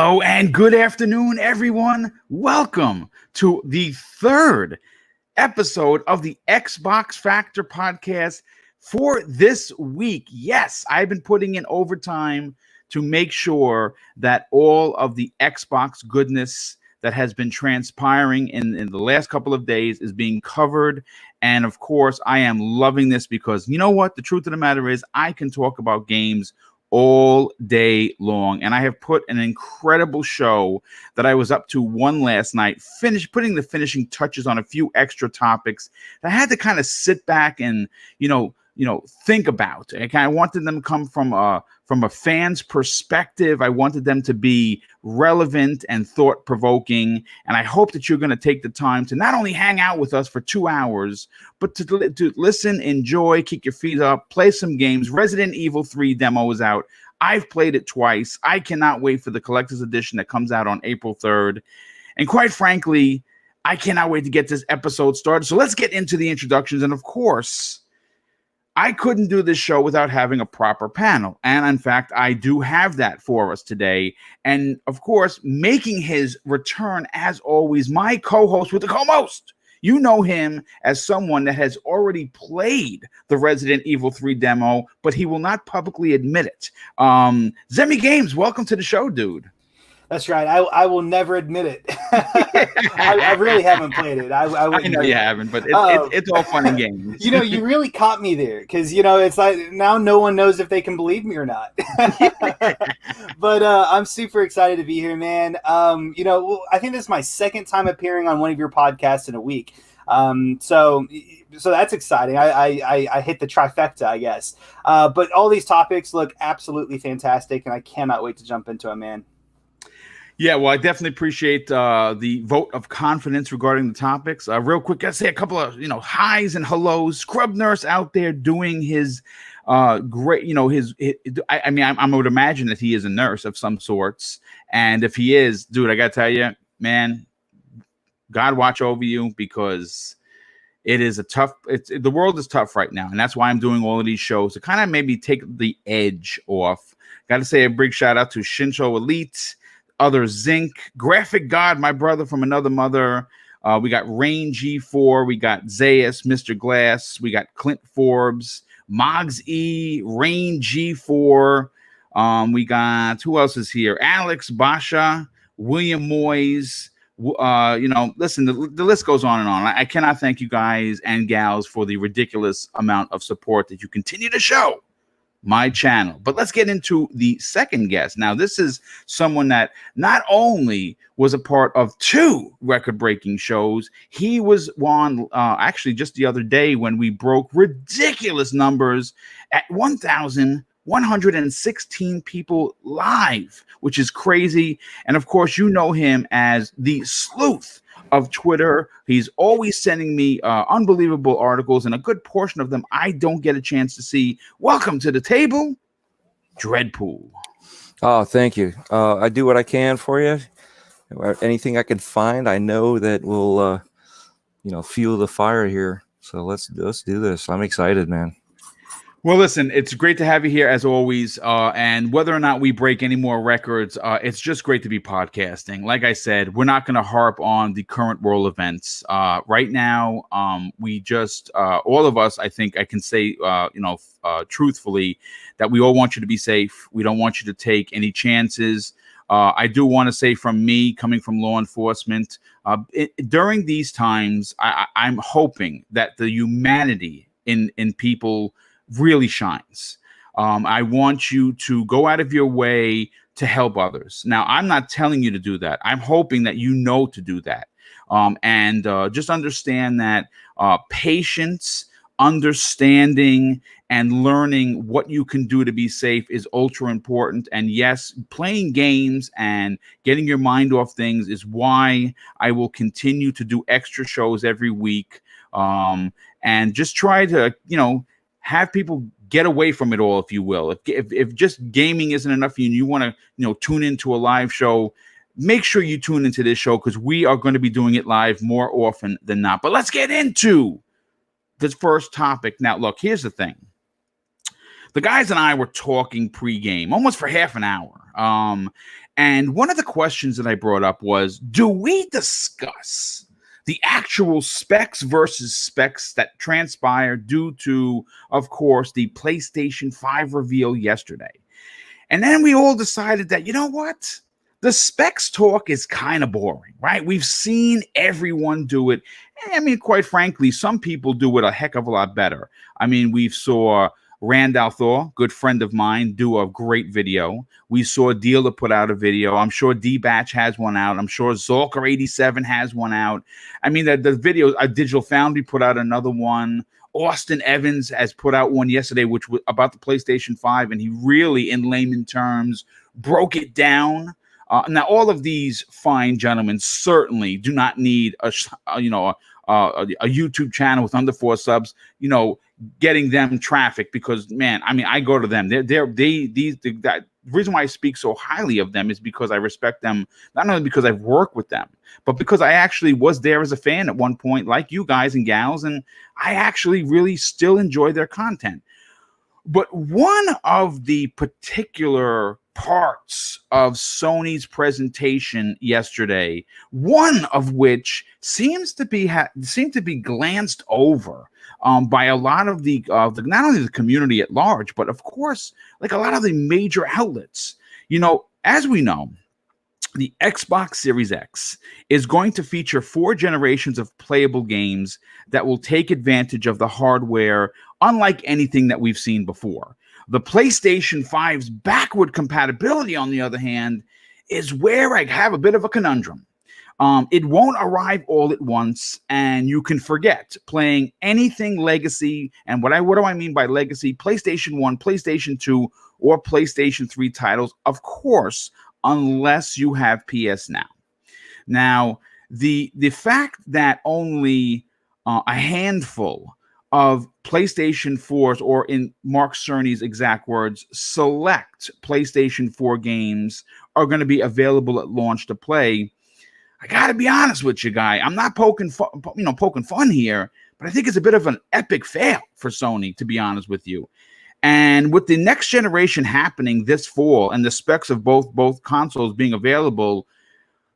Hello and good afternoon, everyone. Welcome to the third episode of the Xbox Factor podcast for this week. Yes, I've been putting in overtime to make sure that all of the Xbox goodness that has been transpiring in the last couple of days is being covered. And of course, I am loving this because you know what? The truth of the matter is I can talk about games all day long, and I have put an incredible show that I was up to one last night, putting the finishing touches on a few extra topics that I had to kind of sit back and think about. Okay, I wanted them to come from a fan's perspective. I wanted them to be relevant and thought-provoking, and I hope that you're going to take the time to not only hang out with us for 2 hours, but to listen, enjoy, kick your feet up, play some games. Resident Evil 3 demo is out. I've played it twice. I cannot wait for the collector's edition that comes out on April 3rd. And quite frankly, I cannot wait to get this episode started. So let's get into the introductions. And of course, I couldn't do this show without having a proper panel. And in fact, I do have that for us today. And of course, making his return as always, my co-host with the co-most. You know him as someone that has already played the Resident Evil 3 demo, but he will not publicly admit it. Zemi Games, welcome to the show, dude. That's right. I will never admit it. I really haven't played it. I know you haven't, but it's all fun and games. You really caught me there because, it's like now no one knows if they can believe me or not. But I'm super excited to be here, man. I think this is my second time appearing on one of your podcasts in a week. So that's exciting. I hit the trifecta, I guess. But all these topics look absolutely fantastic, and I cannot wait to jump into it, man. Yeah, well, I definitely appreciate the vote of confidence regarding the topics. Real quick, I'll say a couple of highs and hellos. Scrub Nurse out there doing his great, I would imagine that he is a nurse of some sorts, and if he is, dude, I gotta tell you, man, God watch over you because it is the world is tough right now, and that's why I'm doing all of these shows to kind of maybe take the edge off. Got to say a big shout out to Shincho Elite. Other Zinc, Graphic God, my brother from another mother. We got Rain G4, we got Zayas, Mr. Glass, we got Clint Forbes, Moggs E, Rain G4. We got, who else is here? Alex Basha, William Moyes. Listen, the list goes on and on. I cannot thank you guys and gals for the ridiculous amount of support that you continue to show my channel. But let's get into the second guest. Now, this is someone that not only was a part of 2 record-breaking shows, he was on actually just the other day when we broke ridiculous numbers at 1,116 people live, which is crazy. And of course, you know him as the sleuth of Twitter. He's always sending me unbelievable articles, and a good portion of them I don't get a chance to see. Welcome to the table, Dreadpool. Oh, thank you. I do what I can for you. Anything I can find, I know that will, fuel the fire here. So let's do this. I'm excited, man. Well, listen, it's great to have you here as always. And whether or not we break any more records, it's just great to be podcasting. Like I said, we're not going to harp on the current world events. Right now, we just, all of us, I think I can say, truthfully, that we all want you to be safe. We don't want you to take any chances. I do want to say from me, coming from law enforcement, during these times, I'm hoping that the humanity in people really shines. I want you to go out of your way to help others. Now, I'm not telling you to do that. I'm hoping that you know to do that. And just understand that patience, understanding, and learning what you can do to be safe is ultra important. And yes, playing games and getting your mind off things is why I will continue to do extra shows every week. And just try to, have people get away from it all, if you will. If just gaming isn't enough for you and you want to, tune into a live show, make sure you tune into this show because we are going to be doing it live more often than not. But let's get into this first topic. Now, look, here's the thing. The guys and I were talking pregame almost for half an hour. And one of the questions that I brought up was, do we discuss the actual specs versus specs that transpired due to, of course, the PlayStation 5 reveal yesterday? And then we all decided that, you know what? The specs talk is kind of boring, right? We've seen everyone do it. I mean, quite frankly, some people do it a heck of a lot better. I mean, we saw Randall Thor, good friend of mine, do a great video. We saw Dealer put out a video. I'm sure D-Batch has one out. I'm sure Zolker87 has one out. I mean, the video, Digital Foundry put out another one. Austin Evans has put out one yesterday, which was about the PlayStation 5, and he really, in layman terms, broke it down. Now, all of these fine gentlemen certainly do not need a YouTube channel with under 4 subs, getting them traffic, because, man, I mean, I go to them. The reason why I speak so highly of them is because I respect them, not only because I've worked with them, but because I actually was there as a fan at one point, like you guys and gals, and I actually really still enjoy their content. But one of the particular parts of Sony's presentation yesterday, one of which seemed to be glanced over by a lot of the not only the community at large, but of course, like a lot of the major outlets. As we know, the Xbox Series X is going to feature 4 generations of playable games that will take advantage of the hardware unlike anything that we've seen before. The PlayStation 5's backward compatibility, on the other hand, is where I have a bit of a conundrum. It won't arrive all at once, and you can forget playing anything legacy. And what do I mean by legacy? PlayStation 1, PlayStation 2, or PlayStation 3 titles, of course, unless you have PS Now. Now, the fact that only a handful of PlayStation 4s, or in Mark Cerny's exact words, select PlayStation 4 games are going to be available at launch to play, I got to be honest with you, guy. I'm not poking fun here, but I think it's a bit of an epic fail for Sony, to be honest with you. And with the next generation happening this fall and the specs of both consoles being available,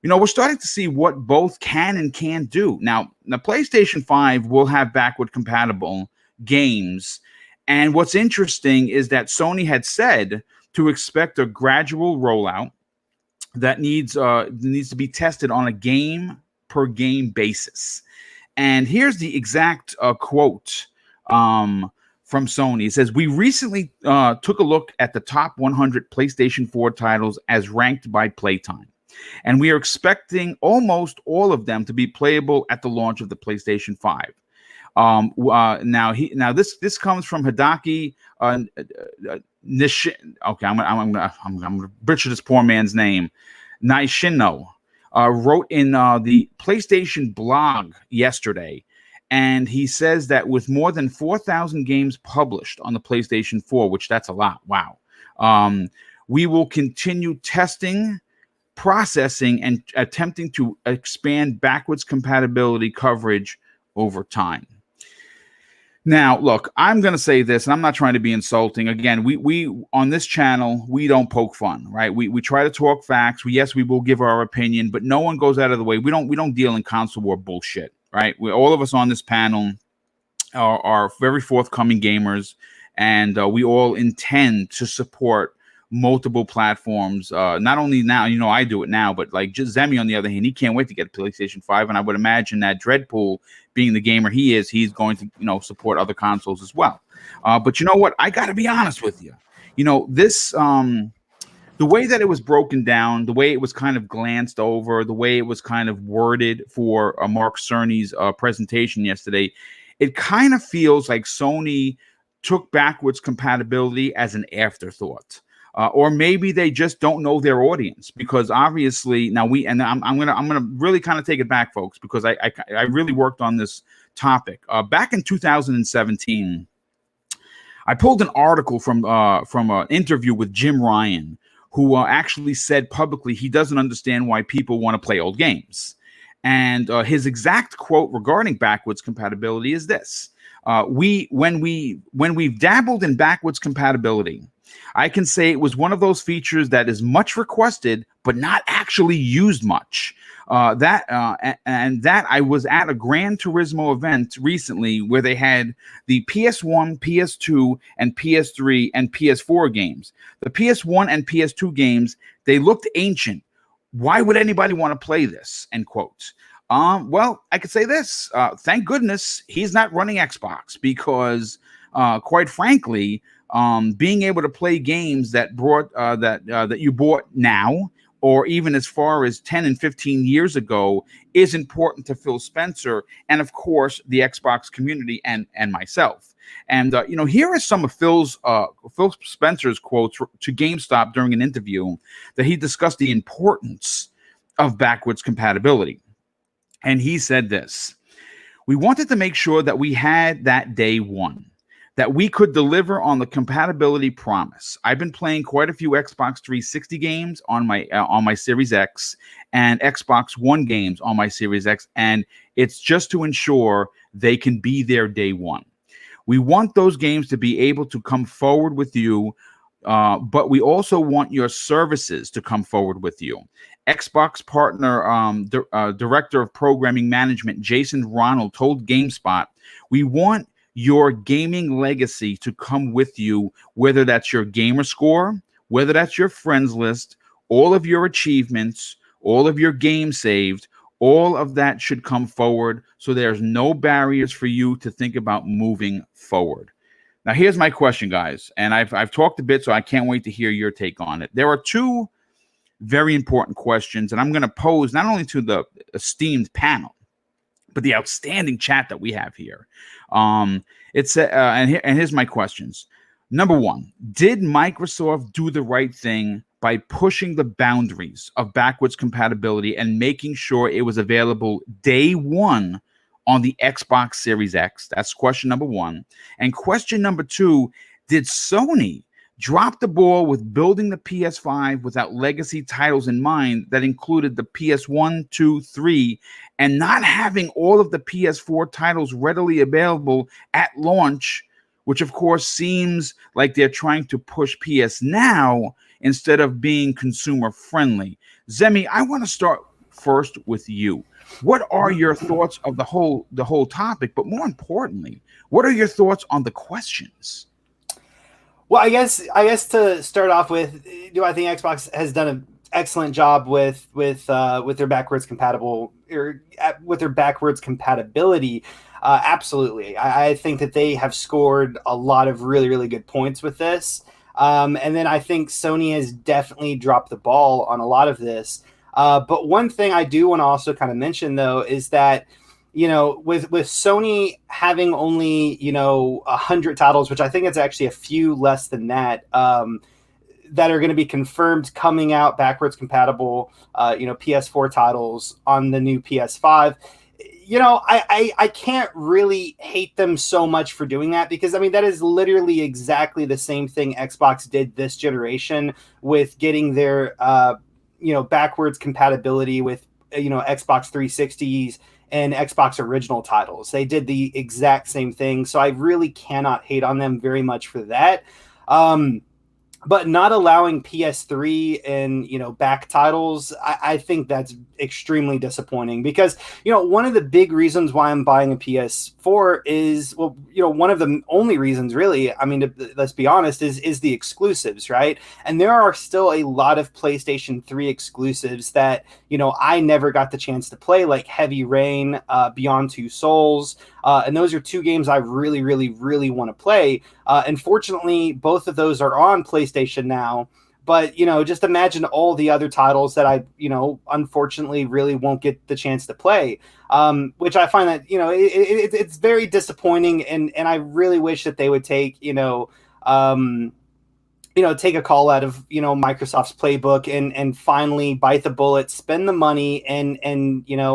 we're starting to see what both can and can't do. Now, the PlayStation 5 will have backward compatible games. And what's interesting is that Sony had said to expect a gradual rollout that needs to be tested on a game per game basis. And here's the exact quote from Sony. It says, "We recently took a look at the top 100 PlayStation 4 titles as ranked by playtime, and we are expecting almost all of them to be playable at the launch of the PlayStation 5. Now this comes from Hideki Nishin. Okay, I'm gonna butcher this poor man's name. Nishino wrote in the PlayStation blog yesterday, and he says that with more than 4,000 games published on the PlayStation 4, which that's a lot. Wow. We will continue testing, processing, and attempting to expand backwards compatibility coverage over time." Now, look, I'm going to say this, and I'm not trying to be insulting. Again, we on this channel, we don't poke fun, right? We try to talk facts. Yes, we will give our opinion, but no one goes out of the way. We don't deal in console war bullshit, right? All of us on this panel are very forthcoming gamers, and we all intend to support multiple platforms. Not only now, I do it now, but like just Zemi, on the other hand, he can't wait to get a PlayStation 5, and I would imagine that Dreadpool, being the gamer he is, he's going to support other consoles as well. But you know what? I got to be honest with you. This the way that it was broken down, the way it was kind of glanced over, the way it was kind of worded for Mark Cerny's presentation yesterday, it kind of feels like Sony took backwards compatibility as an afterthought. Or maybe they just don't know their audience, because obviously now I'm gonna really kind of take it back, folks, because I really worked on this topic back in 2017. I pulled an article from an interview with Jim Ryan, who actually said publicly he doesn't understand why people want to play old games, and his exact quote regarding backwards compatibility is this: when we've dabbled in backwards compatibility, I can say it was one of those features that is much requested, but not actually used much. That I was at a Gran Turismo event recently where they had the PS1, PS2, and PS3 and PS4 games. The PS1 and PS2 games, they looked ancient. Why would anybody want to play this? End quote. Well, I could say this. Thank goodness he's not running Xbox, because quite frankly, being able to play games that that you bought now, or even as far as 10 and 15 years ago, is important to Phil Spencer and, of course, the Xbox community and myself. And here are some of Phil Spencer's quotes to GameStop during an interview that he discussed the importance of backwards compatibility. And he said this: "We wanted to make sure that we had that day one, that we could deliver on the compatibility promise. I've been playing quite a few Xbox 360 games on my Series X and Xbox One games on my Series X, and it's just to ensure they can be there day one. We want those games to be able to come forward with you, but we also want your services to come forward with you." Xbox partner director of programming management Jason Ronald told GameSpot, "We want your gaming legacy to come with you, whether that's your gamer score, whether that's your friends list, all of your achievements, all of your games saved, all of that should come forward, so there's no barriers for you to think about moving forward." Now, here's my question, guys, and I've talked a bit, so I can't wait to hear your take on it. There are two very important questions, and I'm going to pose not only to the esteemed panel, but the outstanding chat that we have here. And here's my questions. Number one, did Microsoft do the right thing by pushing the boundaries of backwards compatibility and making sure it was available day one on the Xbox Series X? That's question number one. And question number two, did Sony drop the ball with building the PS5 without legacy titles in mind that included the PS1, 2, 3, and not having all of the PS4 titles readily available at launch, which of course seems like they're trying to push PS Now instead of being consumer friendly? Zemi, I want to start first with you. What are your thoughts of the whole topic, but more importantly, what are your thoughts on the questions? Well, I guess to start off with, do I think Xbox has done an excellent job with their backwards compatibility? Absolutely. I think that they have scored a lot of really, really good points with this. And then I think Sony has definitely dropped the ball on a lot of this. But one thing I do want to also kind of mention, though, is that, with Sony having only, 100 titles, which I think it's actually a few less than that, that are going to be confirmed coming out backwards compatible, PS4 titles on the new PS5. I can't really hate them so much for doing that, because, that is literally exactly the same thing Xbox did this generation with getting their, backwards compatibility with, Xbox 360s and Xbox original titles. They did the exact same thing. So I really cannot hate on them very much for that. But not allowing PS3 and, back titles, I think that's extremely disappointing, because, one of the big reasons why I'm buying a PS4 is, one of the only reasons really, let's be honest, is the exclusives, right? And there are still a lot of PlayStation 3 exclusives that, I never got the chance to play, like Heavy Rain, Beyond Two Souls. And those are two games I really, really, really want to play. Unfortunately, both of those are on PlayStation Now. But, just imagine all the other titles that I, unfortunately really won't get the chance to play, which I find that, it's very disappointing. And I really wish that they would take, take a call out of, Microsoft's playbook and finally bite the bullet, spend the money and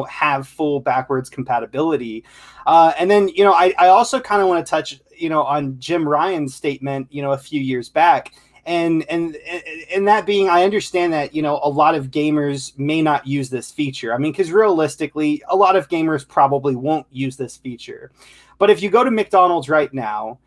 have full backwards compatibility. And then, I also kind of want to touch, on Jim Ryan's statement, a few years back. And that being, I understand that, a lot of gamers may not use this feature. Because realistically, a lot of gamers probably won't use this feature. But if you go to McDonald's right now,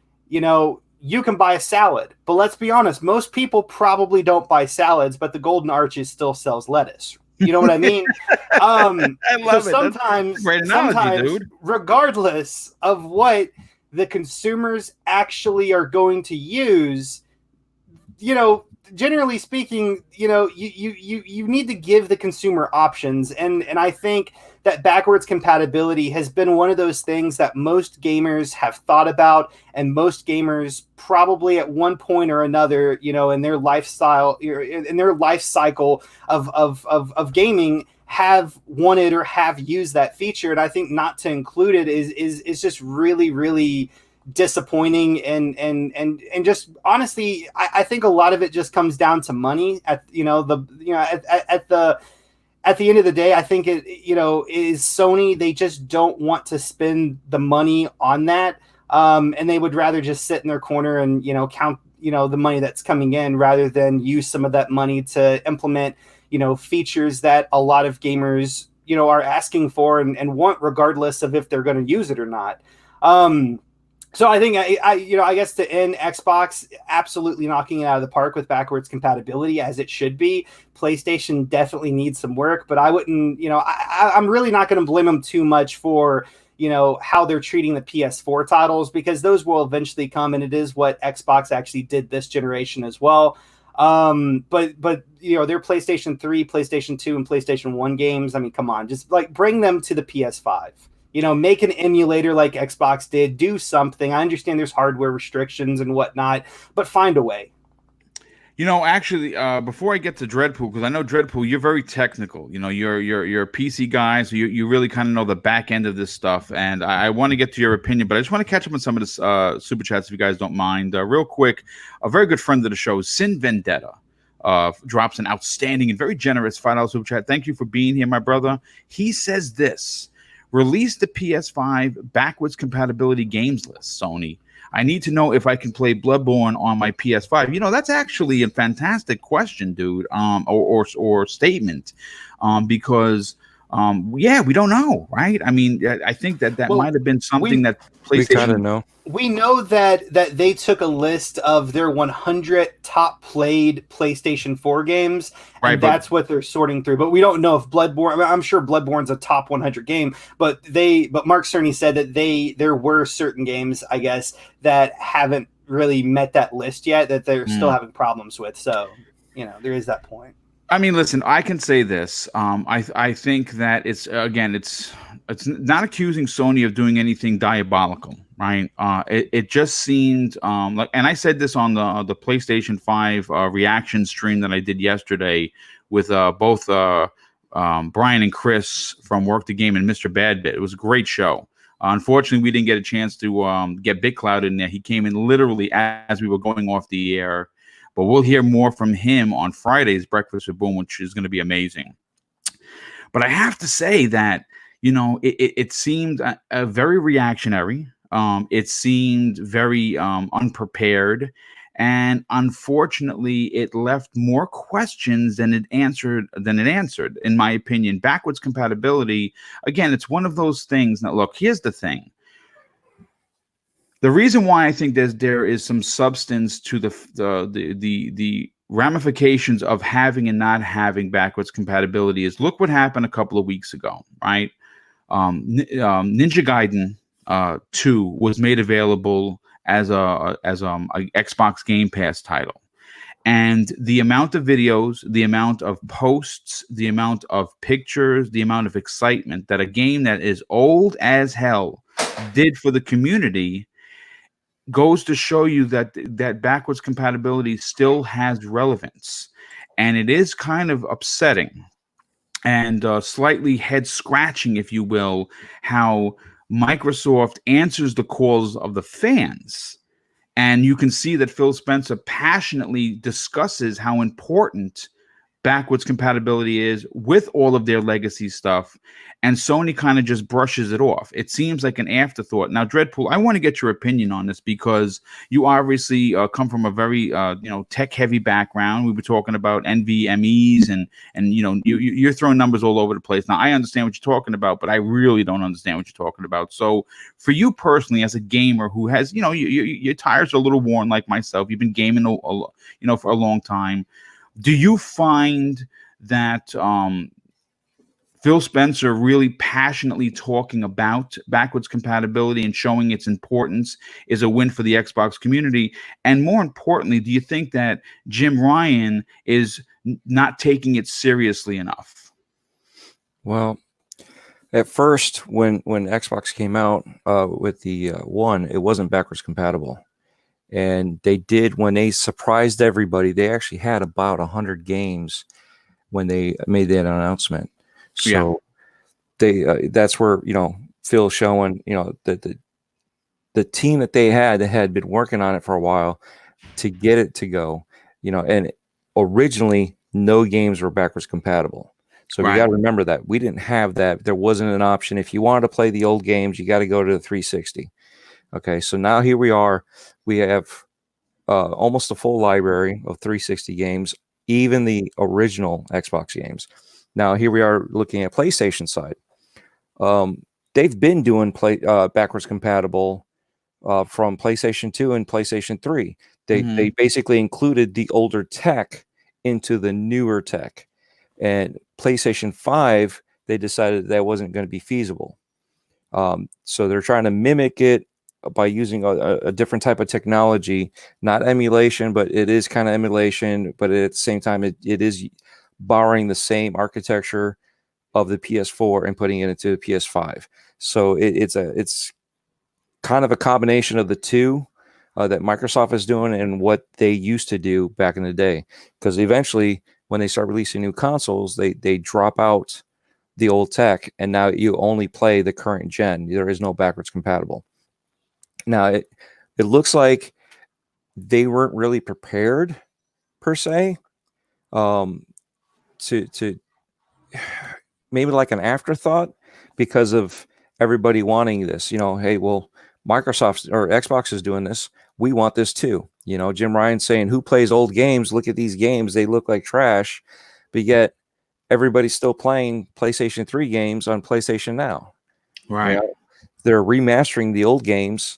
you can buy a salad. But let's be honest, most people probably don't buy salads, but the Golden Arches still sells lettuce. You know what I mean? I love so it. sometimes, Great analogy, sometimes, dude. regardless of what the consumers actually are going to use, you know, generally speaking, you know, you need to give the consumer options. And I think that backwards compatibility has been one of those things that most gamers have thought about, and most gamers probably at one point or another, you know, in their lifestyle, in their life cycle of gaming, have wanted or have used that feature. And I think not to include it is just really, really disappointing. And just honestly, I think a lot of it just comes down to money at the end of the day. I think it, you know, is Sony. They just don't want to spend the money on that. And they would rather just sit in their corner and, you know, count, you know, the money that's coming in, rather than use some of that money to implement, you know, features that a lot of gamers, you know, are asking for and want, regardless of if they're going to use it or not. So I think I guess to end, Xbox absolutely knocking it out of the park with backwards compatibility, as it should be. PlayStation definitely needs some work, but I wouldn't, you know, I'm really not going to blame them too much for, you know, how they're treating the PS4 titles, because those will eventually come, and it is what Xbox actually did this generation as well. But you know, their PlayStation 3, PlayStation 2, and PlayStation 1 games, I mean, come on, just like bring them to the PS5. You know, make an emulator like Xbox did. Do something. I understand there's hardware restrictions and whatnot, but find a way. You know, actually, before I get to Dreadpool, because I know Dreadpool, you're very technical. You know, you're a PC guy, so you really kind of know the back end of this stuff. And I want to get to your opinion, but I just want to catch up on some of this super chats, if you guys don't mind. Real quick, a very good friend of the show, Sin Vendetta, drops an outstanding and very generous $5 super chat. Thank you for being here, my brother. He says this: release the PS5 backwards compatibility games list, Sony. I need to know if I can play Bloodborne on my PS5. You know, that's actually a fantastic question, dude, or statement, because yeah, we don't know, right? I mean, I think that might have been something that PlayStation. We kind of know. We know that they took a list of their 100 top played PlayStation 4 games, and right, that's what they're sorting through. But we don't know if Bloodborne. I mean, I'm sure Bloodborne's a top 100 game, but Mark Cerny said that there were certain games, I guess, that haven't really met that list yet, that they're still having problems with. So, you know, there is that point. I mean, listen, I can say this. I think that it's not accusing Sony of doing anything diabolical, right? It just seemed like, and I said this on the PlayStation 5 reaction stream that I did yesterday with both Brian and Chris from Work the Game and Mr. Badbit. It was a great show. Unfortunately, we didn't get a chance to get Big Cloud in there. He came in literally as we were going off the air. But we'll hear more from him on Friday's Breakfast with Boom, which is going to be amazing. But I have to say that, you know, it seemed very reactionary. It seemed very unprepared. And unfortunately, it left more questions than it answered, in my opinion. Backwards compatibility, again, it's one of those things. Now, look, here's the thing. The reason why I think there is some substance to the ramifications of having and not having backwards compatibility is, look what happened a couple of weeks ago, right? Ninja Gaiden 2 was made available as a Xbox Game Pass title, and the amount of videos, the amount of posts, the amount of pictures, the amount of excitement that a game that is old as hell did for the community goes to show you that backwards compatibility still has relevance. And it is kind of upsetting and slightly head scratching, if you will, how Microsoft answers the calls of the fans. And you can see that Phil Spencer passionately discusses how important backwards compatibility is with all of their legacy stuff, and Sony kind of just brushes it off. It seems like an afterthought. Now, Dreadpool, I want to get your opinion on this because you obviously come from a very tech-heavy background. We were talking about NVMEs and you're throwing numbers all over the place. Now, I understand what you're talking about, but I really don't understand what you're talking about. So, for you personally, as a gamer who has, your tires are a little worn like myself, you've been gaming, for a long time. Do you find that Phil Spencer really passionately talking about backwards compatibility and showing its importance is a win for the Xbox community? And more importantly, do you think that Jim Ryan is not taking it seriously enough? Well, at first, when Xbox came out with the One, it wasn't backwards compatible. And they did, when they surprised everybody, they actually had about 100 games when they made that announcement. So they that's where Phil showing that the team that they had been working on it for a while to get it to go, and originally no games were backwards compatible. So we got to remember that we didn't have that. There wasn't an option. If you wanted to play the old games, you got to go to the 360. Okay, so now here we are. We have almost a full library of 360 games, even the original Xbox games. Now here we are looking at PlayStation side. They've been doing backwards compatible from PlayStation 2 and PlayStation 3. They basically included the older tech into the newer tech. And PlayStation 5, they decided that wasn't going to be feasible. So they're trying to mimic it by using a different type of technology, not emulation, but it is kind of emulation. But at the same time, it is borrowing the same architecture of the PS4 and putting it into the PS5. So it's kind of a combination of the two that Microsoft is doing and what they used to do back in the day. Because eventually, when they start releasing new consoles, they drop out the old tech, and now you only play the current gen. There is no backwards compatible. Now it looks like they weren't really prepared per se to maybe like an afterthought because of everybody wanting this. Hey, well, Microsoft or Xbox is doing this. We want this too. Jim Ryan saying, who plays old games? Look at these games. They look like trash, but yet everybody's still playing PlayStation 3 games on PlayStation Now. Right. They're remastering the old games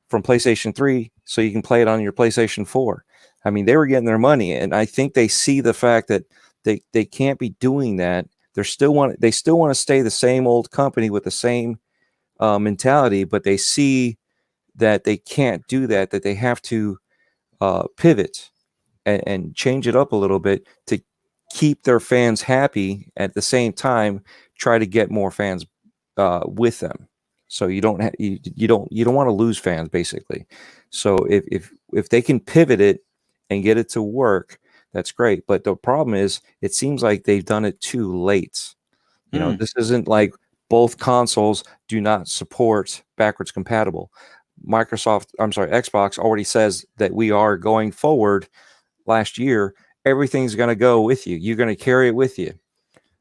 from PlayStation 3 so you can play it on your PlayStation 4. I mean, they were getting their money, and I think they see the fact that they can't be doing that. They still want to stay the same old company with the same mentality, but they see that they can't do that, that they have to pivot and change it up a little bit to keep their fans happy, at the same time try to get more fans with them. So you don't want to lose fans, basically. So if they can pivot it and get it to work, that's great. But the problem is, it seems like they've done it too late. This isn't like both consoles do not support backwards compatible. Xbox already says that we are going forward. Last year, everything's going to go with you. You're going to carry it with you.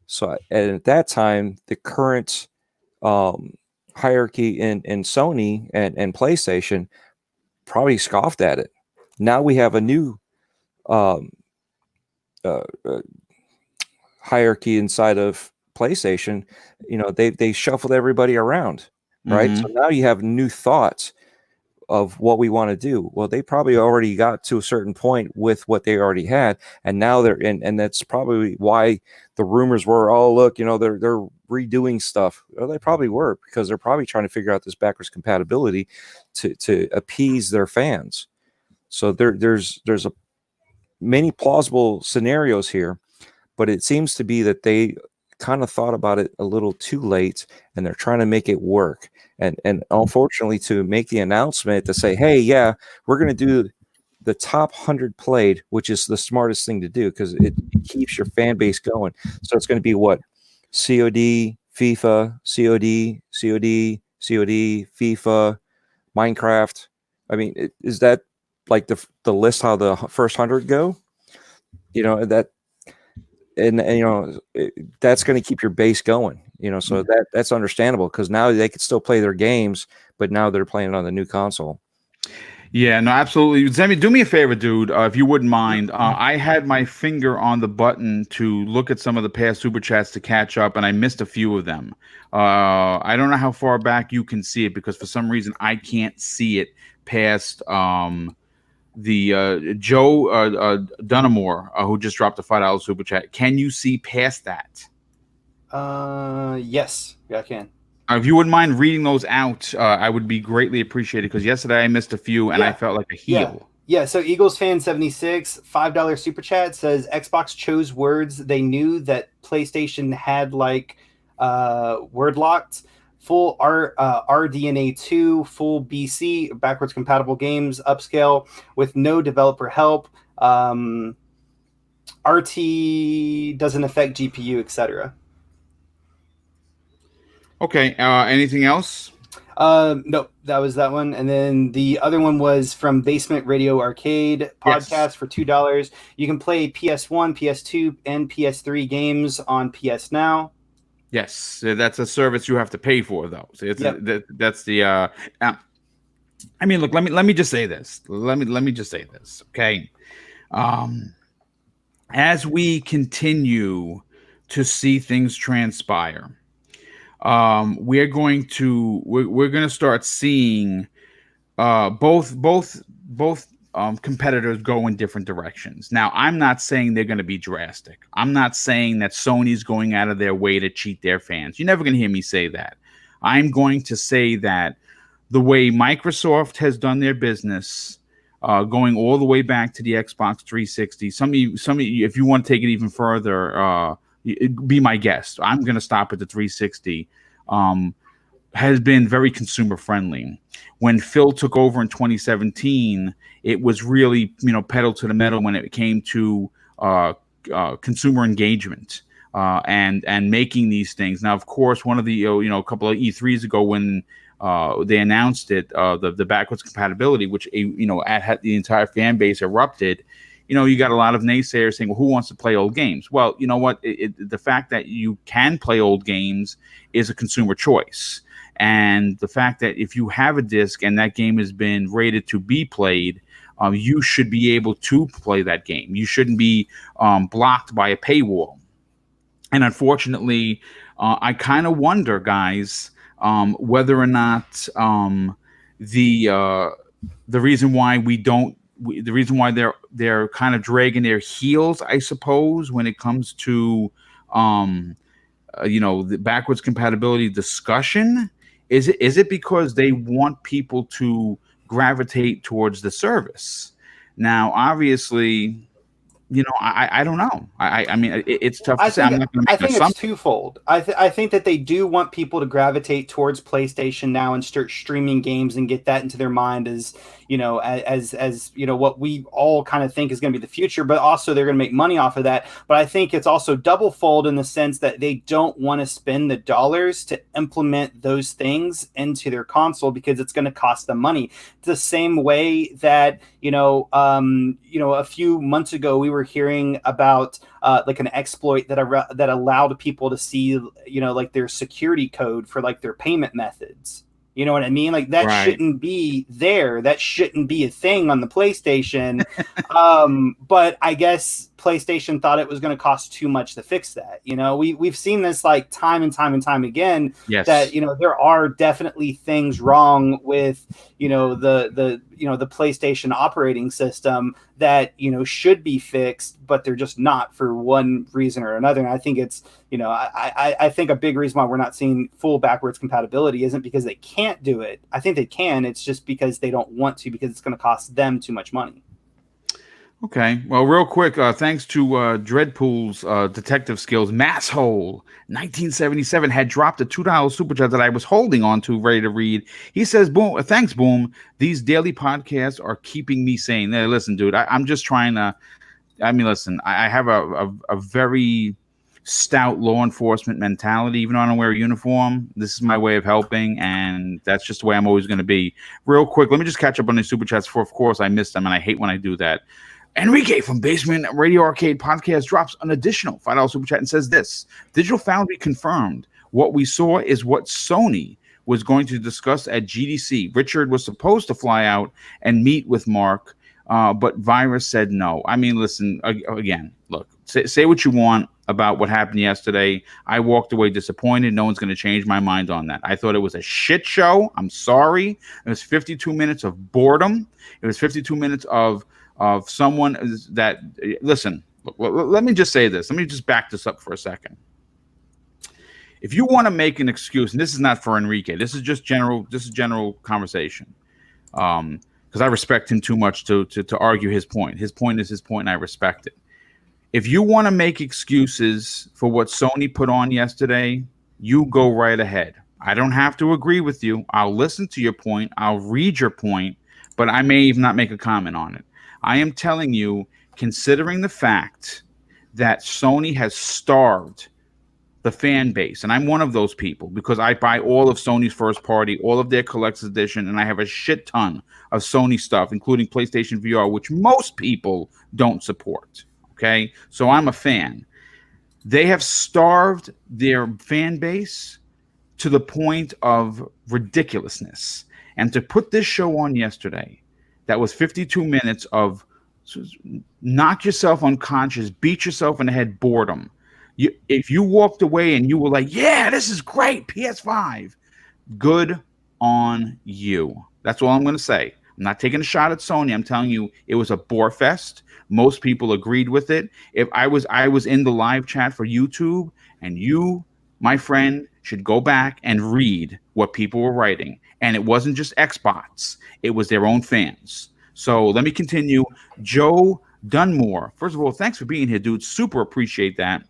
So, and at that time, the current hierarchy in Sony and PlayStation probably scoffed at it. Now we have a new hierarchy inside of PlayStation. They shuffled everybody around, right? So now you have new thoughts of what we want to do. Well, they probably already got to a certain point with what they already had, and now they're in, and that's probably why the rumors were, oh, look, they're redoing stuff. Well, they probably were, because they're probably trying to figure out this backwards compatibility to appease their fans. So there's many plausible scenarios here, but it seems to be that they kind of thought about it a little too late, and they're trying to make it work. And unfortunately, to make the announcement to say, hey, yeah, we're going to do the top 100 played, which is the smartest thing to do, because it keeps your fan base going. So it's going to be what? COD, FIFA, COD, FIFA, Minecraft. I mean, is that like the list how the first 100 go? That and that's going to keep your base going. So that's understandable because now they can still play their games, but now they're playing on the new console. Yeah, no, absolutely. Zemi, do me a favor, dude, if you wouldn't mind. I had my finger on the button to look at some of the past super chats to catch up, and I missed a few of them. I don't know how far back you can see it because for some reason I can't see it past the Joe Dunamore, who just dropped a $5 super chat. Can you see past that? Yes, yeah, I can. If you wouldn't mind reading those out, I would be greatly appreciated because yesterday I missed a few and I felt like a heel. Yeah. So Eagles fan 76 $5 super chat says Xbox chose words they knew that PlayStation had, like word locked. Full RDNA 2, full BC, backwards compatible games, upscale with no developer help. RT doesn't affect GPU, etc. Okay. Anything else? No, that was that one. And then the other one was from Basement Radio Arcade podcast for $2. You can play PS1, PS2, and PS3 games on PS Now. Yes, that's a service you have to pay for, though. So that's the. I mean, look. Let me just say this. Let me just say this. Okay. As we continue to see things transpire, we're going to start seeing both competitors go in different directions. Now, I'm not saying they're going to be drastic. I'm not saying that Sony's going out of their way to cheat their fans. You're never going to hear me say that. I'm going to say that the way Microsoft has done their business, going all the way back to the Xbox 360. Some of you, if you want to take it even further, be my guest. I'm going to stop at the 360. Has been very consumer friendly. When Phil took over in 2017, it was really, pedal to the metal when it came to consumer engagement and making these things. Now, of course, one of the a couple of E3s ago when they announced it, the backwards compatibility, which had the entire fan base erupted. You got a lot of naysayers saying, well, who wants to play old games? Well, you know what? The fact that you can play old games is a consumer choice. And the fact that if you have a disc and that game has been rated to be played, you should be able to play that game. You shouldn't be blocked by a paywall. And unfortunately, I kind of wonder, guys, whether or not the reason why the reason why they're kind of dragging their heels, I suppose, when it comes to the backwards compatibility discussion, is it because they want people to gravitate towards the service? Now, obviously, I don't know. I mean, it's tough to say. I'm not going to make an assumption. It's twofold. I think that they do want people to gravitate towards PlayStation Now and start streaming games and get that into their mind as what we all kind of think is going to be the future, but also they're going to make money off of that. But I think it's also double fold in the sense that they don't want to spend the dollars to implement those things into their console because it's going to cost them money. It's the same way that, a few months ago we were hearing about like an exploit that allowed people to see, like their security code for like their payment methods. You know what I mean? Like that shouldn't be there. That shouldn't be a thing on the PlayStation. But I guess PlayStation thought it was going to cost too much to fix that. We've seen this like time and time again. Yes. That there are definitely things wrong with the PlayStation operating system that should be fixed, but they're just not for one reason or another. And I think it's I think a big reason why we're not seeing full backwards compatibility isn't because they can't do it. I think they can. It's just because they don't want to because it's going to cost them too much money. Okay. Well, real quick, thanks to Dreadpool's detective skills, Masshole 1977 had dropped a $2 super chat that I was holding on to, ready to read. He says, "Boom, thanks, Boom. These daily podcasts are keeping me sane." Now, listen, dude, I'm just trying to. I mean, listen, I have a very stout law enforcement mentality, even though I don't wear a uniform. This is my way of helping, and that's just the way I'm always going to be. Real quick, let me just catch up on the super chats. For, of course, I missed them, and I hate when I do that. Enrique from Basement Radio Arcade Podcast drops an additional $5 super chat and says this: Digital Foundry confirmed what we saw is what Sony was going to discuss at GDC. Richard was supposed to fly out and meet with Mark, but Virus said no. I mean, listen, again, look, say what you want about what happened yesterday. I walked away disappointed. No one's going to change my mind on that. I thought it was a shit show. I'm sorry. It was 52 minutes of boredom. It was 52 minutes of someone that, listen, let me just say this. Let me just back this up for a second. If you want to make an excuse, and this is not for Enrique, this is just general. This is general conversation, because I respect him too much to argue his point. His point is his point, and I respect it. If you want to make excuses for what Sony put on yesterday, you go right ahead. I don't have to agree with you. I'll listen to your point. I'll read your point, but I may even not make a comment on it. I am telling you, considering the fact that Sony has starved the fan base, and I'm one of those people because I buy all of Sony's first party, all of their collector's edition, and I have a shit ton of Sony stuff, including PlayStation VR, which most people don't support. Okay, so I'm a fan. They have starved their fan base to the point of ridiculousness. And to put this show on yesterday, that was 52 minutes of knock yourself unconscious, beat yourself in the head boredom. If you walked away and you were like, yeah, this is great, PS5, good on you. That's all I'm going to say. I'm not taking a shot at Sony. I'm telling you, it was a bore fest. Most people agreed with it. If I was in the live chat for YouTube, and you, my friend, should go back and read what people were writing. And it wasn't just Xbox. It was their own fans. So let me continue. Joe Dunmore. First of all, thanks for being here, dude. Super appreciate that.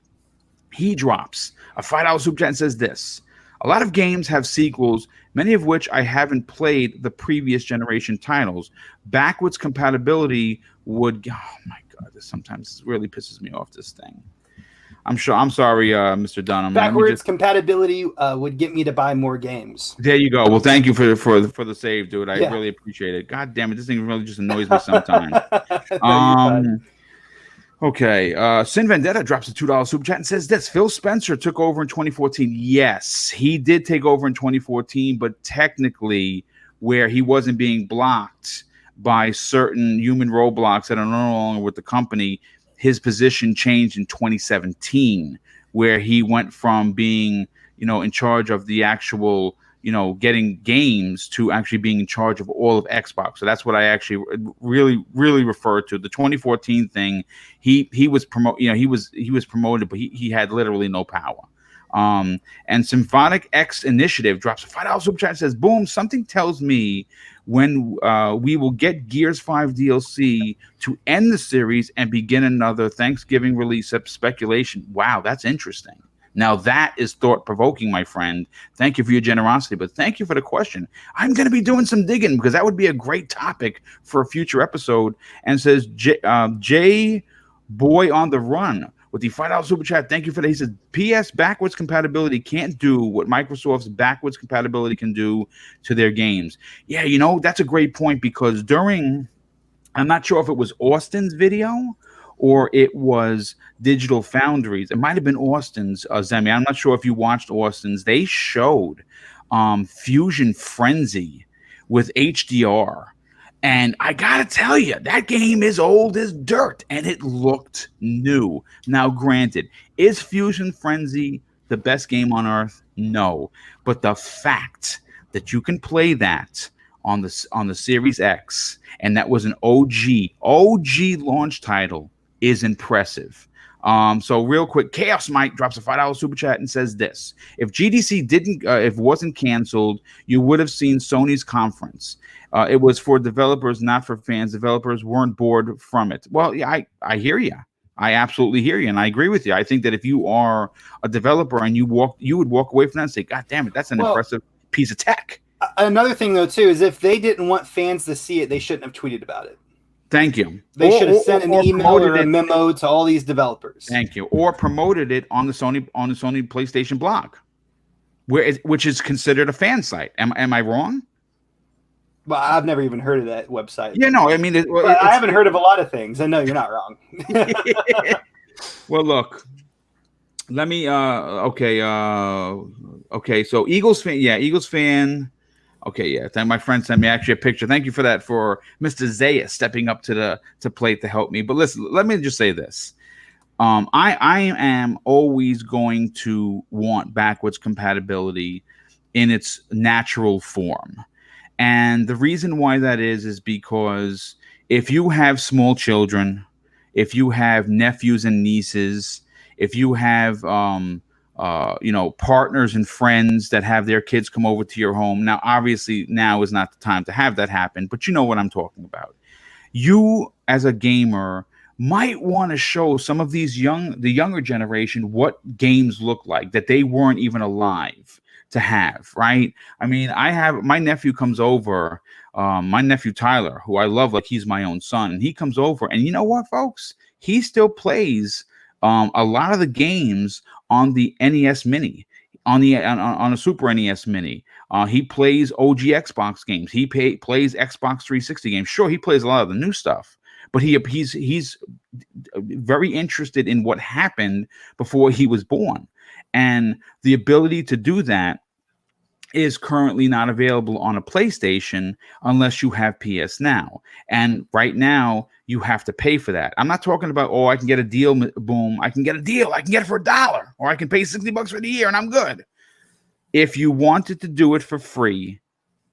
He drops a $5 super chat and says this: a lot of games have sequels, many of which I haven't played the previous generation titles. Backwards compatibility would... Oh, my God. This sometimes really pisses me off, this thing. I'm sorry, Mr. Dunham. Backwards compatibility would get me to buy more games. There you go. Well, thank you for the save, dude. I really appreciate it. God damn it. This thing really just annoys me sometimes. Okay. Sin Vendetta drops a $2 super chat and says this: Phil Spencer took over in 2014. Yes, he did take over in 2014, but technically where he wasn't being blocked by certain human roadblocks that are no longer with the company, his position changed in 2017, where he went from being, in charge of the actual, getting games to actually being in charge of all of Xbox. So that's what I actually really, really refer to. The 2014 thing, he was he was promoted, but he had literally no power. And Symphonic X Initiative drops a $5 super chat and says, boom, something tells me when we will get Gears 5 DLC to end the series and begin another Thanksgiving release of speculation. Wow, that's interesting. Now that is thought-provoking, my friend. Thank you for your generosity, but thank you for the question. I'm going to be doing some digging because that would be a great topic for a future episode. And says J Boy on the Run with the $5 super chat. Thank you for that. He says, PS backwards compatibility can't do what Microsoft's backwards compatibility can do to their games. Yeah, that's a great point because I'm not sure if it was Austin's video or it was Digital Foundries. It might have been Austin's, Zemi. I'm not sure if you watched Austin's. They showed Fusion Frenzy with HDR. And I got to tell you, that game is old as dirt, and it looked new. Now, granted, is Fusion Frenzy the best game on Earth? No. But the fact that you can play that on the Series X, and that was an OG launch title, is impressive. So real quick, Chaos Mike drops a $5 super chat and says this: if GDC if wasn't canceled, you would have seen Sony's conference. It was for developers, not for fans. Developers weren't bored from it. Well, yeah, I hear you. I absolutely hear you, and I agree with you. I think that if you are a developer and you would walk away from that and say, God damn it, that's an impressive piece of tech. Another thing, though, too, is if they didn't want fans to see it, they shouldn't have tweeted about it. Thank you. They should have sent an email or a memo to all these developers. Thank you. Or promoted it on the Sony PlayStation blog, which is considered a fan site. Am I wrong? Well, I've never even heard of that website. Yeah, no, I mean, I haven't heard of a lot of things. I know you're not wrong. Well, look, let me. Okay. So Eagles fan, yeah, Eagles fan. Okay, yeah. Then my friend sent me actually a picture. Thank you for that, for Mr. Zaya stepping up to plate to help me. But listen, let me just say this. I am always going to want backwards compatibility in its natural form. And the reason why that is because if you have small children, if you have nephews and nieces, if you have partners and friends that have their kids come over to your home. Now, obviously, now is not the time to have that happen, but you know what I'm talking about. You, as a gamer, might want to show some of the younger generation what games look like that they weren't even alive to have, right? I mean, I have my nephew comes over, my nephew Tyler, who I love like he's my own son, and he comes over, and you know what, folks? He still plays a lot of the games on the NES Mini, on a Super NES Mini. He plays OG Xbox games. He plays Xbox 360 games. Sure, he plays a lot of the new stuff, but he's very interested in what happened before he was born, and the ability to do that is currently not available on a PlayStation unless you have PS Now. And right now, you have to pay for that. I'm not talking about, oh, I can get a deal, boom, I can get a deal. I can get it for $1, or I can pay $60 for the year and I'm good. If you wanted to do it for free,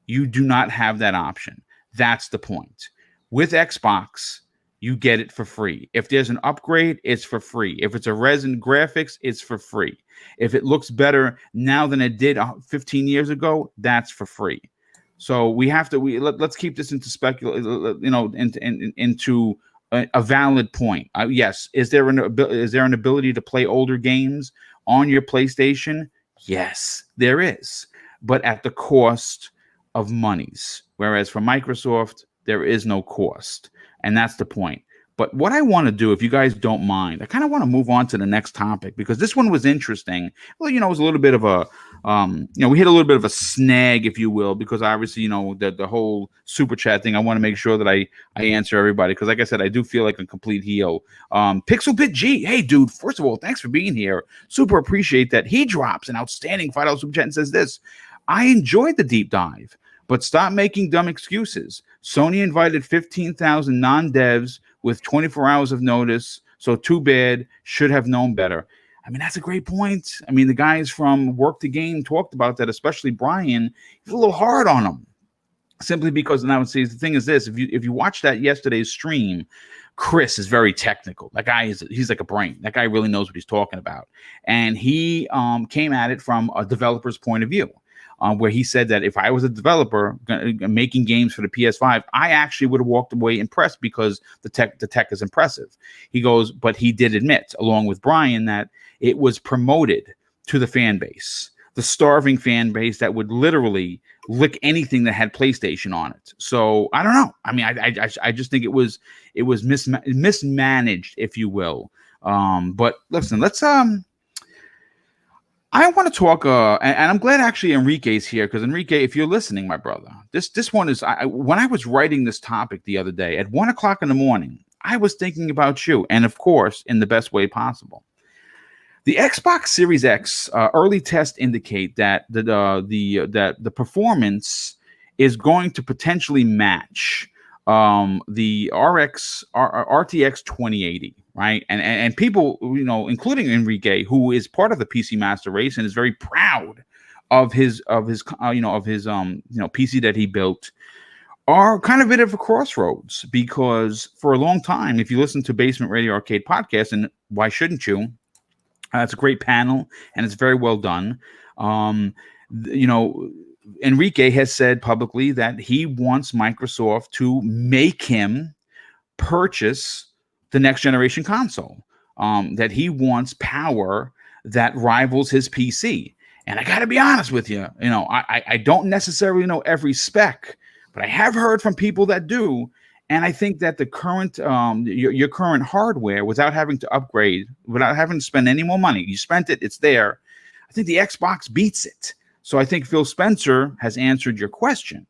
you do not have that option. That's the point. With Xbox, you get it for free. If there's an upgrade, it's for free. If it's a resin graphics, it's for free. If it looks better now than it did 15 years ago, that's for free. So we have to let's keep this into into a valid point. Yes, is there an ability to play older games on your PlayStation? Yes, there is, but at the cost of monies. Whereas for Microsoft, there is no cost. And that's the point. But what I want to do, if you guys don't mind, I kind of want to move on to the next topic because this one was interesting. Well, it was a little bit of a, we hit a little bit of a snag, if you will, because obviously, the whole super chat thing, I want to make sure that I answer everybody because, like I said, I do feel like a complete heel. Pixelbit G, hey, dude, first of all, thanks for being here. Super appreciate that. He drops an outstanding $5 super chat and says this: I enjoyed the deep dive, but stop making dumb excuses. Sony invited 15,000 non-devs with 24 hours of notice, so too bad, should have known better. I mean, that's a great point. I mean, the guys from Work the Game talked about that, especially Brian. He's a little hard on them, simply because, and I would say the thing is this, if you watch that yesterday's stream, Chris is very technical. That guy he's like a brain. That guy really knows what he's talking about. And he came at it from a developer's point of view. Where he said that if I was a developer making games for the PS5, I actually would have walked away impressed because the tech is impressive. He goes, but he did admit, along with Brian, that it was promoted to the fan base, the starving fan base that would literally lick anything that had PlayStation on it. So I don't know. I mean, I just think it was mismanaged, if you will. But listen, let's I want to talk, and I'm glad actually Enrique's here because Enrique, if you're listening, my brother, this one is. When I was writing this topic the other day at 1 o'clock in the morning, I was thinking about you, and of course, in the best way possible. The Xbox Series X early tests indicate that the performance is going to potentially match the RTX 2080. Right. And people, including Enrique, who is part of the PC Master Race and is very proud of his PC that he built, are kind of a bit of a crossroads because for a long time, if you listen to Basement Radio Arcade Podcast, and why shouldn't you? It's a great panel and it's very well done. Enrique has said publicly that he wants Microsoft to make him purchase the next generation console, that he wants power that rivals his PC. And I got to be honest with you, I don't necessarily know every spec, but I have heard from people that do. And I think that the current, your current hardware, without having to upgrade, without having to spend any more money, you spent it, it's there. I think the Xbox beats it. So I think Phil Spencer has answered your question.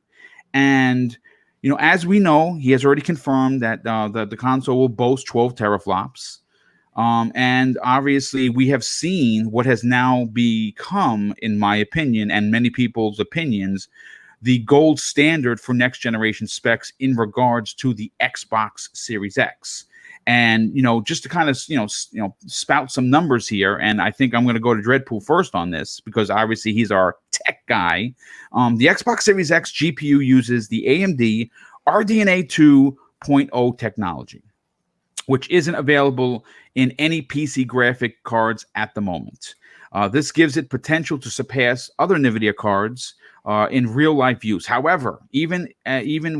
And as we know, he has already confirmed that the console will boast 12 teraflops. And obviously, we have seen what has now become, in my opinion, and many people's opinions, the gold standard for next generation specs in regards to the Xbox Series X. And just to kind of spout some numbers here, and I think I'm going to go to Dreadpool first on this because obviously he's our tech guy. The Xbox Series X GPU uses the AMD RDNA 2.0 technology, which isn't available in any PC graphic cards at the moment. This gives it potential to surpass other NVIDIA cards in real life use. However, even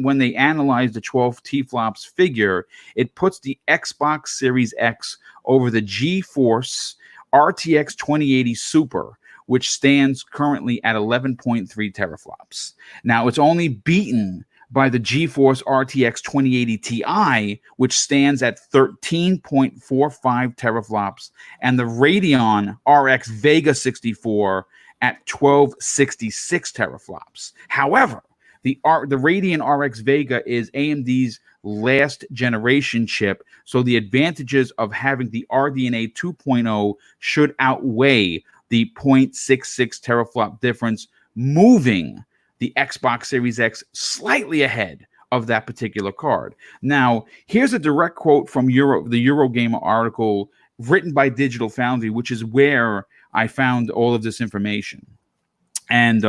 when they analyze the 12 T-flops figure, it puts the Xbox Series X over the GeForce RTX 2080 Super, which stands currently at 11.3 teraflops. Now, it's only beaten by the GeForce RTX 2080 Ti, which stands at 13.45 teraflops, and the Radeon RX Vega 64 at 1266 teraflops. However, the Radeon RX Vega is AMD's last generation chip, so the advantages of having the RDNA 2.0 should outweigh the 0.66 teraflop difference, moving the Xbox Series X slightly ahead of that particular card. Now, here's a direct quote from the Eurogamer article written by Digital Foundry, which is where I found all of this information. And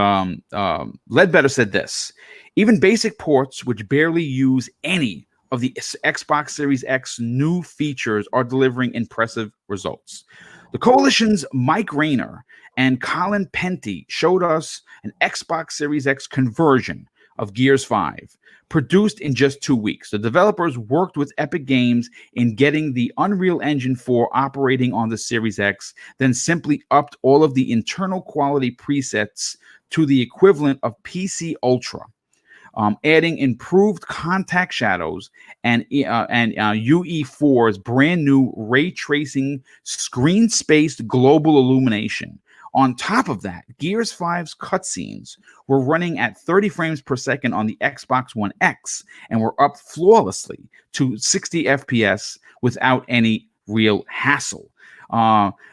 Ledbetter said this: even basic ports, which barely use any of the Xbox Series X new features, are delivering impressive results. The Coalition's Mike Rayner and Colin Penty showed us an Xbox Series X conversion of Gears 5, produced in just 2 weeks. The developers worked with Epic Games in getting the Unreal Engine 4 operating on the Series X, then simply upped all of the internal quality presets to the equivalent of PC Ultra, adding improved contact shadows and UE4's brand new ray tracing screen-spaced global illumination. On top of that, Gears 5's cutscenes were running at 30 frames per second on the Xbox One X and were up flawlessly to 60 FPS without any real hassle.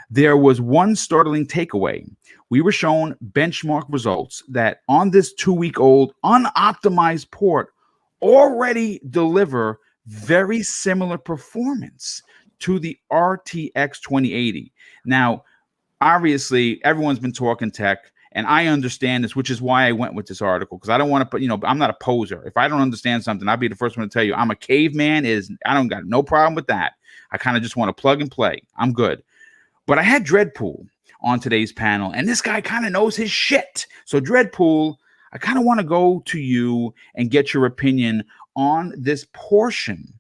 There was one startling takeaway. We were shown benchmark results that on this 2-week-old unoptimized port already deliver very similar performance to the RTX 2080. Now, obviously, everyone's been talking tech, and I understand this, which is why I went with this article, because I don't want to put, I'm not a poser. If I don't understand something, I'll be the first one to tell you. I'm a caveman. I don't got no problem with that. I kind of just want to plug and play. I'm good. But I had Dreadpool on today's panel, and this guy kind of knows his shit. So Dreadpool, I kind of want to go to you and get your opinion on this portion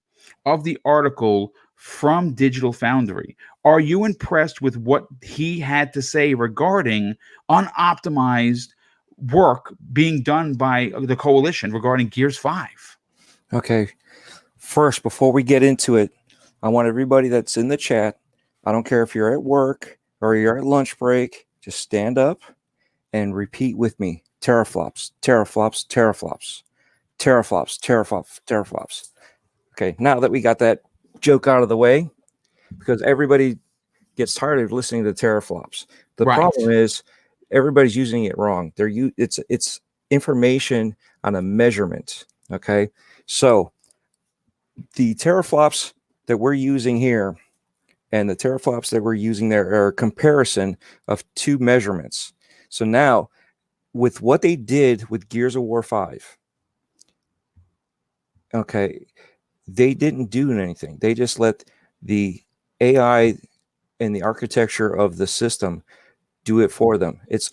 of the article from Digital Foundry. Are you impressed with what he had to say regarding unoptimized work being done by the Coalition regarding Gears 5? Okay. First, before we get into it, I want everybody that's in the chat, I don't care if you're at work or you're at lunch break, just stand up and repeat with me. Teraflops, teraflops, teraflops, teraflops, teraflops, teraflops. Okay, now that we got that joke out of the way, because everybody gets tired of listening to teraflops. The problem is everybody's using it wrong. It's information on a measurement. Okay, so the teraflops that we're using here and the teraflops that we're using there are a comparison of two measurements. So now, with what they did with Gears of War 5, okay, they didn't do anything. They just let the AI and the architecture of the system do it for them. It's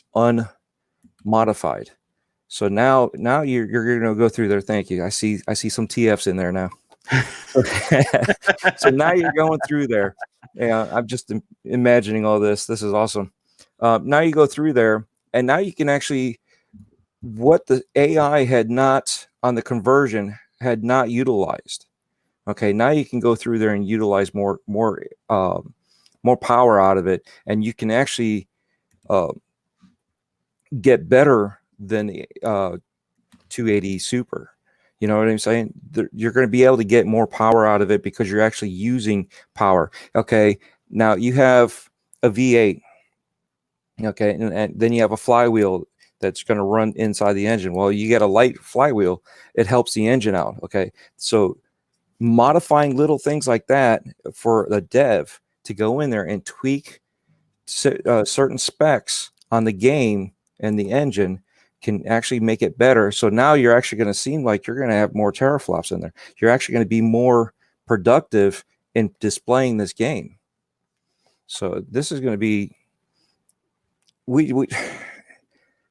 unmodified. So now you're going to go through there. Thank you. I see some TFs in there now. So now you're going through there. Yeah, I'm just imagining all this. This is awesome. Now you go through there, and now you can actually, what the AI had not on the conversion had not utilized. Okay, now you can go through there and utilize more power out of it, and you can actually get better than 280 Super. You know what I'm saying? You're going to be able to get more power out of it because you're actually using power. Okay, now you have a V8. Okay, and then you have a flywheel that's going to run inside the engine. Well, you get a light flywheel, it helps the engine out. Okay, so modifying little things like that for the dev to go in there and tweak certain specs on the game and the engine can actually make it better. So now you're actually going to seem like you're going to have more teraflops in there. You're actually going to be more productive in displaying this game. So this is going to be we're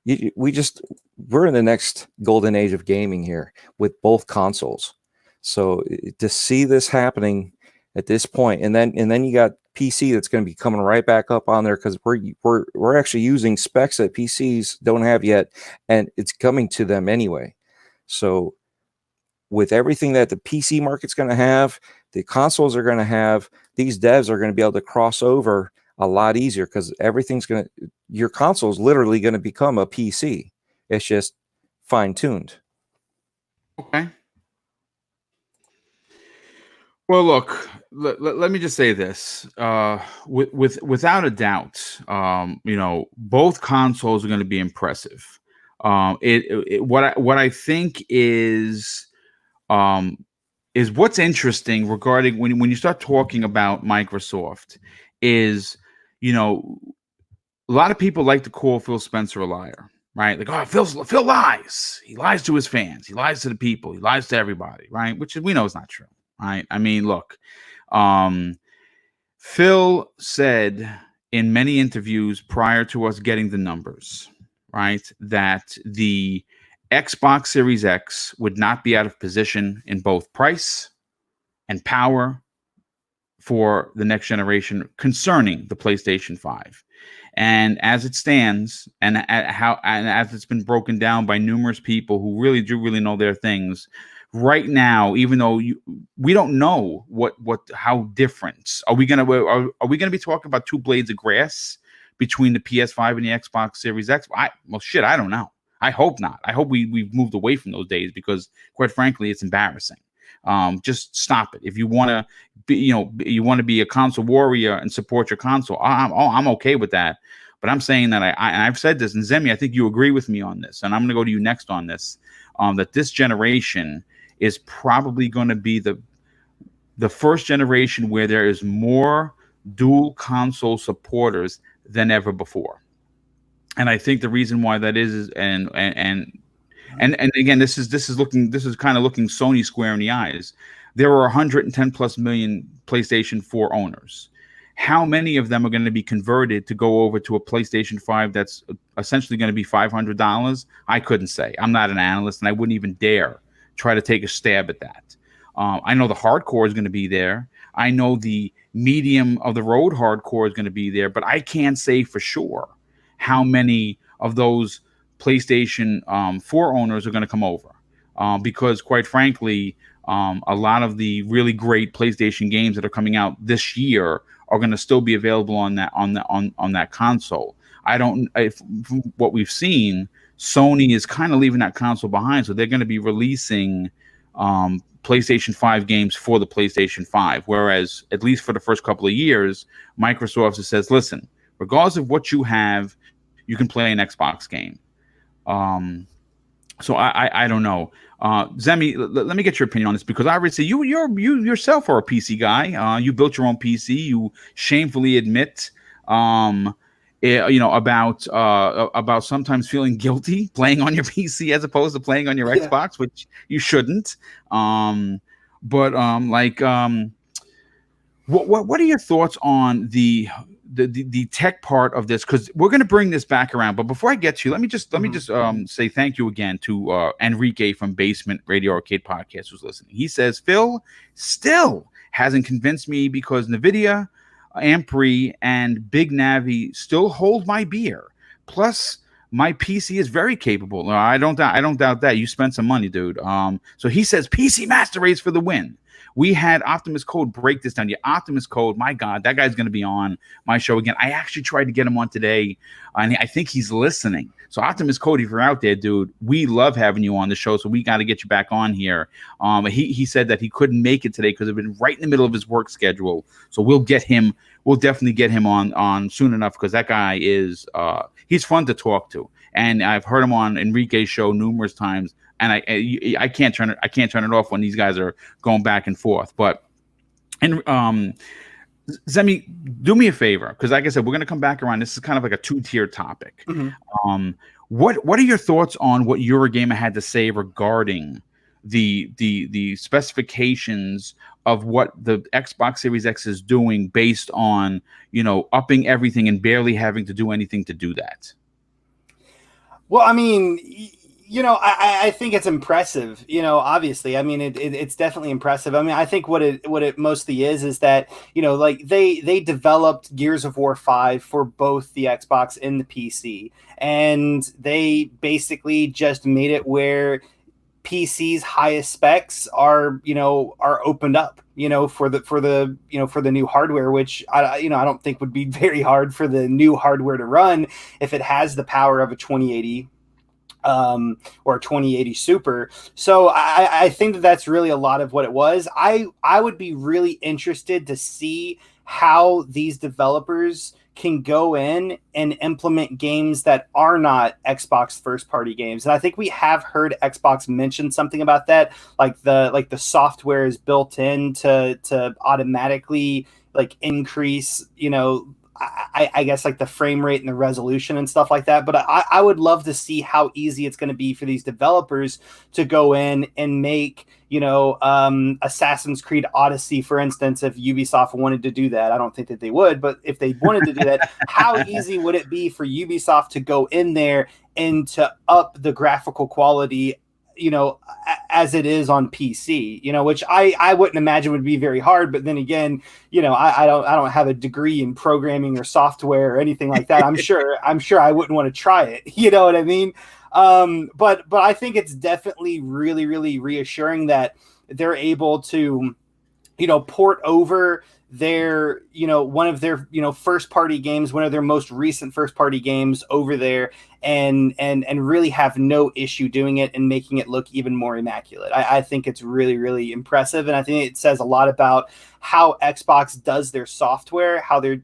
in the next golden age of gaming here with both consoles. So to see this happening at this point, and then you got PC that's going to be coming right back up on there because we're actually using specs that PCs don't have yet, and it's coming to them anyway. So with everything that the PC market's going to have, the consoles are going to have, these devs are going to be able to cross over a lot easier because your console is literally going to become a PC. It's just fine-tuned. Okay. Well, look, let me just say this. Without a doubt, both consoles are going to be impressive. What I think is what's interesting regarding when you start talking about Microsoft is, a lot of people like to call Phil Spencer a liar, right? Like, oh, Phil lies. He lies to his fans. He lies to the people. He lies to everybody, right? Which we know is not true. Right. I mean, look, Phil said in many interviews prior to us getting the numbers, right, that the Xbox Series X would not be out of position in both price and power for the next generation concerning the PlayStation 5. And as it stands, and as it's been broken down by numerous people who really do know their things, right now, even though we don't know how different are we gonna be talking about two blades of grass between the PS5 and the Xbox Series X? I don't know. I hope not. I hope we've moved away from those days because, quite frankly, it's embarrassing. Just stop it. If you want to be a console warrior and support your console, I'm okay with that. But I'm saying that I've said this, and Zemi, I think you agree with me on this, and I'm going to go to you next on this. That this generation is probably going to be the first generation where there is more dual console supporters than ever before. And I think the reason why that is and again, this is kind of looking Sony square in the eyes. There are 110 plus million PlayStation 4 owners. How many of them are going to be converted to go over to a PlayStation 5 that's essentially going to be $500? I couldn't say. I'm not an analyst, and I wouldn't even dare try to take a stab at that. I know the hardcore is going to be there. I know the medium of the road hardcore is going to be there, but I can't say for sure how many of those PlayStation 4 owners are going to come over. Because quite frankly, a lot of the really great PlayStation games that are coming out this year are going to still be available on that console. From what we've seen, Sony is kind of leaving that console behind, so they're going to be releasing PlayStation 5 games for the PlayStation 5, whereas at least for the first couple of years, Microsoft says, listen, regardless of what you have, you can play an Xbox game. So I don't know. Zemi, let me get your opinion on this, because obviously you yourself are a PC guy. You built your own PC. You shamefully admit, about sometimes feeling guilty playing on your PC as opposed to playing on your Xbox, which you shouldn't. What are your thoughts on the tech part of this? Because we're going to bring this back around, but before I get to you, let me just say thank you again to Enrique from Basement Radio Arcade Podcast who's listening. He says, Phil still hasn't convinced me because NVIDIA, Ampere, and Big Navi still hold my beer. Plus, my PC is very capable. I don't doubt that. You spent some money, dude. So he says PC Master Race for the win. We had Optimus Code break this down. Yeah, Optimus Code, my God, that guy's going to be on my show again. I actually tried to get him on today, and I think he's listening. So Optimus Code, if you're out there, dude, we love having you on the show, so we got to get you back on here. He said that he couldn't make it today because it's been right in the middle of his work schedule. So we'll definitely get him on soon enough, because that guy is he's fun to talk to. And I've heard him on Enrique's show numerous times, and I can't turn it off when these guys are going back and forth. But Zemi, do me a favor, because like I said, we're going to come back around. This is kind of like a two-tier topic. Mm-hmm. What are your thoughts on what Eurogamer had to say regarding the specifications of what the Xbox Series X is doing, based on, upping everything and barely having to do anything to do that? Well, I mean, I think it's impressive. Obviously, I mean, it's definitely impressive. I mean, I think what it mostly is that, like they developed Gears of War 5 for both the Xbox and the PC, and they basically just made it where PC's highest specs are opened up, for the new hardware, which I don't think would be very hard for the new hardware to run if it has the power of a 2080 or a 2080 Super. So I think that's really a lot of what it was. I would be really interested to see how these developers can go in and implement games that are not Xbox first party games. And I think we have heard Xbox mention something about that, like the software is built in to automatically like increase, I guess like the frame rate and the resolution and stuff like that. But I would love to see how easy it's going to be for these developers to go in and make, Assassin's Creed Odyssey, for instance. If Ubisoft wanted to do that, I don't think that they would, but if they wanted to do that, how easy would it be for Ubisoft to go in there and to up the graphical quality, as it is on PC, which I wouldn't imagine would be very hard. But then again, I don't have a degree in programming or software or anything like that. I'm sure I wouldn't want to try it. You know what I mean? But I think it's definitely really, really reassuring that they're able to, port over their, one of their, first party games, one of their most recent first party games over there, and really have no issue doing it and making it look even more immaculate. I think it's really, really impressive. And I think it says a lot about how Xbox does their software, how they're,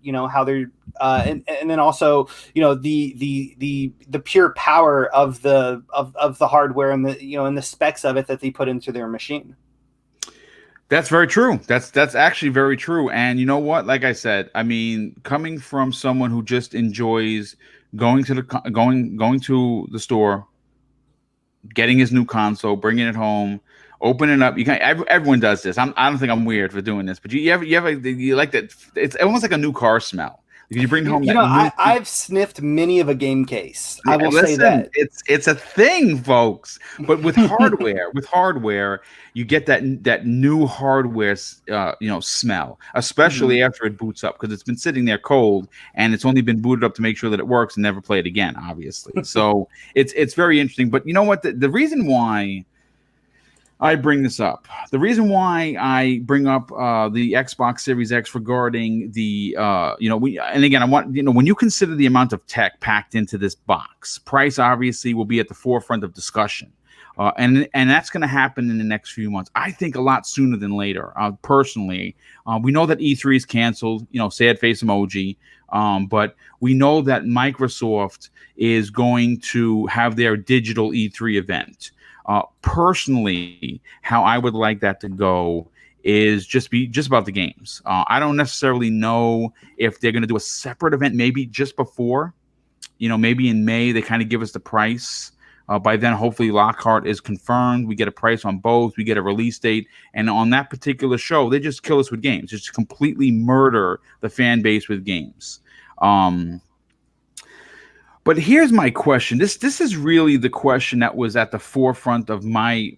and then also, the pure power of the hardware and the, and the specs of it that they put into their machine. That's very true. That's actually very true. And you know what? Like I said, I mean, coming from someone who just enjoys going to the store, getting his new console, bringing it home, opening it up. You can everyone does this. I don't think I'm weird for doing this, but you like that. It's almost like a new car smell. You bring home. I've sniffed many of a game case. I will say that it's a thing, folks. But with hardware, you get that new hardware, smell, especially after it boots up, because it's been sitting there cold and it's only been booted up to make sure that it works and never play it again, obviously. So it's very interesting. But you know what? The reason why I bring this up, the reason why I bring up the Xbox Series X regarding the, and again, I want, when you consider the amount of tech packed into this box, price obviously will be at the forefront of discussion. And that's going to happen in the next few months. I think a lot sooner than later. Personally, we know that E3 is canceled, sad face emoji. But we know that Microsoft is going to have their digital E3 event. Personally, how I would like that to go is just about the games. I don't necessarily know if they're going to do a separate event, maybe just before, maybe in May, they kind of give us the price. By then, hopefully Lockhart is confirmed. We get a price on both. We get a release date. And on that particular show, they just kill us with games. Just completely murder the fan base with games. But here's my question. This is really the question that was at the forefront of my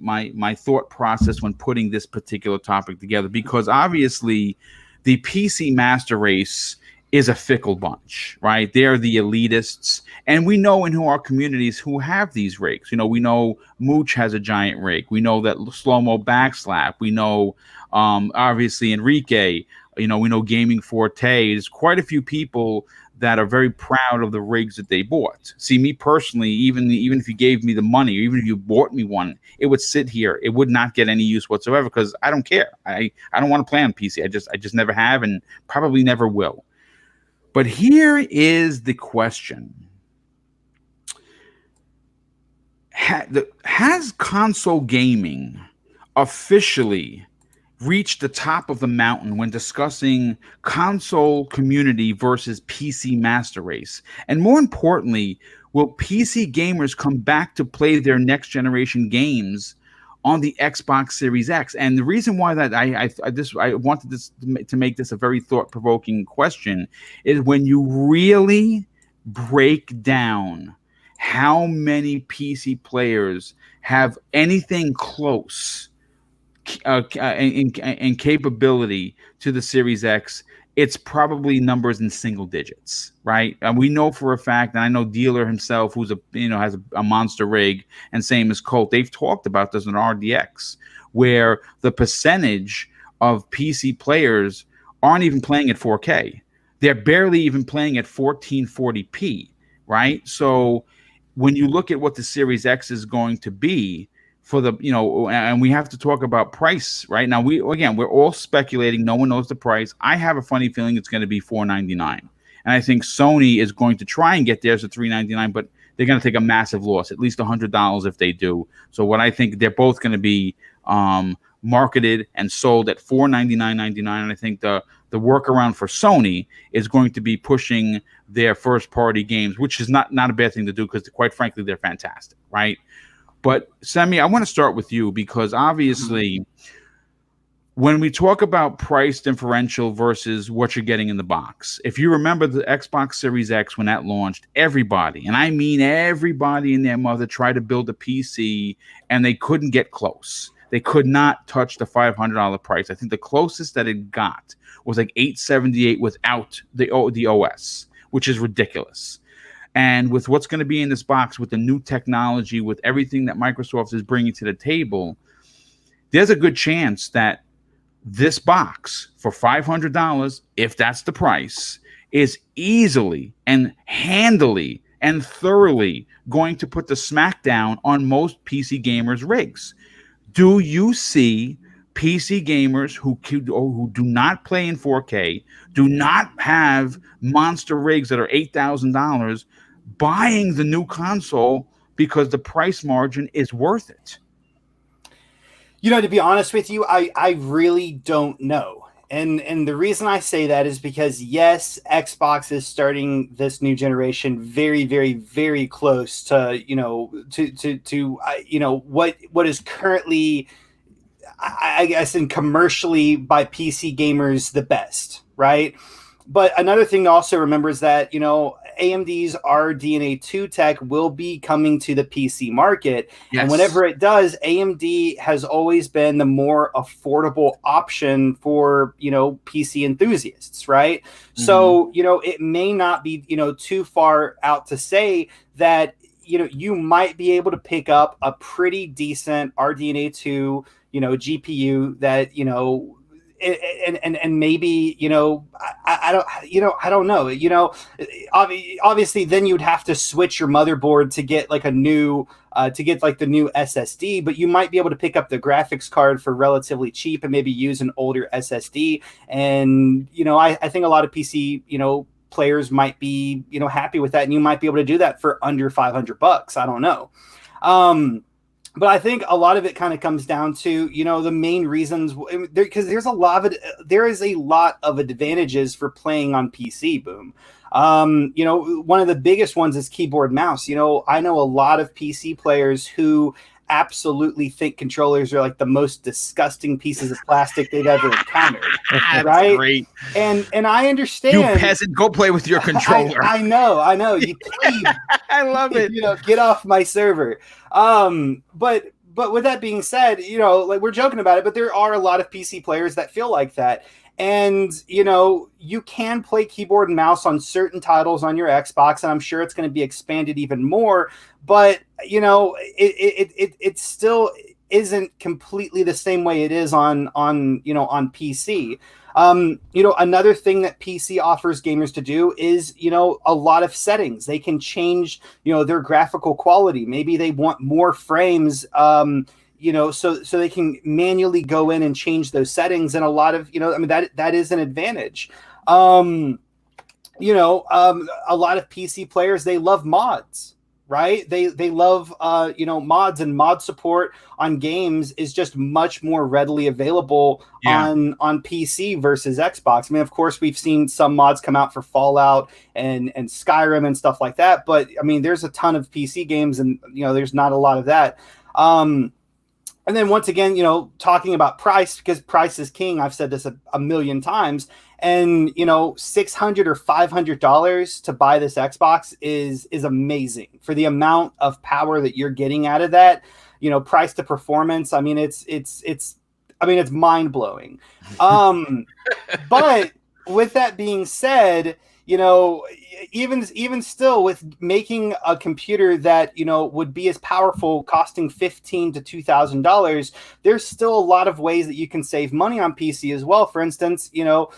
thought process when putting this particular topic together, because obviously the PC master race is a fickle bunch, right? They're the elitists. And we know in our communities who have these rigs. We know Mooch has a giant rig. We know that Slow-Mo Backslap. We know, obviously, Enrique. We know Gaming Forte. There's quite a few people that are very proud of the rigs that they bought. See, me personally, even if you gave me the money, or even if you bought me one, it would sit here. It would not get any use whatsoever because I don't care. I don't want to play on PC. I just never have and probably never will. But here is the question. Has console gaming officially reached the top of the mountain when discussing console community versus PC master race? And more importantly, will PC gamers come back to play their next generation games on the Xbox Series X? And the reason why that I wanted this to make this a very thought-provoking question is when you really break down how many PC players have anything close in capability to the Series X, it's probably numbers in single digits, right? And we know for a fact, and I know Dealer himself, who's has a monster rig, and same as Colt, they've talked about this in RDX, where the percentage of PC players aren't even playing at 4K. They're barely even playing at 1440p, right? So when you look at what the Series X is going to be, for the and we have to talk about price right now. We're all speculating. No one knows the price. I have a funny feeling it's going to be $499, and I think Sony is going to try and get theirs at $399, but they're going to take a massive loss, at least $100 if they do. So what I think they're both going to be marketed and sold at $499.99, and I think the workaround for Sony is going to be pushing their first party games, which is not a bad thing to do because quite frankly they're fantastic, right? But Semi, I want to start with you because obviously when we talk about price differential versus what you're getting in the box, if you remember the Xbox Series X when that launched, everybody, and I mean everybody and their mother, tried to build a PC and they couldn't get close. They could not touch the $500 price. I think the closest that it got was like $878 without the OS, which is ridiculous. And with what's going to be in this box, with the new technology, with everything that Microsoft is bringing to the table, there's a good chance that this box for $500, if that's the price, is easily and handily and thoroughly going to put the smackdown on most PC gamers' rigs. Do you see PC gamers who do not play in 4K, do not have monster rigs that are $8,000, buying the new console because the price margin is worth it? To be honest with you, I really don't know. And the reason I say that is because, yes, Xbox is starting this new generation very, very, very close to, what is currently, I guess, in commercially by PC gamers, the best, right? But another thing to also remember is that, AMD's RDNA 2 tech will be coming to the PC market. Yes. And whenever it does, AMD has always been the more affordable option for, PC enthusiasts, right? Mm-hmm. So, it may not be, too far out to say that, you might be able to pick up a pretty decent RDNA 2, GPU that, and maybe, I don't know, obviously then you'd have to switch your motherboard to get like a new, the new SSD, but you might be able to pick up the graphics card for relatively cheap and maybe use an older SSD. And, I think a lot of PC, players might be, happy with that, and you might be able to do that for under $500. I don't know. But I think a lot of it kind of comes down to, the main reasons, because there is a lot of advantages for playing on PC, Boom. One of the biggest ones is keyboard mouse. I know a lot of PC players who absolutely think controllers are like the most disgusting pieces of plastic they've ever encountered. Right? Great. And I understand. You peasant, go play with your controller. I know. You please. I love it. Get off my server. But with that being said, like we're joking about it, but there are a lot of PC players that feel like that. And, you know, you can play keyboard and mouse on certain titles on your Xbox, and I'm sure it's going to be expanded even more. But, you know, it still isn't completely the same way it is on PC. You know, another thing that PC offers gamers to do is, you know, a lot of settings. They can change, you know, their graphical quality. Maybe they want more frames, you know, so they can manually go in and change those settings. And a lot of, you know, I mean, that is an advantage. You know, a lot of PC players, they love mods, right? They love, you know, mods, and mod support on games is just much more readily available on PC versus Xbox. I mean, of course, we've seen some mods come out for Fallout and Skyrim and stuff like that. But I mean, there's a ton of PC games, and, you know, there's not a lot of that. And then once again, you know, talking about price, because price is king. I've said this a million times. And, you know, $600 or $500 to buy this Xbox is amazing for the amount of power that you're getting out of that. You know, price to performance. I mean, it's mind blowing. But with that being said, you know, even still, with making a computer that, you know, would be as powerful, costing $1,500 to $2,000, there's still a lot of ways that you can save money on PC as well. For instance, you know,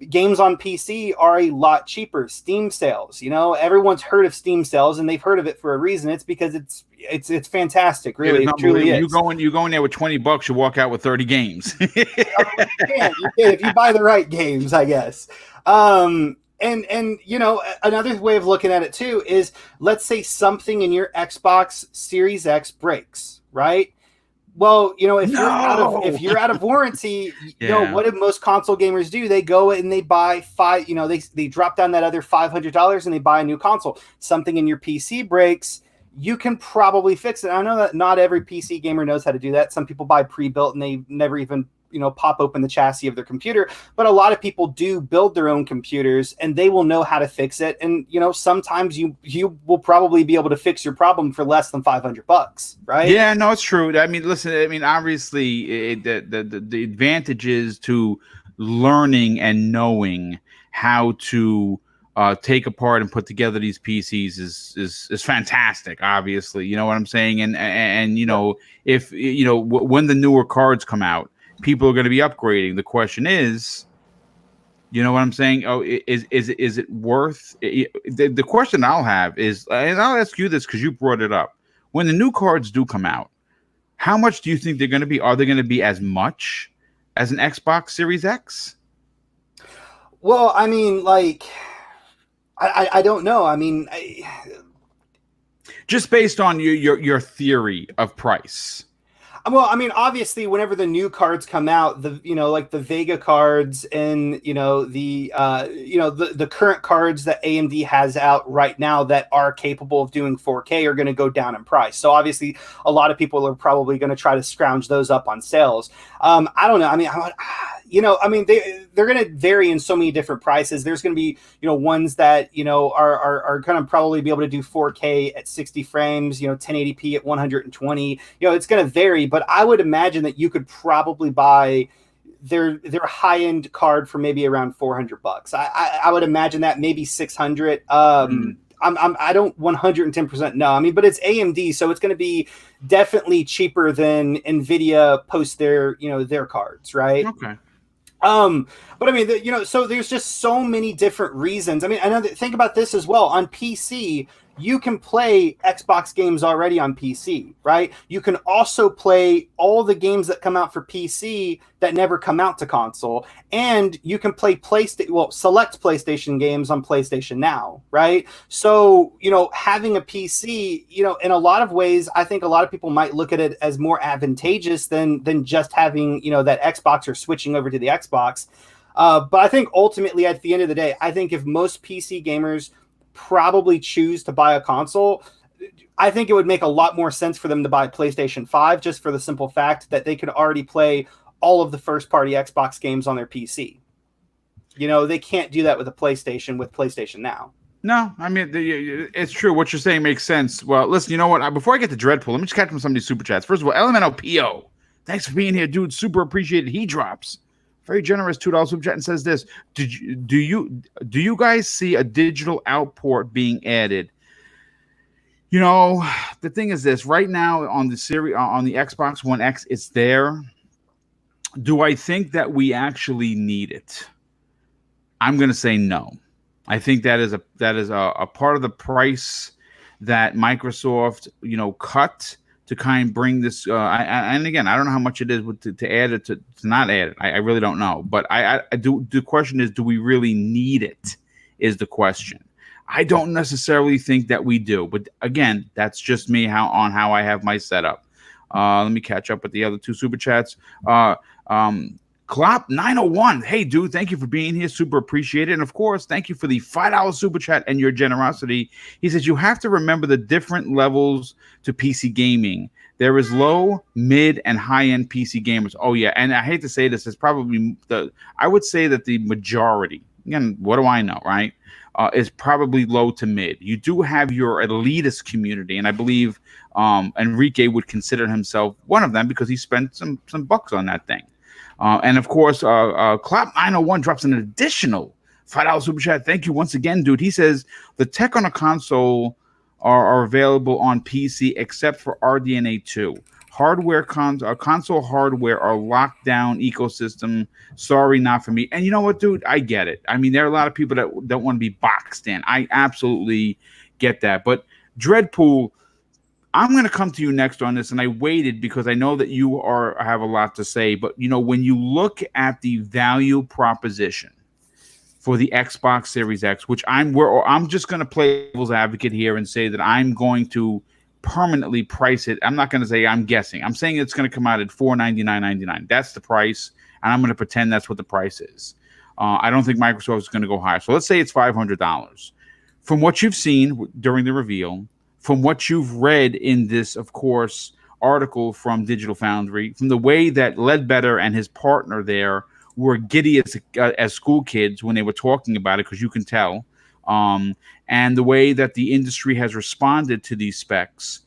games on PC are a lot cheaper. Steam sales, you know, everyone's heard of Steam sales, and they've heard of it for a reason. It's because it's fantastic, really. It truly is. You go in there with $20, you walk out with 30 games. You can if you buy the right games, I guess. And you know, another way of looking at it too is, let's say something in your Xbox Series X breaks, right? Well, you know, if you're out of warranty, you know, what do most console gamers do? They go and they buy they drop down that other $500 and they buy a new console. Something in your PC breaks, you can probably fix it. I know that not every PC gamer knows how to do that. Some people buy pre-built and they never even, you know, pop open the chassis of their computer. But a lot of people do build their own computers, and they will know how to fix it. And, you know, sometimes you will probably be able to fix your problem for less than $500, right? Yeah, no, it's true. I mean, listen, I mean, obviously the advantages to learning and knowing how to take apart and put together these PCs is fantastic. Obviously, you know what I'm saying, and you know, if you know when the newer cards come out, people are going to be upgrading. The question is, you know what I'm saying? Oh, is it worth? The question I'll have is, and I'll ask you this because you brought it up. When the new cards do come out, how much do you think they're going to be? Are they going to be as much as an Xbox Series X? Well, I mean, like, I don't know. I mean, just based on your theory of price. Well, I mean, obviously, whenever the new cards come out, like the Vega cards and, the current cards that AMD has out right now that are capable of doing 4K are going to go down in price. So obviously, a lot of people are probably going to try to scrounge those up on sales. I don't know. I mean, they're going to vary in so many different prices. There's going to be, ones that, are going to probably be able to do 4K at 60 frames, 1080p at 120. It's going to vary, but I would imagine that you could probably buy their high-end card for maybe around $400. I would imagine that, maybe 600. I don't 110% know. I mean, but it's AMD, so it's going to be definitely cheaper than Nvidia post their cards, right? Okay. But I mean, so there's just so many different reasons. I mean, I know that, think about this as well. On PC, you can play Xbox games already on PC, right? You can also play all the games that come out for PC that never come out to console, and you can play select PlayStation games on PlayStation Now, right? So, having a PC, in a lot of ways, I think a lot of people might look at it as more advantageous than just having, that Xbox or switching over to the Xbox. But I think ultimately, at the end of the day, I think if most PC gamers probably choose to buy a console, I think it would make a lot more sense for them to buy PlayStation 5, just for the simple fact that they could already play all of the first-party Xbox games on their PC. They can't do that with a PlayStation with PlayStation Now. No, I mean, it's true. What you're saying makes sense. Well, listen, you know what? Before I get to Dreadpool, let me just catch from some of these super chats. First of all, Elemental PO, thanks for being here, dude. Super appreciated. He drops very generous $2 super chat and says this: do you guys see a digital output being added? You know, the thing is this: right now on the series on the Xbox One X, it's there. Do I think that we actually need it? I'm going to say no. I think that is a part of the price that Microsoft, cut to kind of bring this. And again, I don't know how much it is to add it to not add it. I really don't know. But I do. The question is, do we really need it? Is the question. I don't necessarily think that we do. But again, that's just me how I have my setup. Let me catch up with the other two super chats. Klopp 901. Hey, dude, thank you for being here. Super appreciated. And of course, thank you for the $5 super chat and your generosity. He says you have to remember the different levels to PC gaming. There is low, mid, and high-end PC gamers. Oh, yeah. And I hate to say this, it's probably I would say that the majority, again, what do I know, right? Is probably low to mid. You do have your elitist community, and I believe Enrique would consider himself one of them because he spent some bucks on that thing. And of course, Clap 901 drops an additional $5 super chat. Thank you once again, dude. He says the tech on a console are available on PC except for RDNA 2. Console hardware are locked down ecosystem. Sorry, not for me. And you know what, dude? I get it. I mean, there are a lot of people that don't want to be boxed in. I absolutely get that. But Dreadpool, I'm going to come to you next on this, and I waited because I know that you have a lot to say. But, when you look at the value proposition for the Xbox Series X, which I'm just going to play devil's advocate here and say that I'm going to permanently price it. I'm not going to say I'm guessing. I'm saying it's going to come out at $499.99. That's the price, and I'm going to pretend that's what the price is. I don't think Microsoft is going to go higher. So let's say it's $500. From what you've seen during the reveal, from what you've read in this, of course, article from Digital Foundry, from the way that Ledbetter and his partner there were giddy as school kids when they were talking about it, because you can tell, and the way that the industry has responded to these specs,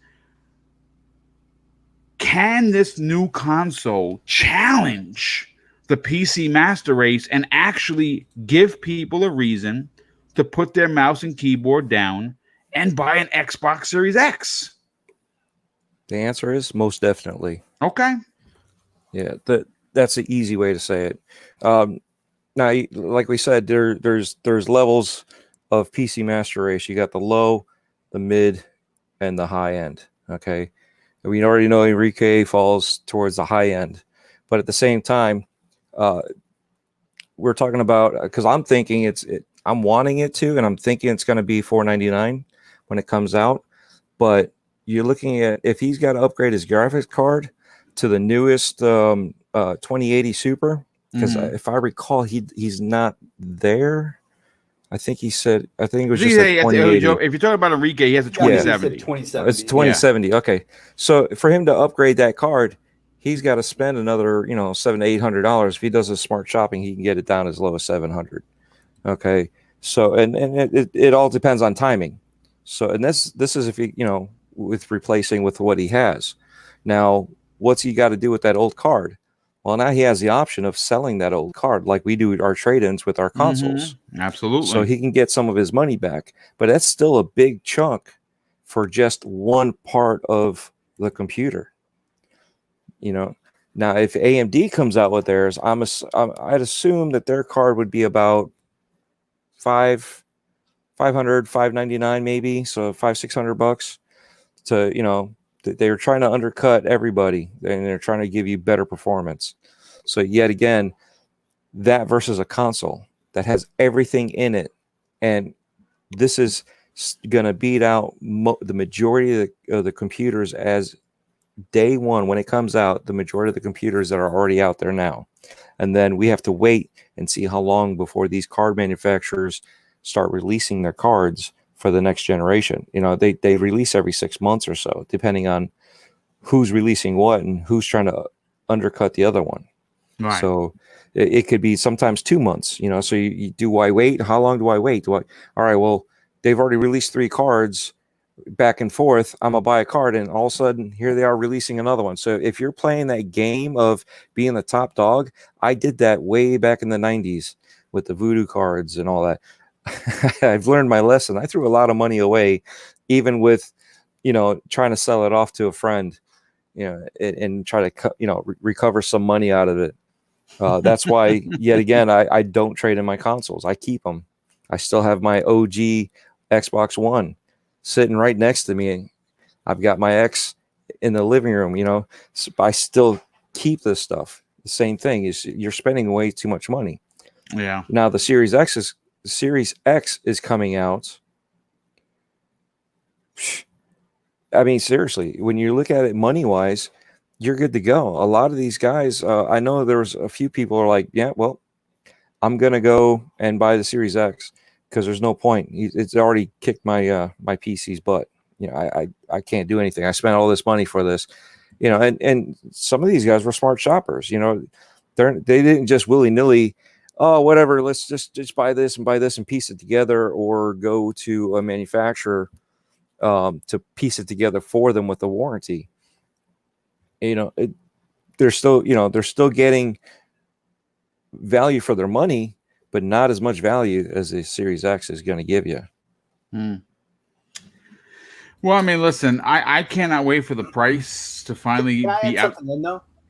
can this new console challenge the PC master race and actually give people a reason to put their mouse and keyboard down and buy an Xbox Series X? The answer is most definitely. Okay. Yeah, that's an easy way to say it. Now, like we said, there's levels of PC master race. You got the low, the mid, and the high end. Okay, we already know Enrique falls towards the high end, but at the same time, we're talking about, because I'm thinking I'm wanting it to, and I'm thinking it's going to be $499 when it comes out. But you're looking at, if he's got to upgrade his graphics card to the newest 2080 Super, because if I recall, he's not there. I think he said, I think it was just a 2080. If you're talking about Enrique, he has a 2070. Yeah, 2070. It's 2070. Yeah. Okay, so for him to upgrade that card, he's got to spend another, $700 to $800. If he does his smart shopping, he can get it down as low as $700. Okay, so and it all depends on timing. So, and this is if with replacing with what he has. Now, what's he got to do with that old card? Well, now he has the option of selling that old card, like we do our trade-ins with our consoles. Absolutely. So he can get some of his money back, but that's still a big chunk for just one part of the computer. Now if AMD comes out with theirs, I'd assume that their card would be about $500, $599 maybe, so $500-$600 to they're trying to undercut everybody, and they're trying to give you better performance. So yet again, that versus a console that has everything in it, and this is going to beat out the majority of the computers as day one when it comes out. The majority of the computers that are already out there now, and then we have to wait and see how long before these card manufacturers start releasing their cards for the next generation. They release every 6 months or so, depending on who's releasing what and who's trying to undercut the other one. Right. So it could be sometimes 2 months, so do I wait? How long do I wait? All right, well, they've already released 3 cards. back and forth. I'm gonna buy a card, and all of a sudden, here they are releasing another one. So if you're playing that game of being the top dog, I did that way back in the '90s with the voodoo cards and all that. I've learned my lesson. I threw a lot of money away, even with, trying to sell it off to a friend, and try to recover some money out of it. That's why, yet again, I don't trade in my consoles. I keep them. I still have my OG Xbox One sitting right next to me. I've got my X in the living room, so I still keep this stuff. The same thing is you're spending way too much money. Yeah. Now the Series X is coming out. I mean, seriously, when you look at it money wise, you're good to go. A lot of these guys, I know there's a few people are like, yeah, well, I'm gonna go and buy the Series X because there's no point. It's already kicked my my PC's butt. I can't do anything. I spent all this money for this, and some of these guys were smart shoppers. They didn't just willy nilly, oh, whatever, let's just buy this and piece it together, or go to a manufacturer to piece it together for them with a warranty. They're still getting value for their money, but not as much value as the Series X is going to give you. Well, I mean, listen, I cannot wait for the price to finally be out.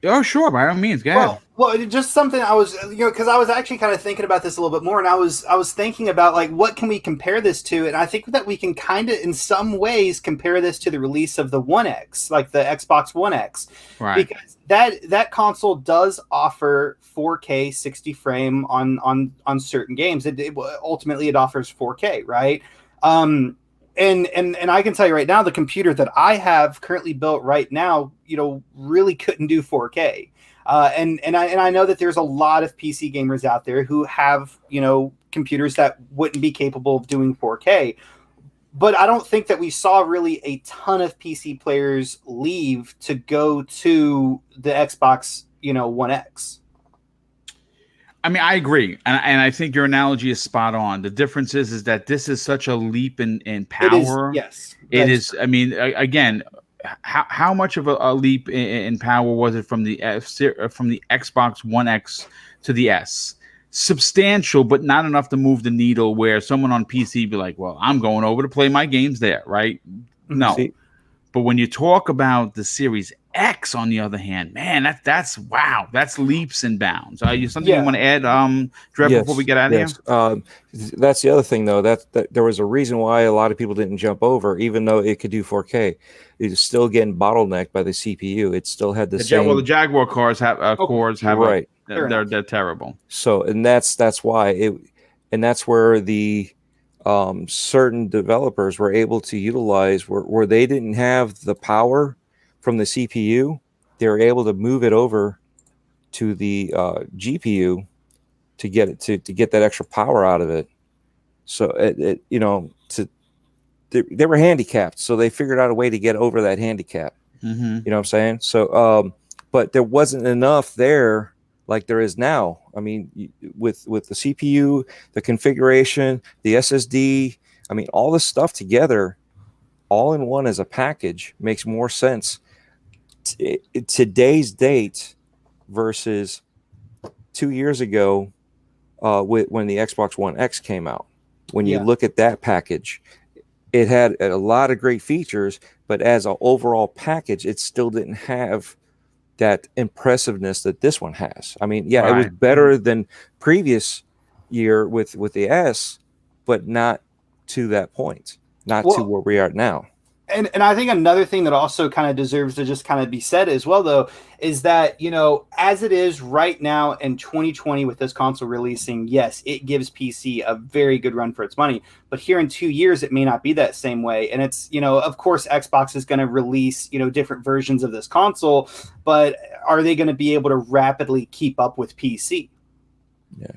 Oh, sure, by all means, go ahead. Well, just something I was, because I was actually kind of thinking about this a little bit more, and I was thinking about, like, what can we compare this to? And I think that we can kind of, in some ways, compare this to the release of the One X, like the Xbox One X, right? Because that console does offer 4K 60 frame on certain games. Ultimately, it offers 4K, right? And I can tell you right now, the computer that I have currently built right now, really couldn't do 4K. And I know that there's a lot of PC gamers out there who have, computers that wouldn't be capable of doing 4K. But I don't think that we saw really a ton of PC players leave to go to the Xbox, One X. I mean, I agree, and I think your analogy is spot on. The difference is that this is such a leap in power. It is. I mean, again, how much of a leap in power was it from the Xbox One X to the S? Substantial, but not enough to move the needle where someone on PC be like, well, I'm going over to play my games there, right? No. But when you talk about the Series X, on the other hand, man, that's wow, that's leaps and bounds. You something you want to add, Drev, before we get out of here? That's the other thing, though. That there was a reason why a lot of people didn't jump over, even though it could do 4K. It was still getting bottlenecked by the CPU. It still had the same. Well, the Jaguar cores have right. They're terrible. So, and that's why it, and that's where the certain developers were able to utilize where they didn't have the power from the CPU, they were able to move it over to the GPU to get it to get that extra power out of it. So they were handicapped, so they figured out a way to get over that handicap. Mm-hmm. You know what I'm saying? So, but there wasn't enough there like there is now. I mean, with the CPU, the configuration, the SSD, I mean, all this stuff together, all in one as a package, makes more sense today's date versus 2 years ago when the Xbox One X came out. When you look at that package, it had a lot of great features, but as an overall package, it still didn't have that impressiveness that this one has. I mean, it was better than previous year with the S, but not to that point, not to where we are now. And I think another thing that also kind of deserves to just kind of be said as well, though, is that, as it is right now in 2020 with this console releasing, yes, it gives PC a very good run for its money. But here in 2 years, it may not be that same way. And it's, of course, Xbox is going to release, different versions of this console. But are they going to be able to rapidly keep up with PC? Yeah,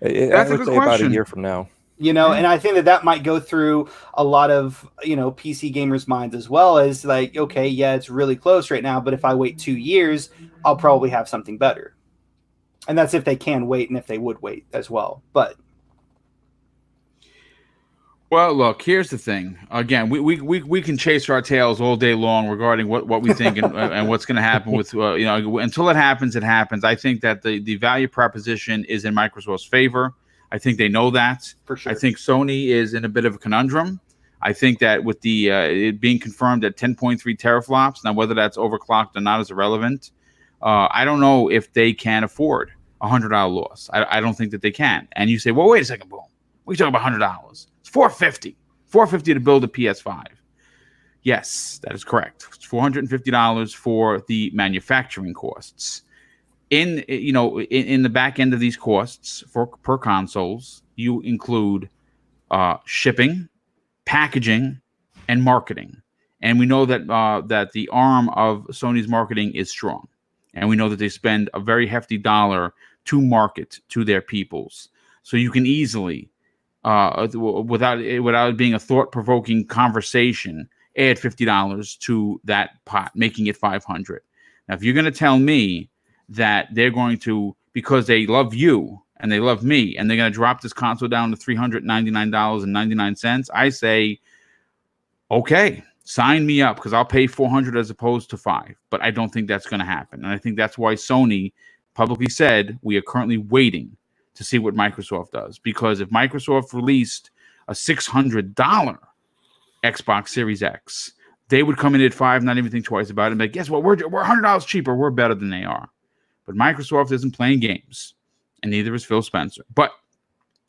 that's a good question. About a year from now. And I think that might go through a lot of, PC gamers' minds as well, as like, okay, yeah, it's really close right now, but if I wait 2 years, I'll probably have something better. And that's if they can wait and if they would wait as well. But Well, look, here's the thing. Again, we can chase our tails all day long regarding what we think and what's going to happen with until it happens, it happens. I think that the value proposition is in Microsoft's favor. I think they know that. For sure. I think Sony is in a bit of a conundrum. I think that with the it being confirmed at 10.3 teraflops, now whether that's overclocked or not is irrelevant. I don't know if they can afford $100 loss. I don't think that they can. And you say, well, wait a second, boom. We talking about $100. It's $450 to build a PS5. Yes, that is correct. It's $450 for the manufacturing costs. In the back end of these costs per consoles, you include shipping, packaging, and marketing. And we know that that the arm of Sony's marketing is strong, and we know that they spend a very hefty dollar to market to their peoples. So you can easily, without it being a thought-provoking conversation, add $50 to that pot, making it $500. Now, if you're going to tell me that they're going to, because they love you and they love me, and they're going to drop this console down to $399.99, I say, okay, sign me up, because I'll pay $400 as opposed to $500. But I don't think that's going to happen, and I think that's why Sony publicly said we are currently waiting to see what Microsoft does. Because if Microsoft released a $600 Xbox Series X, they would come in at $500, not even think twice about it, and be like, guess what? We're $100 cheaper. We're better than they are. But Microsoft isn't playing games, and neither is Phil Spencer. But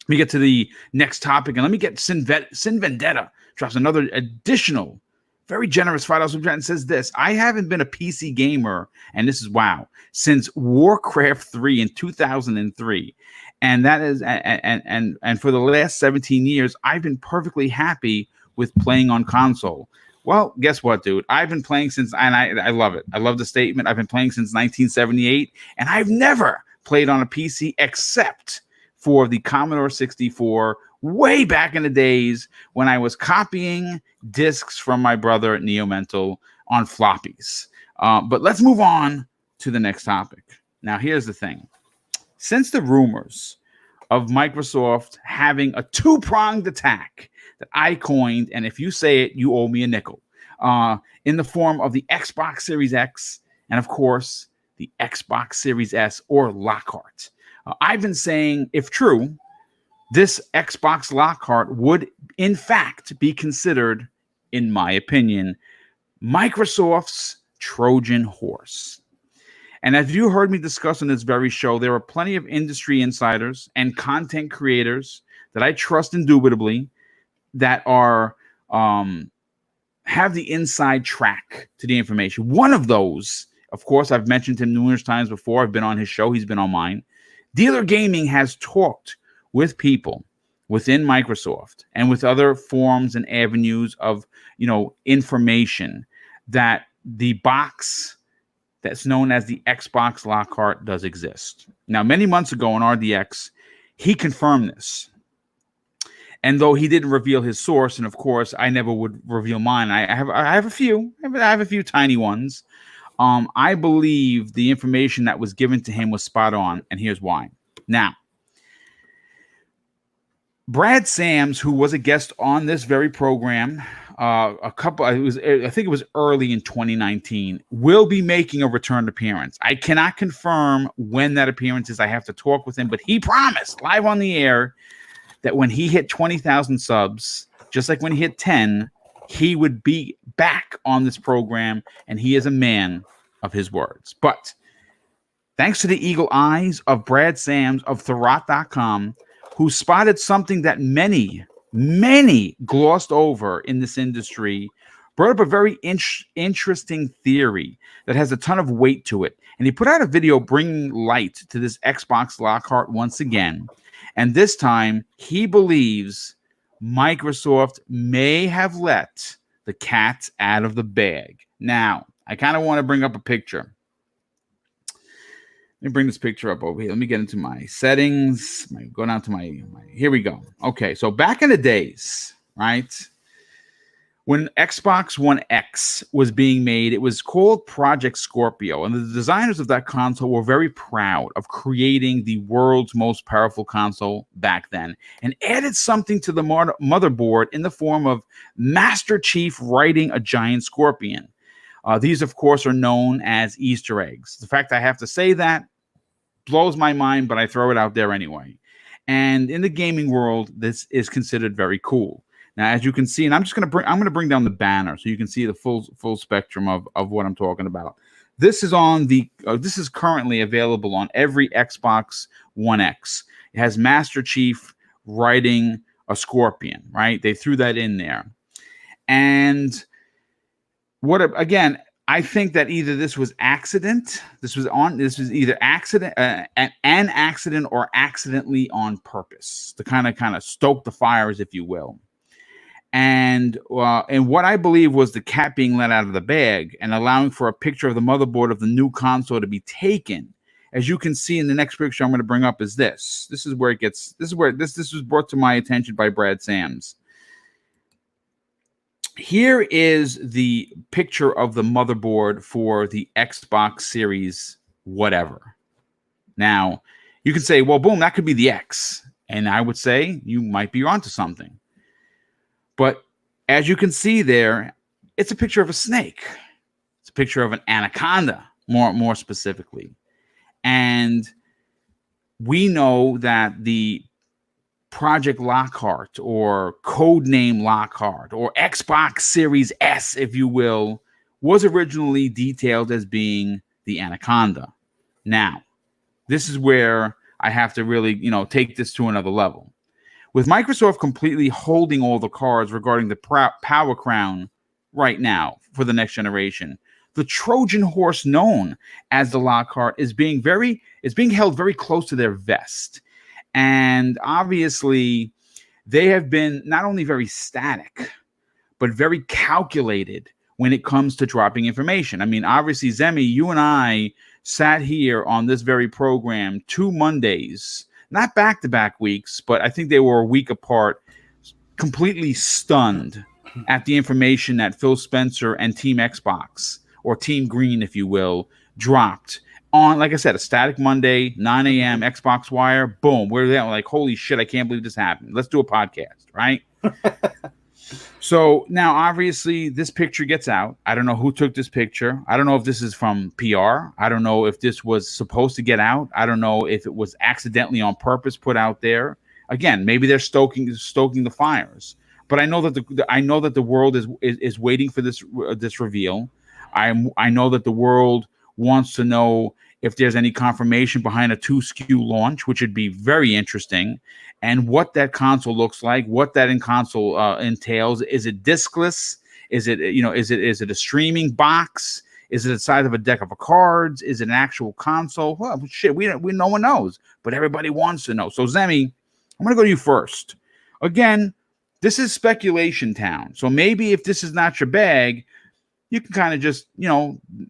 let me get to the next topic, and let me get Sin Vendetta drops another additional very generous $5 super chat and says this: I haven't been a PC gamer, and this is wow, since Warcraft 3 in 2003. And that is and for the last 17 years, I've been perfectly happy with playing on console. Well, guess what, dude? I've been playing since, and I love it. I love the statement. I've been playing since 1978, and I've never played on a PC except for the Commodore 64 way back in the days when I was copying discs from my brother Neo Mental on floppies. But let's move on to the next topic. Now, here's the thing. Since the rumors of Microsoft having a two-pronged attack that I coined, and if you say it, you owe me a nickel, in the form of the Xbox Series X and, of course, the Xbox Series S, or Lockhart. I've been saying, if true, this Xbox Lockhart would, in fact, be considered, in my opinion, Microsoft's Trojan horse. And as you heard me discuss on this very show, there are plenty of industry insiders and content creators that I trust indubitably that are have the inside track to the information. One of those, of course, I've mentioned him numerous times before. I've been on his show. He's been on mine. Dealer Gaming has talked with people within Microsoft and with other forms and avenues of, information that the box that's known as the Xbox Lockhart does exist. Now, many months ago on RDX, he confirmed this. And though he didn't reveal his source, and of course, I never would reveal mine. I have a few tiny ones. I believe the information that was given to him was spot on, and here's why. Now, Brad Sams, who was a guest on this very program, I think it was early in 2019, will be making a return appearance. I cannot confirm when that appearance is. I have to talk with him, but he promised live on the air that when he hit 20,000 subs, just like when he hit 10, he would be back on this program, and he is a man of his words. But thanks to the eagle eyes of Brad Sams of Therot.com, who spotted something that many glossed over in this industry, brought up a very interesting theory that has a ton of weight to it. And he put out a video bringing light to this Xbox Lockhart once again. And this time, he believes Microsoft may have let the cat out of the bag. Now, I kind of want to bring up a picture. Let me bring this picture up over here. Let me get into my settings. Go down to my here we go. Okay, so back in the days, right, When Xbox One X was being made, it was called Project Scorpio, and the designers of that console were very proud of creating the world's most powerful console back then, and added something to the motherboard in the form of Master Chief riding a giant scorpion. These, of course, are known as Easter eggs. The fact I have to say that blows my mind, but I throw it out there anyway. And in the gaming world, this is considered very cool. Now, as you can see, and I'm going to bring down the banner so you can see the full spectrum of what I'm talking about. This is on the this is currently available on every Xbox One X. It has Master Chief riding a scorpion, right? They threw that in there. And again, I think that either this was accident, this was either accident, an accident, or accidentally on purpose to kind of stoke the fires, if you will. And what I believe was the cat being let out of the bag and allowing for a picture of the motherboard of the new console to be taken. As you can see in the next picture I'm going to bring up is this. This is where it gets. This was brought to my attention by Brad Sams. Here is the picture of the motherboard for the Xbox Series whatever. Now, you can say, well, boom, that could be the X. And I would say you might be onto something. But as you can see there, it's a picture of a snake. It's a picture of an anaconda, more specifically. And we know that the Project Lockhart, or codename Lockhart, or Xbox Series S, if you will, was originally detailed as being the anaconda. Now, this is where I have to really, take this to another level. With Microsoft completely holding all the cards regarding the Power Crown right now for the next generation, the Trojan horse known as the Lockhart is being held very close to their vest. And obviously, they have been not only very static, but very calculated when it comes to dropping information. I mean, obviously, Zemi, you and I sat here on this very program 2 Mondays, not back-to-back weeks, but I think they were a week apart, completely stunned at the information that Phil Spencer and Team Xbox, or Team Green, if you will, dropped on, like I said, a static Monday, 9 a.m., Xbox Wire, boom, we're there. Like, holy shit, I can't believe this happened. Let's do a podcast, right? So now, obviously, this picture gets out. I don't know who took this picture. I don't know if this is from PR. I don't know if this was supposed to get out. I don't know if it was accidentally on purpose put out there. Again, maybe they're stoking the fires. But I know that the world is waiting for this reveal. I know that the world wants to know if there's any confirmation behind a 2 SKU launch, which would be very interesting, and what that console looks like, what that console entails. Is it diskless? Is it is it a streaming box? Is it the size of a deck of cards? Is it an actual console? Well, shit, no one knows, but everybody wants to know. So Zemi, I'm going to go to you first. Again, this is speculation town. So maybe if this is not your bag, you can kind of just,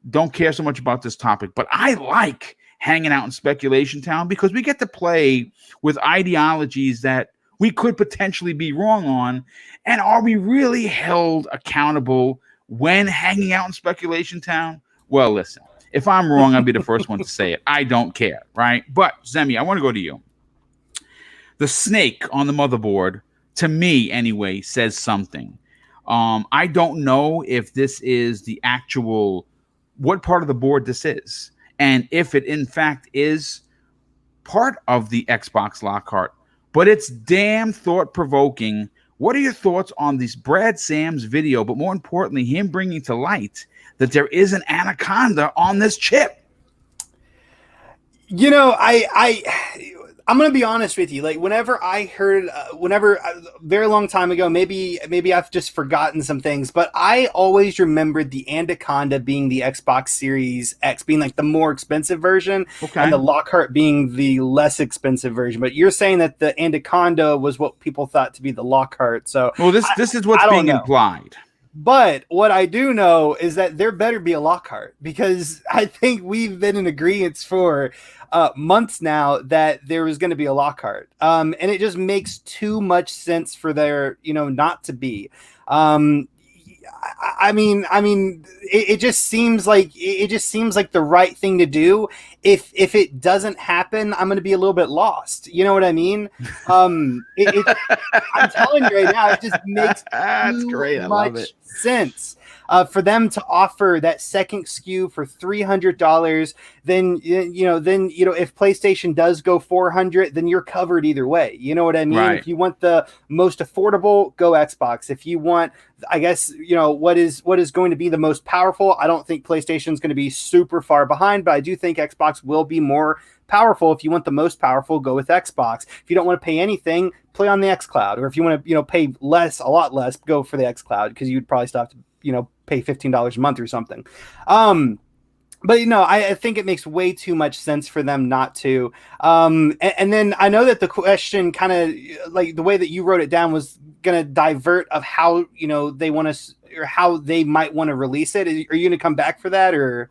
don't care so much about this topic. But I like hanging out in speculation town because we get to play with ideologies that we could potentially be wrong on. And are we really held accountable when hanging out in speculation town? Well, listen, if I'm wrong, I'll be the first one to say it. I don't care, right? But Zemi, I want to go to you. The snake on the motherboard, to me anyway, says something. I don't know if this is the actual, what part of the board this is. And if it in fact is part of the Xbox Lockhart, but it's damn thought-provoking. What are your thoughts on this Brad Sams video, but more importantly, him bringing to light that there is an anaconda on this chip? I'm going to be honest with you. Like, whenever I heard, a very long time ago, maybe I've just forgotten some things, but I always remembered the Anaconda being the Xbox Series X, being like the more expensive version, okay, and the Lockhart being the less expensive version. But you're saying that the Anaconda was what people thought to be the Lockhart. So, well, this is what's being implied. But what I do know is that there better be a Lockhart, because I think we've been in agreement for months now that there was going to be a Lockhart. And it just makes too much sense for there, not to be. it just seems like the right thing to do. If it doesn't happen, I'm going to be a little bit lost. You know what I mean? I'm telling you right now, it just makes That's great. I love it. sense. For them to offer that second SKU for $300, then if PlayStation does go $400, then you're covered either way. You know what I mean? Right. If you want the most affordable, go Xbox. If you want, I guess, what is going to be the most powerful, I don't think PlayStation's going to be super far behind, but I do think Xbox will be more powerful. If you want the most powerful, go with Xbox. If you don't want to pay anything, play on the xCloud. Or if you want to, pay a lot less, go for the xCloud, because you'd probably still have to, pay $15 a month or something. But I think it makes way too much sense for them not to. And then I know that the question kind of, like the way that you wrote it down, was going to divert of how they want to, or how they might want to release it. Are you going to come back for that, or?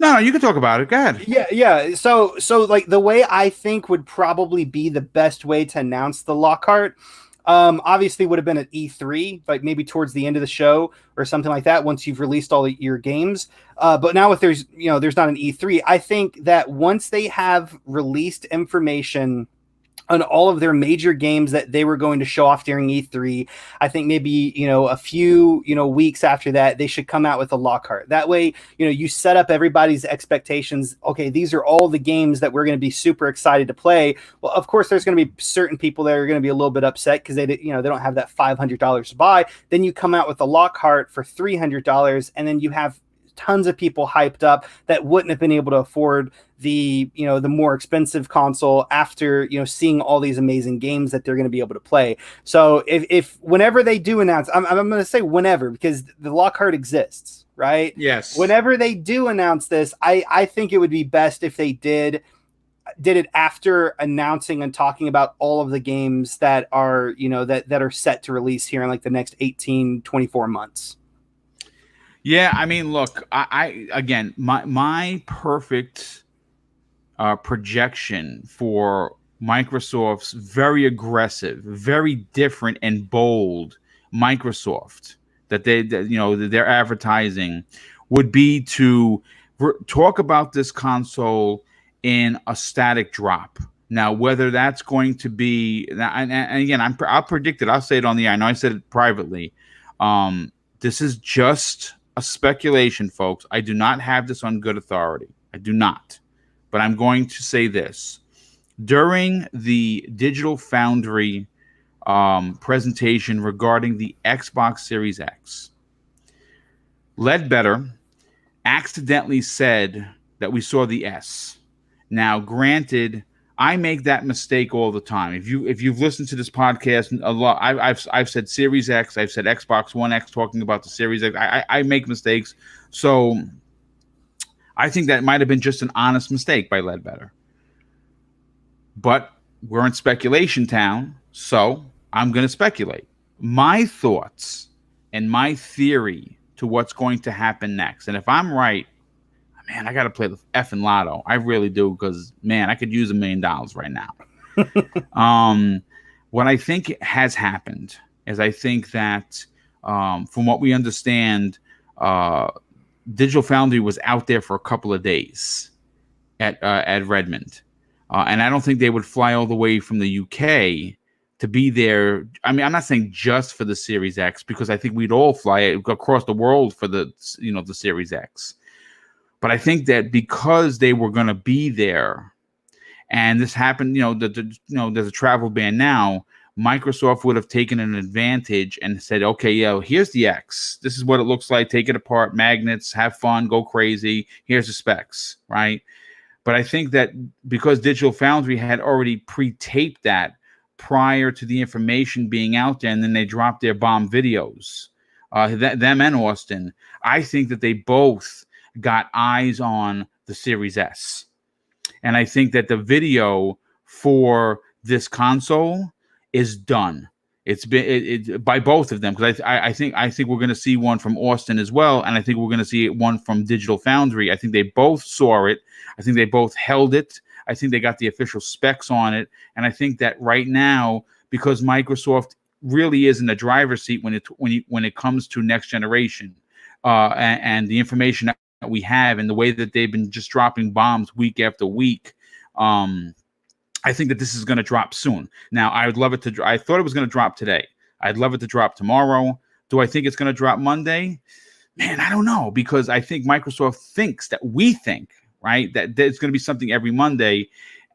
No, you can talk about it. Go ahead. Yeah. So like the way I think would probably be the best way to announce the Lockhart, obviously would have been at E3, like maybe towards the end of the show or something like that, once you've released all your games. But now if there's not an E3, I think that once they have released information on all of their major games that they were going to show off during E3, I think maybe, a few, weeks after that, they should come out with a Lockhart. That way, you set up everybody's expectations. Okay, these are all the games that we're going to be super excited to play. Well, of course, there's going to be certain people that are going to be a little bit upset because they don't have that $500 to buy. Then you come out with a Lockhart for $300, and then you have tons of people hyped up that wouldn't have been able to afford the more expensive console after seeing all these amazing games that they're going to be able to play. So if whenever they do announce, I'm going to say whenever, because the Lockhart exists, right? Yes. Whenever they do announce this, I think it would be best if they did it after announcing and talking about all of the games that are that are set to release here in like the next 18-24 months. Yeah, I mean, look, I again, my perfect projection for Microsoft's very aggressive, very different and bold Microsoft that they're advertising would be to talk about this console in a static drop. Now, whether that's going to be, and again, I'll predict it. I'll say it on the air. I know I said it privately. This is just a speculation, folks. I do not have this on good authority. I do not. But I'm going to say this. During the Digital Foundry presentation regarding the Xbox Series X, Ledbetter accidentally said that we saw the S. Now, granted, I make that mistake all the time. If you've listened to this podcast a lot, I've said Series X, I've said Xbox One X, talking about the Series X. I make mistakes, so I think that might have been just an honest mistake by Ledbetter. But we're in speculation town, so I'm going to speculate. My thoughts and my theory to what's going to happen next, and if I'm right, man, I got to play the effing lotto. I really do, because, man, I could use $1 million right now. What I think has happened is I think that from what we understand, Digital Foundry was out there for a couple of days at Redmond. And I don't think they would fly all the way from the UK to be there. I mean, I'm not saying just for the Series X, because I think we'd all fly across the world for the Series X. But I think that because they were going to be there, and this happened, there's a travel ban now, Microsoft would have taken an advantage and said, okay, here's the X. This is what it looks like. Take it apart, magnets, have fun, go crazy. Here's the specs, right? But I think that because Digital Foundry had already pre-taped that prior to the information being out there, and then they dropped their bomb videos, them and Austin, I think that they both got eyes on the Series S. And I think that the video for this console is done. It's been by both of them, because I think we're going to see one from Austin as well, and I think we're going to see one from Digital Foundry. I think they both saw it. I think they both held it. I think they got the official specs on it, and I think that right now, because Microsoft really is in the driver's seat when it comes to next generation, and the information that we have and the way that they've been just dropping bombs week after week. I think that this is going to drop soon. Now, I would love it to. I thought it was going to drop today. I'd love it to drop tomorrow. Do I think it's going to drop Monday? Man, I don't know, because I think Microsoft thinks that we think, right, that there's going to be something every Monday,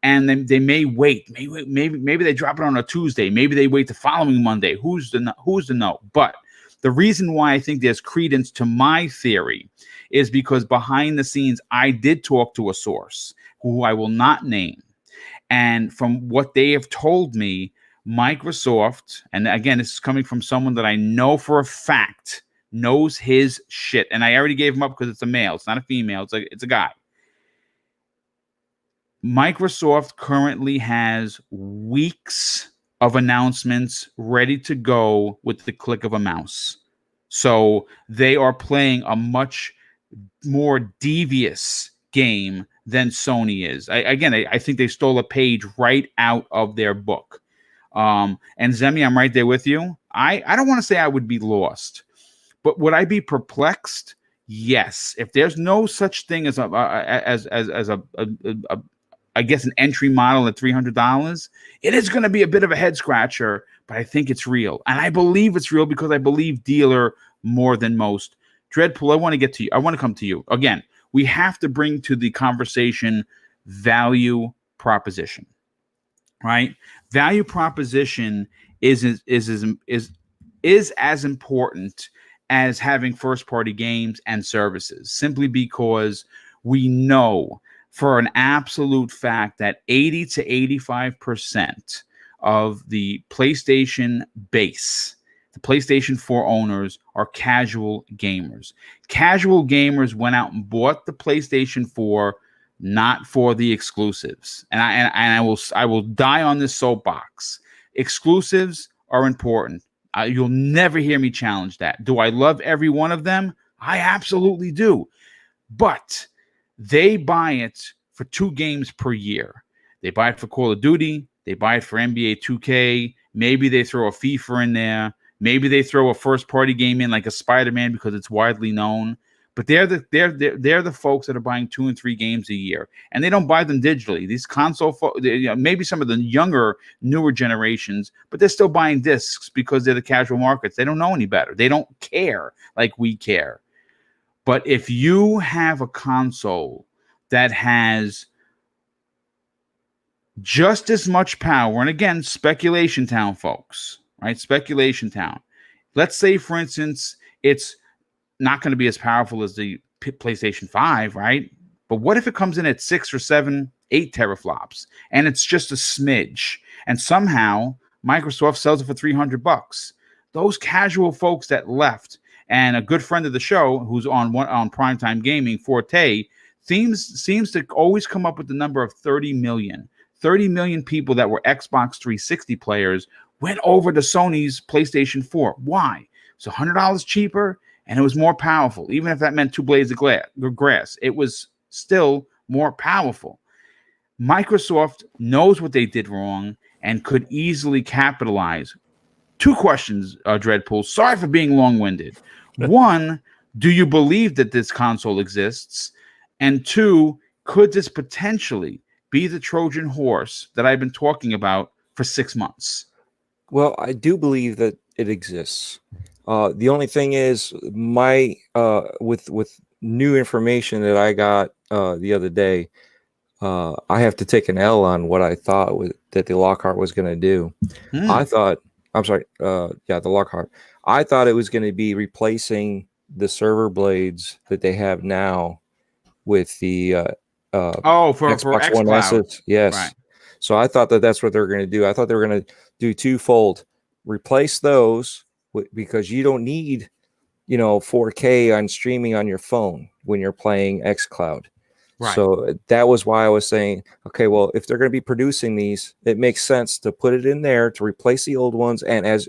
and then they may wait. Maybe they drop it on a Tuesday. Maybe they wait the following Monday. Who's to know? But the reason why I think there's credence to my theory is because behind the scenes, I did talk to a source who I will not name. And from what they have told me, Microsoft, and again, this is coming from someone that I know for a fact knows his shit. And I already gave him up because it's a male. It's not a female. It's a guy. Microsoft currently has weeks of announcements ready to go with the click of a mouse. So they are playing a much more devious game than Sony is. I think they stole a page right out of their book. And Zemi, I'm right there with you. I don't want to say I would be lost, but would I be perplexed? Yes. If there's no such thing as I guess an entry model at $300, it is going to be a bit of a head scratcher, but I think it's real. And I believe it's real because I believe dealer more than most. Dreadpool, I want to get to you. I want to come to you. Again, we have to bring to the conversation value proposition, right? Value proposition is as important as having first-party games and services, simply because we know for an absolute fact that 80 to 85% of the PlayStation base, the PlayStation 4 owners, are casual gamers. Casual gamers went out and bought the PlayStation 4 not for the exclusives. And I will die on this soapbox. Exclusives are important. You'll never hear me challenge that. Do I love every one of them? I absolutely do. But they buy it for 2 games per year. They buy it for Call of Duty. They buy it for NBA 2K. Maybe they throw a FIFA in there. Maybe they throw a first-party game in like a Spider-Man because it's widely known. But they're the folks that are buying 2 and 3 games a year, and they don't buy them digitally. These console folks, maybe some of the younger, newer generations, but they're still buying discs because they're the casual markets. They don't know any better. They don't care like we care. But if you have a console that has just as much power, and again, speculation town, folks, right? Speculation town. Let's say, for instance, it's not going to be as powerful as the PlayStation 5, right? But what if it comes in at 6 or 7, 8 teraflops, and it's just a smidge, and somehow Microsoft sells it for $300? Those casual folks that left, and a good friend of the show who's on Primetime Gaming, Forte, seems to always come up with the number of 30 million. 30 million people that were Xbox 360 players went over to Sony's PlayStation 4. Why? It's $100 cheaper, and it was more powerful. Even if that meant 2 blades of grass, it was still more powerful. Microsoft knows what they did wrong and could easily capitalize. 2 questions, Dreadpool. Sorry for being long-winded. 1, do you believe that this console exists? And 2, could this potentially be the Trojan horse that I've been talking about for 6 months? Well, I do believe that it exists. The only thing is, my with new information that I got the other day, I have to take an L on what I thought that the Lockhart was going to do. The Lockhart. I thought it was going to be replacing the server blades that they have now with the for Xbox One S. Yes. Right. So I thought that's what they were going to do. I thought they were going to do twofold: replace those because you don't need 4K on streaming on your phone when you're playing xCloud. Right. So that was why I was saying, okay, well, if they're going to be producing these, it makes sense to put it in there to replace the old ones, and as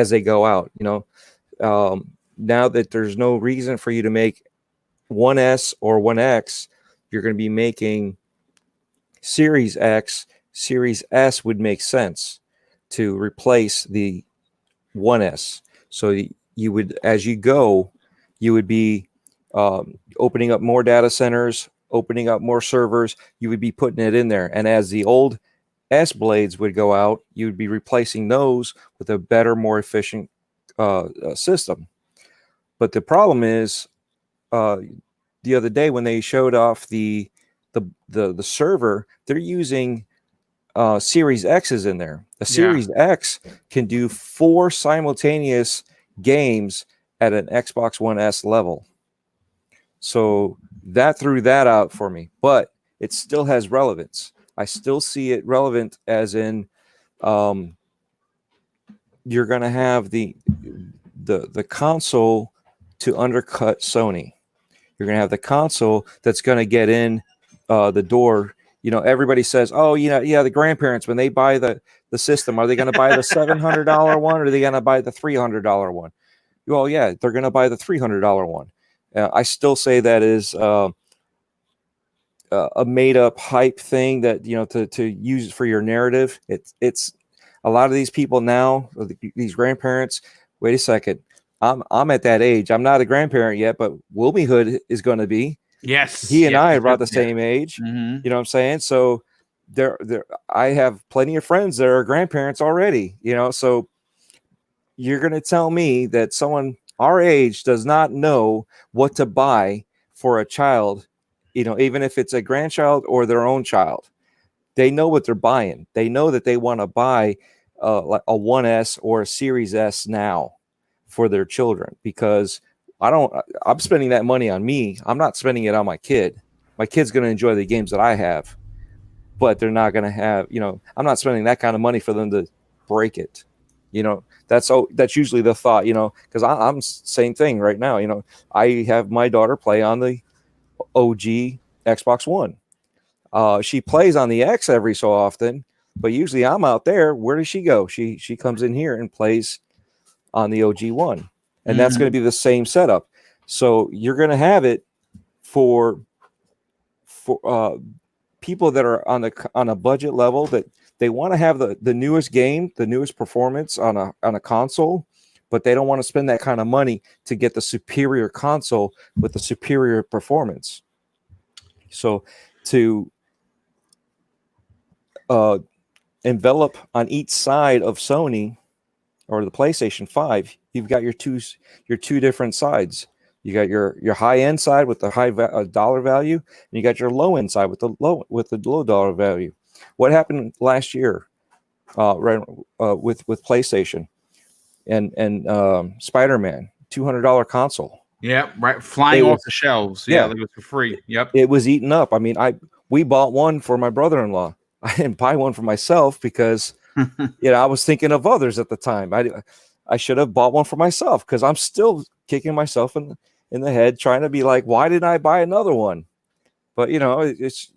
they go out, now that there's no reason for you to make 1S or 1X, you're going to be making Series X. Series S would make sense to replace the One S. So you would, as you go, you would be opening up more data centers, opening up more servers. You would be putting it in there, and as the old S blades would go out, you would be replacing those with a better, more efficient system. But the problem is, the other day when they showed off the server, they're using Series X's in there. The Series X can do 4 simultaneous games at an Xbox One S level. So that threw that out for me, but it still has relevance. I still see it relevant, as in you're going to have the console to undercut Sony. You're going to have the console that's going to get in the door. You know, everybody says, oh, yeah, the grandparents, when they buy the system, are they going to buy the $700 one, or are they going to buy the $300 one? Well, yeah, they're going to buy the $300 one. I still say that is a made-up hype thing that, to use for your narrative. It's a lot of these people now, these grandparents. Wait a second, I'm at that age. I'm not a grandparent yet, but Wilmy Hood is going to be. Yes, he and I are about the same age. Mm-hmm. You know what I'm saying? So there, I have plenty of friends that are grandparents already. So you're going to tell me that someone our age does not know what to buy for a child, even if it's a grandchild or their own child. They know what they're buying. They know that they want to buy like a 1S or a Series S now for their children, because I'm spending that money on me. I'm not spending it on my kid. My kid's going to enjoy the games that I have, but they're not going to have, I'm not spending that kind of money for them to break it. That's usually the thought, because I'm same thing right now. I have my daughter play on the OG Xbox One. She plays on the X every so often, but usually I'm out there. Where does she go? She comes in here and plays on the OG one, and that's going to be the same setup. So you're going to have it for people that are on a budget level, that they want to have the newest game, the newest performance on a console, but they don't want to spend that kind of money to get the superior console with the superior performance. So to envelop on each side of Sony or the PlayStation 5, you've got your two different sides. You got your high end side with the high dollar value, and you got your low end side with the low dollar value. What happened last year, with PlayStation and Spider-Man, $200 console? Yeah, right, flying off the shelves. Yeah, like it was for free. Yep, it was eaten up. I mean, we bought one for my brother-in-law. I didn't buy one for myself because I was thinking of others at the time. I should have bought one for myself, because I'm still kicking myself in the head, trying to be like, why didn't I buy another one? But it's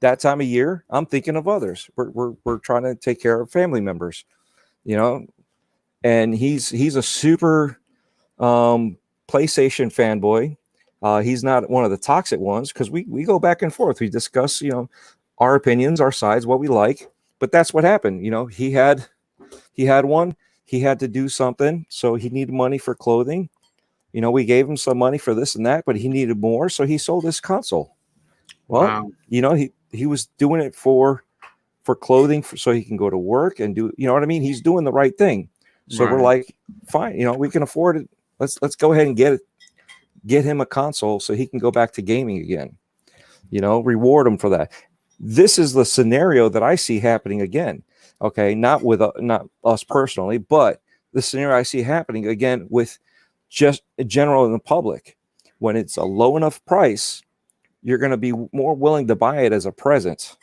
that time of year. I'm thinking of others. We're trying to take care of family members, and he's a super PlayStation fanboy. He's not one of the toxic ones, because we go back and forth. We discuss, our opinions, our sides, what we like. But that's what happened. He had one. He had to do something, so he needed money for clothing. We gave him some money for this and that, but he needed more, so he sold his console. Well, wow. He was doing it for clothing, so he can go to work and do, what I mean? He's doing the right thing. So We're like, fine, we can afford it. Let's go ahead and get him a console so he can go back to gaming again. Reward him for that. This is the scenario that I see happening again. Okay, not us personally, but the scenario I see happening again with just general in the public. When it's a low enough price, you're going to be more willing to buy it as a present.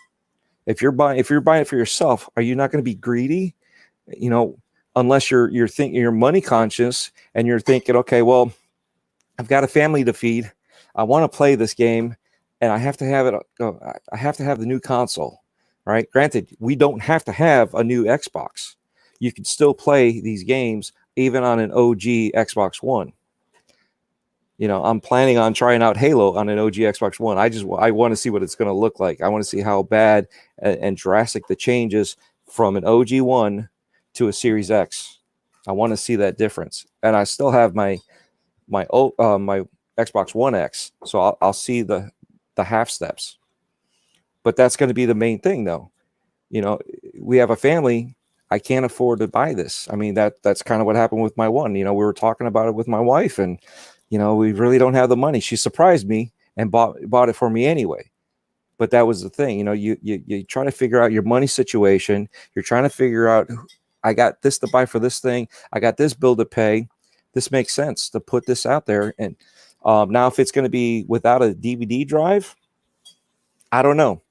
If you're buying it for yourself, are you not going to be greedy? Unless you're thinking you're money conscious and you're thinking, okay, well, I've got a family to feed. I want to play this game, and I have to have it. I have to have the new console. Right? Granted, we don't have to have a new Xbox. You can still play these games even on an OG Xbox One. I'm planning on trying out Halo on an OG Xbox One. I want to see what it's going to look like. I want to see how bad and drastic the changes from an OG One to a Series X. I want to see that difference. And I still have my Xbox One X, so I'll see the half steps. But that's going to be the main thing, though. You know, we have a family. I can't afford to buy this. I mean, that's kind of what happened with my one. You know, we were talking about it with my wife, and you know, we really don't have the money. She surprised me and bought it for me anyway. But that was the thing. You know, you try to figure out your money situation. You're trying to figure out, I got this to buy for this thing. I got this bill to pay. This makes sense to put this out there. And now, if it's going to be without a DVD drive, I don't know.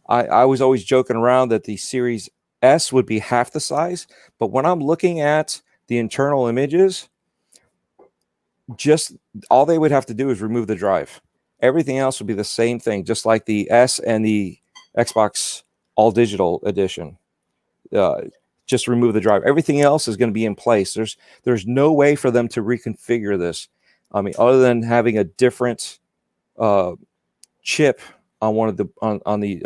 I was always joking around that the Series S would be half the size, but when I'm looking at the internal images, just all they would have to do is remove the drive. Everything else would be the same thing, just like the S and the Xbox All Digital Edition. Just remove the drive. Everything else is going to be in place. There's no way for them to reconfigure this. I mean, other than having a different chip on one of the on the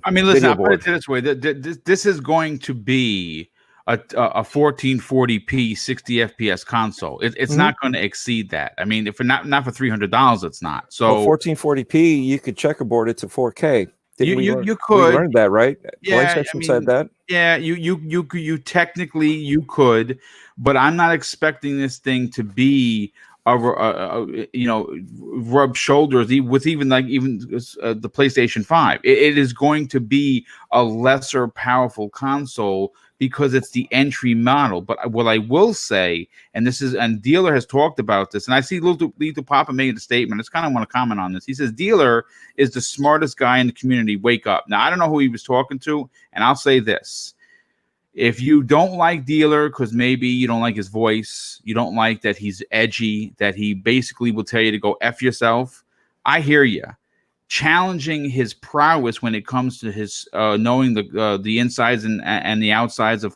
I mean, listen, I'll put it this way: this is going to be a 1440p 60 FPS console. It's not going to exceed that. I mean, if not for $300, it's not. So 1440p, you could checkerboard it to 4K. You could. We learned that, right? Yeah, PlayStation said that. Yeah, you technically you could, but I'm not expecting this thing to be rub shoulders with even the PlayStation 5. It is going to be a lesser powerful console because it's the entry model. But what I will say, and Dealer has talked about this, and I see Lito Papa made a statement. I just kind of want to comment on this. He says Dealer is the smartest guy in the community. Wake up. Now, I don't know who he was talking to, and I'll say this. If you don't like Dealer because maybe you don't like his voice, you don't like that he's edgy, that he basically will tell you to go F yourself, I hear you. Challenging his prowess when it comes to his knowing the insides and the outsides of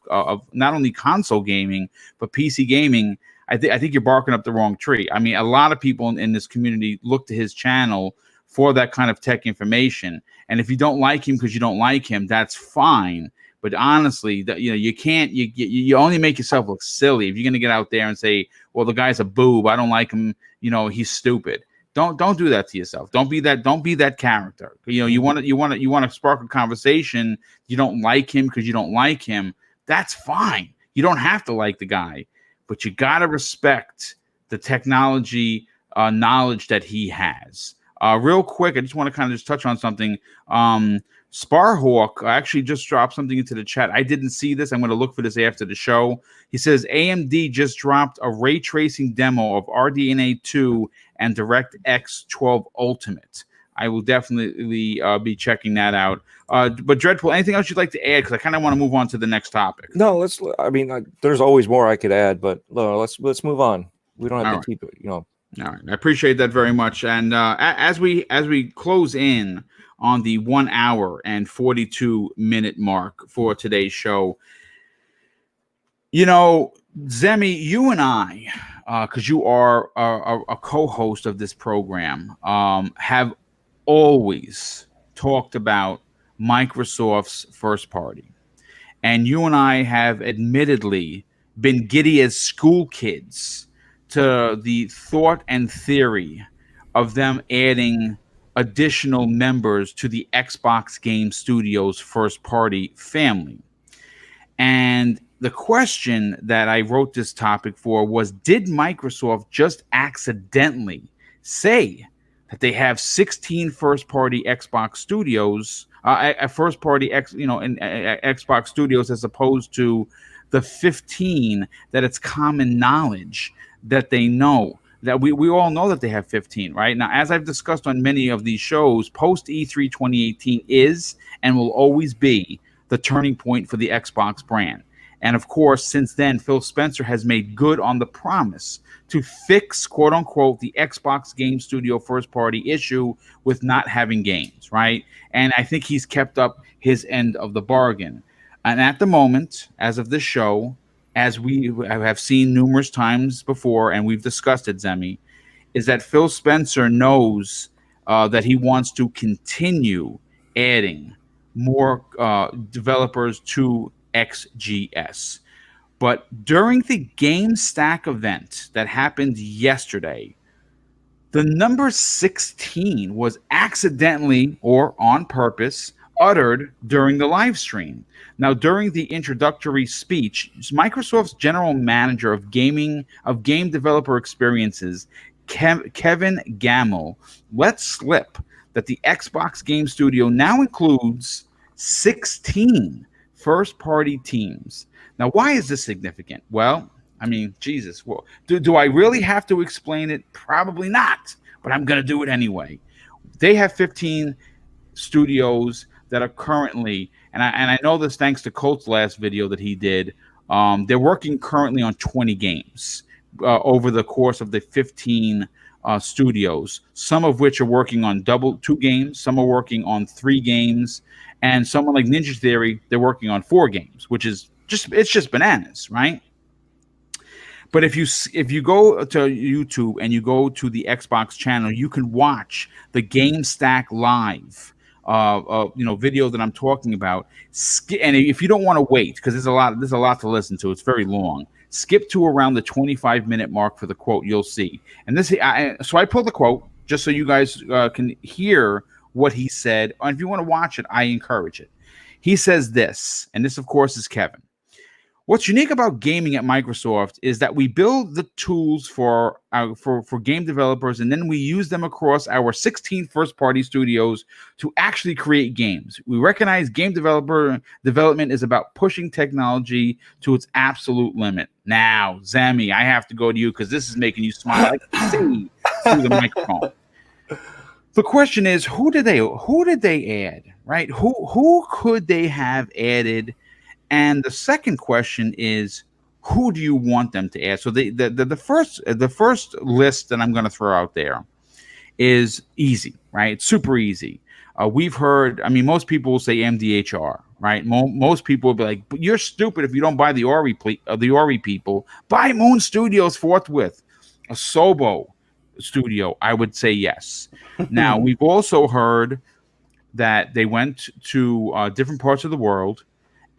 not only console gaming, but PC gaming, I think you're barking up the wrong tree. I mean, a lot of people in this community look to his channel for that kind of tech information. And if you don't like him because you don't like him, that's fine. But honestly, you can't. You only make yourself look silly if you're gonna get out there and say, "Well, the guy's a boob. I don't like him. You know, he's stupid." Don't do that to yourself. Don't be that character. You know, you want to spark a conversation. You don't like him because you don't like him. That's fine. You don't have to like the guy, but you gotta respect the technology knowledge that he has. Real quick, I just want to kind of just touch on something. Sparhawk actually just dropped something into the chat. I didn't see this. I'm going to look for this after the show. He says AMD just dropped a ray tracing demo of RDNA 2 and DirectX 12 Ultimate. I will definitely be checking that out. But Dreadful, anything else you'd like to add? Because I kind of want to move on to the next topic. No, there's always more I could add, but let's move on. We don't have to keep it, All right, I appreciate that very much. And as we close in on the 1 hour and 42-minute mark for today's show, Zemi, you and I, because you are a co-host of this program, have always talked about Microsoft's first party. And you and I have admittedly been giddy as school kids to the thought and theory of them adding additional members to the Xbox Game Studios first party family. And the question that I wrote this topic for was, did Microsoft just accidentally say that they have 16 first party Xbox studios, first party Xbox studios, as opposed to the 15 that it's common knowledge that they know? That we all know that they have 15, right? Now, as I've discussed on many of these shows, post E3 2018 is and will always be the turning point for the Xbox brand. And of course, since then, Phil Spencer has made good on the promise to fix, quote unquote, the Xbox Game Studio first party issue with not having games, right? And I think he's kept up his end of the bargain. And at the moment, as of this show, as we have seen numerous times before, and we've discussed it, Zemi, is that Phil Spencer knows that he wants to continue adding more developers to XGS. But during the GameStack event that happened yesterday, the number 16 was accidentally or on purpose uttered during the live stream. Now, during the introductory speech, Microsoft's general manager of game developer experiences, Kevin Gamble, let slip that the Xbox Game Studio now includes 16 first-party teams. Now, why is this significant? Well, I mean, Jesus. Well, do I really have to explain it? Probably not, but I'm going to do it anyway. They have 15 studios that are currently, and I know this thanks to Colt's last video that he did, they're working currently on 20 games over the course of the 15 studios, some of which are working on 2 games, some are working on 3 games, and someone like Ninja Theory, they're working on 4 games, which is just bananas, right? But if you go to YouTube and you go to the Xbox channel, you can watch the GameStack live, video that I'm talking about. And if you don't want to wait, because there's a lot to listen to, it's very long. Skip to around the 25-minute mark for the quote. You'll see. And so I pulled the quote just so you guys can hear what he said. And if you want to watch it, I encourage it. He says this, and this, of course, is Kevin. What's unique about gaming at Microsoft is that we build the tools for game developers, and then we use them across our 16 first-party studios to actually create games. We recognize game development is about pushing technology to its absolute limit. Now, Zami, I have to go to you because this is making you smile. I can see through the microphone. The question is, who did they add? Right? Who could they have added? And the second question is, who do you want them to add? So the first list that I'm going to throw out there is easy, right? It's super easy. We've heard, I mean, most people will say MDHR, right? Most people will be like, but you're stupid if you don't buy the Ori people. Buy Moon Studios forthwith. A Sobo studio, I would say yes. Now, we've also heard that they went to different parts of the world,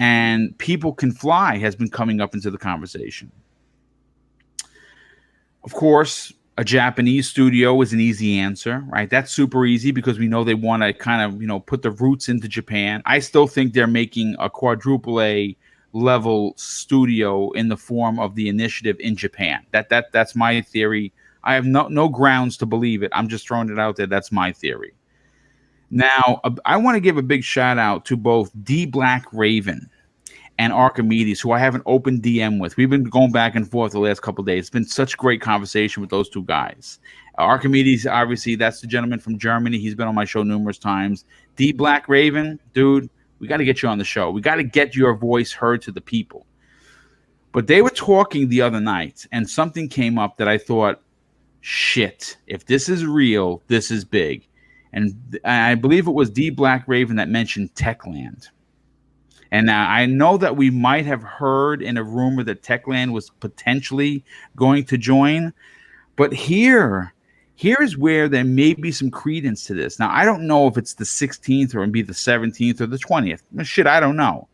and People Can Fly has been coming up into the conversation. Of course, a Japanese studio is an easy answer, right? That's super easy because we know they want to kind of, put the roots into Japan. I still think they're making a quadruple A level studio in the form of the Initiative in Japan. That's my theory. I have no grounds to believe it. I'm just throwing it out there. That's my theory. Now, I want to give a big shout out to both D Black Raven and Archimedes, who I have an open DM with. We've been going back and forth the last couple of days. It's been such great conversation with those two guys. Archimedes, obviously, that's the gentleman from Germany. He's been on my show numerous times. D Black Raven, dude, we got to get you on the show. We got to get your voice heard to the people. But they were talking the other night, and something came up that I thought, shit, if this is real, this is big. And I believe it was D Black Raven that mentioned Techland. And I know that we might have heard in a rumor that Techland was potentially going to join. But here is where there may be some credence to this. Now, I don't know if it's the 16th or it'd be the 17th or the 20th. Shit, I don't know.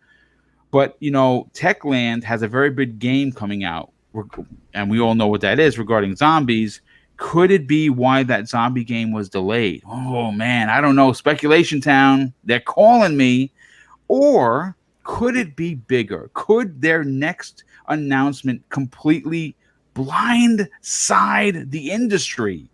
But, Techland has a very big game coming out. And we all know what that is regarding zombies. Could it be why that zombie game was delayed? Oh, man, I don't know. Speculation Town, they're calling me. Or could it be bigger? Could their next announcement completely blindside the industry?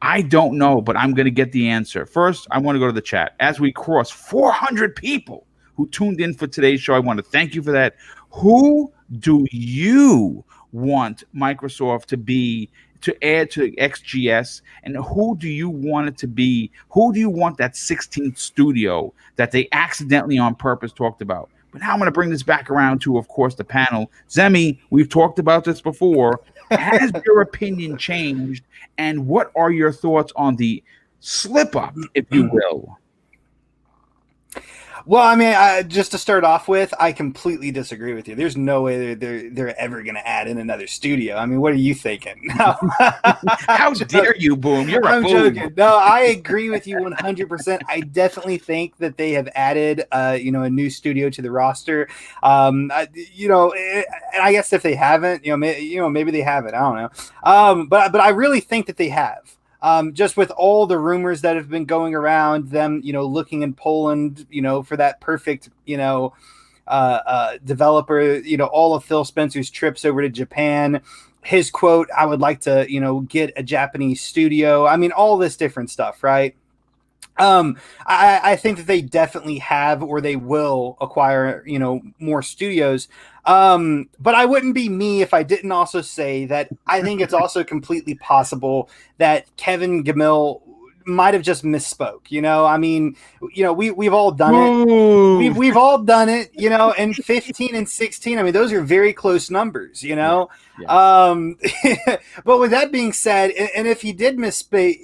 I don't know, but I'm going to get the answer. First, I want to go to the chat. As we cross 400 people who tuned in for today's show, I want to thank you for that. Who do you want Microsoft to add to XGS, and who do you want it to be? Who do you want that 16th studio that they accidentally on purpose talked about? But now I'm going to bring this back around to, of course, the panel. Zemi, we've talked about this before. Has your opinion changed, and what are your thoughts on the slip up, if you will? Well, I mean, just to start off with, I completely disagree with you. There's no way they're ever going to add in another studio. I mean, what are you thinking? No. How dare you, Boom? You're a I'm boom. joking. No, I agree with you 100%. I definitely think that they have added, a new studio to the roster. And I guess if they haven't, maybe they haven't. I don't know. But I really think that they have. Just with all the rumors that have been going around, them, looking in Poland, for that perfect, developer, all of Phil Spencer's trips over to Japan, his quote, I would like to, get a Japanese studio. I mean, all this different stuff, right? I think that they definitely have, or they will acquire, more studios. But I wouldn't be me if I didn't also say that I think it's also completely possible that Kevin Gamil might have just misspoke. I mean, we've all done it. We've all done it, and 15 and 16. I mean, those are very close numbers, Yeah. But with that being said, and if he did misspeak,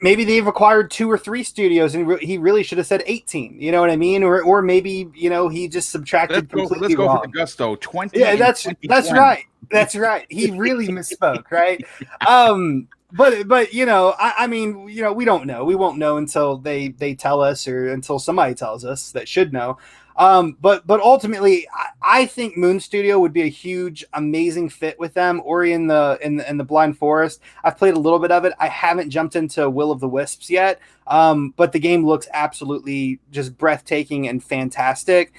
maybe they've acquired 2 or 3 studios and he really should have said 18. You know what I mean? Or maybe, he just subtracted completely let's go wrong. for the gusto. 20. Yeah, that's right. That's right. He really misspoke, right? But I mean, we don't know. We won't know until they tell us, or until somebody tells us that should know. But ultimately, I think Moon Studio would be a huge, amazing fit with them. Ori in the Blind Forest. I've played a little bit of it. I haven't jumped into Will of the Wisps yet. But the game looks absolutely just breathtaking and fantastic.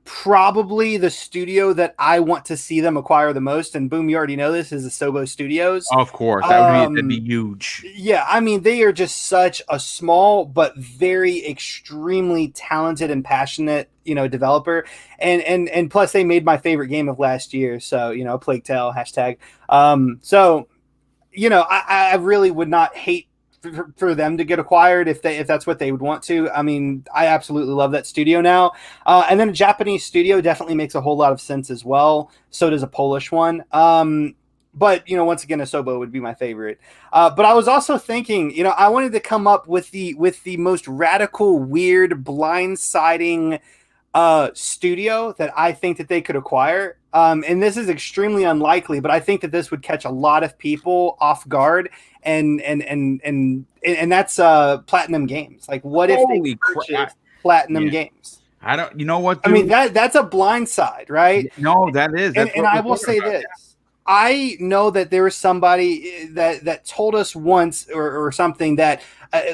Probably the studio that I want to see them acquire the most, and Boom, you already know this, is the Sobo Studios. Of course, that'd be huge. Yeah, I mean, they are just such a small but very extremely talented and passionate, developer, and plus they made my favorite game of last year. So Plague Tale #. So I really would not hate for them to get acquired if that's what they would want to. I mean, I absolutely love that studio now. And then a Japanese studio definitely makes a whole lot of sense as well. So does a Polish one. But once again, Asobo would be my favorite. But I was also thinking, I wanted to come up with the most radical, weird, blindsiding studio that I think that they could acquire. And this is extremely unlikely, but I think that this would catch a lot of people off guard. And that's Platinum Games. Like, what if they purchased Platinum Games? I don't. You know what? Dude? I mean, that's a blind side, right? No, that is. And I will say this. I know that there was somebody that told us once or something that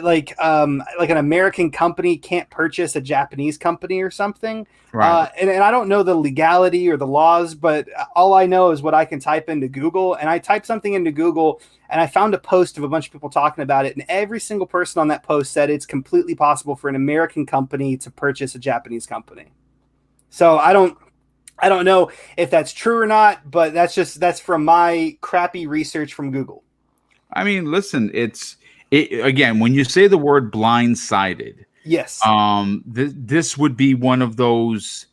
like an American company can't purchase a Japanese company or something. Right. And I don't know the legality or the laws, but all I know is what I can type into Google. And I typed something into Google and I found a post of a bunch of people talking about it. And every single person on that post said it's completely possible for an American company to purchase a Japanese company. So I don't know if that's true or not, but that's from my crappy research from Google. I mean, listen, again, when you say the word blindsided, yes, this would be one of those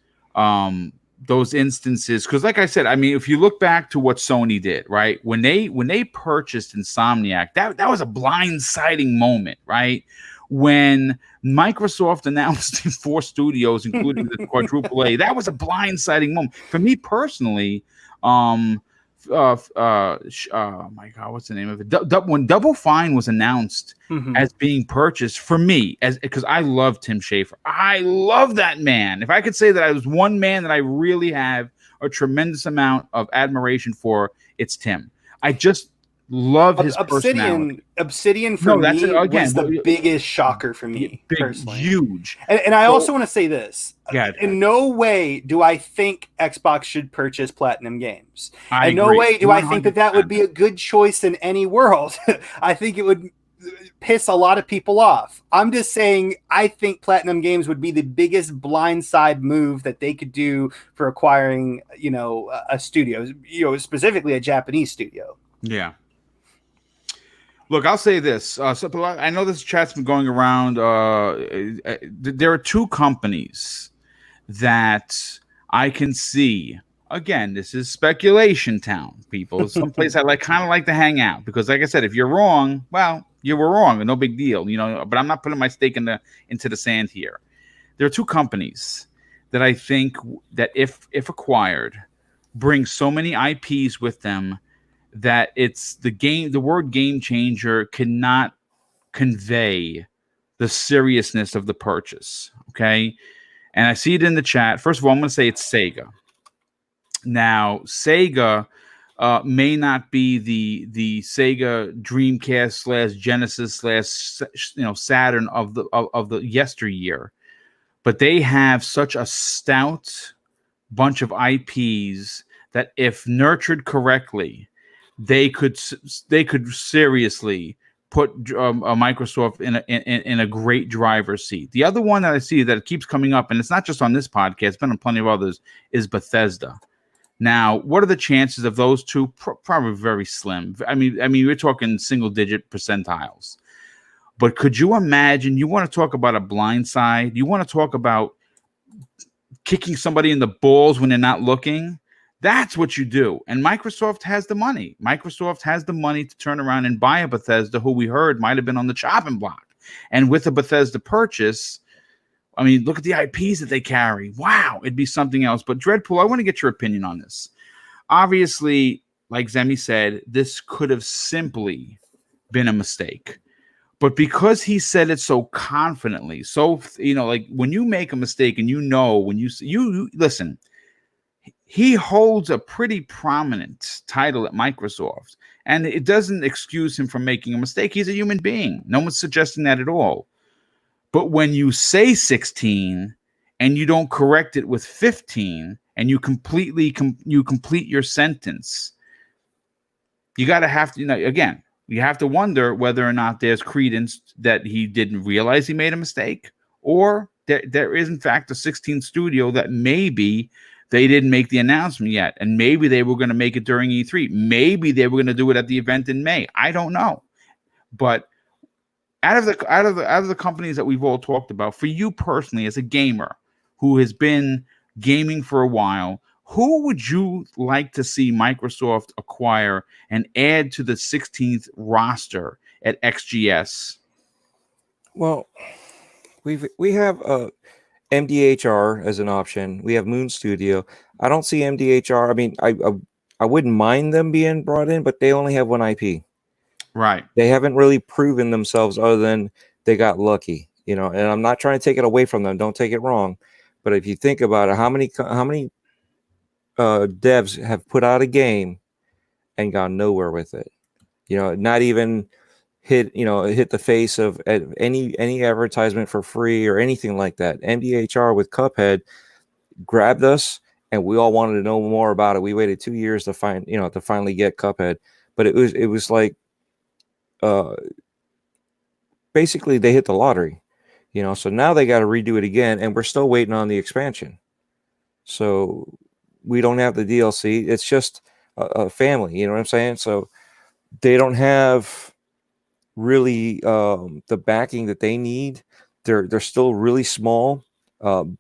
instances. Because, like I said, I mean, if you look back to what Sony did, right, when they purchased Insomniac, that was a blindsiding moment, right? When Microsoft announced 4 studios, including the quadruple A, that was a blindsiding moment for me personally. Oh my God, what's the name of it? When Double Fine was announced as being purchased, for me, because I love Tim Schafer, I love that man. If I could say that I was one man that I really have a tremendous amount of admiration for, it's Tim. I just love his personality. Obsidian for me was the biggest shocker for me personally. Huge. And I also want to say this. In no way do I think Xbox should purchase Platinum Games. In no way do I think that would be a good choice in any world. I think it would piss a lot of people off. I'm just saying I think Platinum Games would be the biggest blindside move that they could do for acquiring, a studio, specifically a Japanese studio. Yeah. Look, I'll say this. So I know this chat's been going around. There are 2 companies that I can see. Again, this is speculation town, people. Someplace I kind of like to hang out because, like I said, if you're wrong, well, You were wrong. No big deal. But I'm not putting my stake into the sand here. There are two companies that I think that if acquired, bring so many IPs with them that the word game changer cannot convey the seriousness of the purchase. Okay. And I see it in the chat. First of all, I'm going to say it's Sega. Now, Sega may not be the Sega Dreamcast / Genesis / Saturn of the yesteryear, but they have such a stout bunch of IPs that if nurtured correctly, they could seriously put Microsoft in a great driver's seat. The other one that I see that keeps coming up, and it's not just on this podcast, it's been on plenty of others, is Bethesda. Now, what are the chances of those two? Probably very slim. I mean, we're talking single-digit percentiles. But could you imagine? You want to talk about a blind side? You want to talk about kicking somebody in the balls when they're not looking? That's what you do. And Microsoft has the money. Microsoft has the money to turn around and buy a Bethesda, who we heard might have been on the chopping block. And with a Bethesda purchase, I mean, look at the IPs that they carry. Wow, it'd be something else. But Dreadpool, I want to get your opinion on this. Obviously, like Zemi said, this could have simply been a mistake. But because he said it so confidently, so, like when you make a mistake and when you listen, he holds a pretty prominent title at Microsoft, and it doesn't excuse him from making a mistake. He's a human being. No one's suggesting that at all. But when you say 16 and you don't correct it with 15 and you complete your sentence, you have to wonder whether or not there's credence that he didn't realize he made a mistake, or there is in fact a 16 studio that maybe they didn't make the announcement yet, and maybe they were going to make it during E3. Maybe they were going to do it at the event in May. I don't know. But out of the companies that we've all talked about, for you personally as a gamer who has been gaming for a while, who would you like to see Microsoft acquire and add to the 16th roster at XGS? Well, we have MDHR as an option. We have Moon Studio. I don't see MDHR. I mean, I wouldn't mind them being brought in, but they only have one IP. Right. They haven't really proven themselves other than they got lucky, and I'm not trying to take it away from them. Don't take it wrong. But if you think about it, how many devs have put out a game and gone nowhere with it? Not even hit the face of any advertisement for free or anything like that. MDHR with Cuphead grabbed us, and we all wanted to know more about it. We waited 2 years to finally get Cuphead, but it was like basically they hit the lottery, so now they got to redo it again, and we're still waiting on the expansion. So we don't have the DLC. It's just a family, you know what I'm saying? So they don't have really the backing that they need. They're still really small.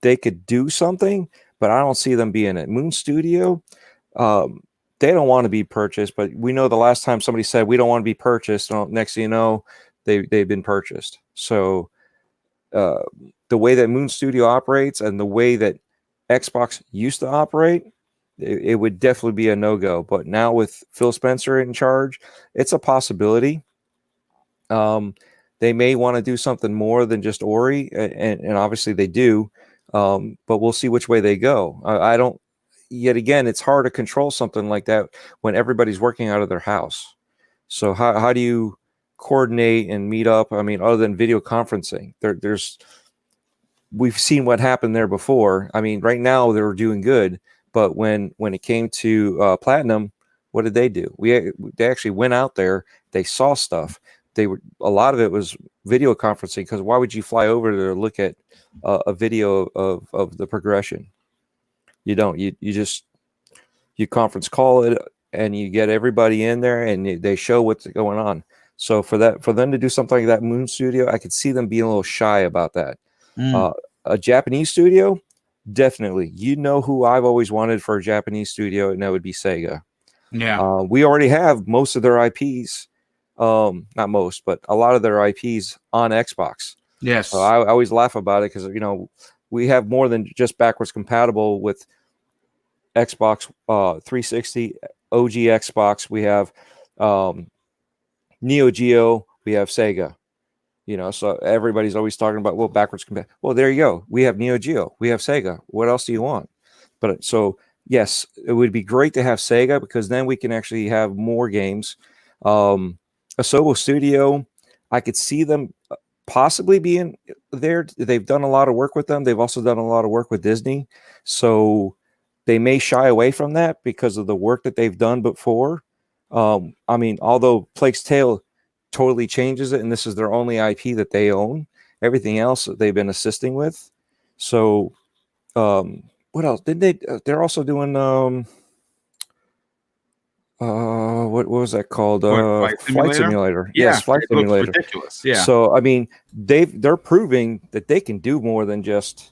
They could do something, but I don't see them being at Moon Studio. They don't want to be purchased, but we know the last time somebody said we don't want to be purchased, next thing you know, they've been purchased. So the way that Moon Studio operates and the way that Xbox used to operate, it would definitely be a no-go. But now with Phil Spencer in charge, it's a possibility. They may want to do something more than just Ori, and obviously they do, but we'll see which way they go. I don't. Yet again, it's hard to control something like that when everybody's working out of their house. So how do you coordinate and meet up? I mean, other than video conferencing, we've seen what happened there before. I mean, right now they're doing good, but when it came to Platinum, what did they do? They actually went out there. They saw stuff. A lot of it was video conferencing, because why would you fly over to look at a video of the progression? You don't. You conference call it, and you get everybody in there, and they show what's going on. So for them to do something like that, Moon Studio, I could see them being a little shy about that. A Japanese studio, definitely. Who I've always wanted for a Japanese studio, and that would be Sega. Yeah. We already have most of their IPs not most, but a lot of their IPs on Xbox. Yes. So I always laugh about it because, we have more than just backwards compatible with Xbox 360, OG Xbox. We have Neo Geo. We have Sega. So everybody's always talking about, well, backwards compatible. Well, there you go. We have Neo Geo. We have Sega. What else do you want? But so, yes, it would be great to have Sega because then we can actually have more games. Asobo Studio, I could see them possibly being there. They've done a lot of work with them. They've also done a lot of work with Disney. So they may shy away from that because of the work that they've done before. Although Plague's Tale totally changes it, and this is their only IP that they own. Everything else they've been assisting with. So, what else did they? They're also doing what was that called? Flight Simulator. Yeah, yes, Flight Simulator. Ridiculous. Yeah. So they're proving that they can do more than just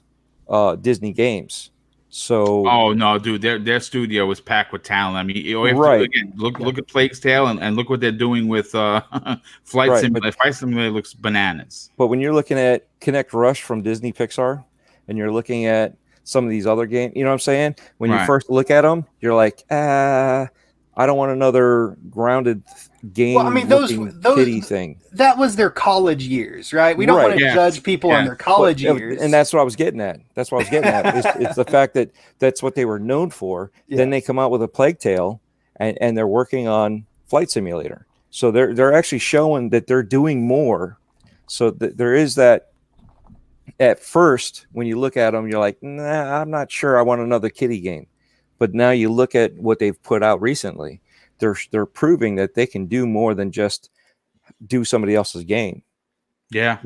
Disney games. So oh no, dude, their studio was packed with talent. I mean, look at Plague's Tale and look what they're doing with Flight Simulator. Flight Simulator looks bananas. But when you're looking at Connect Rush from Disney Pixar, and you're looking at some of these other games, you know what I'm saying? When you first look at them, you're like, I don't want another grounded game. Well, those kitty thing. That was their college years, right? We don't want to judge people on their college years. And that's what I was getting at. It's the fact that that's what they were known for. Yes. Then they come out with a Plague Tale, and they're working on Flight Simulator. So they're actually showing that they're doing more. So there is that. At first, when you look at them, you're like, nah, I'm not sure I want another kitty game. But now you look at what they've put out recently, they're proving that they can do more than just do somebody else's game. Yeah,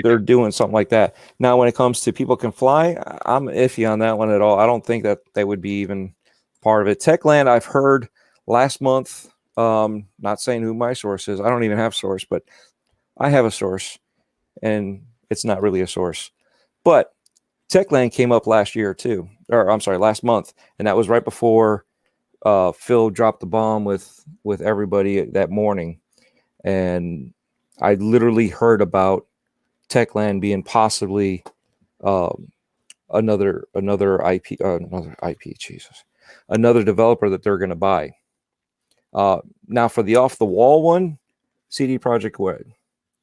they're doing something like that. Now, when it comes to People Can Fly, I'm iffy on that one at all. I don't think that they would be even part of it. Techland, I've heard last month, not saying who my source is. I don't even have source, but I have a source, and it's not really a source. But Techland came up last month, and that was right before Phil dropped the bomb with everybody that morning. And I literally heard about Techland being possibly another developer that they're going to buy. Now for the off the wall one, CD Projekt Red,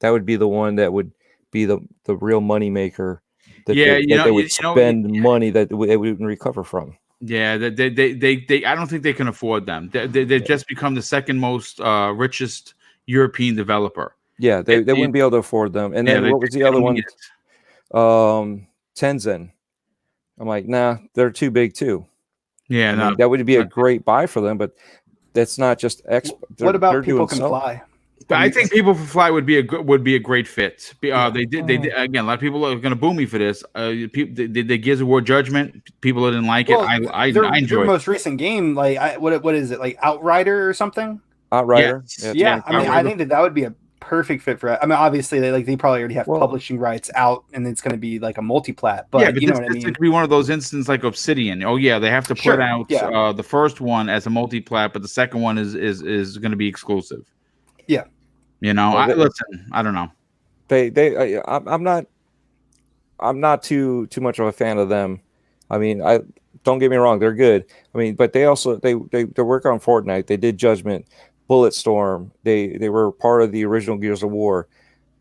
that would be the one that would be the real money maker. They would spend money that they wouldn't recover from. Yeah, they I don't think they can afford them. They just become the second most richest European developer. Yeah, they wouldn't be able to afford them. And then what was the other one? Tencent. I'm like, nah, they're too big too. Yeah, that would be a great buy for them, but that's not just What about People Can Fly? I think People Can Fly would be a great fit. They did again. A lot of people are going to boo me for this. They Gears of War Judgment. People didn't like it. I enjoyed their most recent game. Like what is it? Like Outrider or something? Outrider. Yeah. I think that would be a perfect fit for it. Obviously they probably already have publishing rights out, and it's going to be like a multi-plat. But you know what I mean. It could be one of those instances like Obsidian. Oh yeah, they have to put out the first one as a multi-plat, but the second one is going to be exclusive. Yeah. Listen, I don't know. I'm not too much of a fan of them. I don't get me wrong, they're good. But they also they work on Fortnite. They did Judgment, Bulletstorm. They were part of the original Gears of War,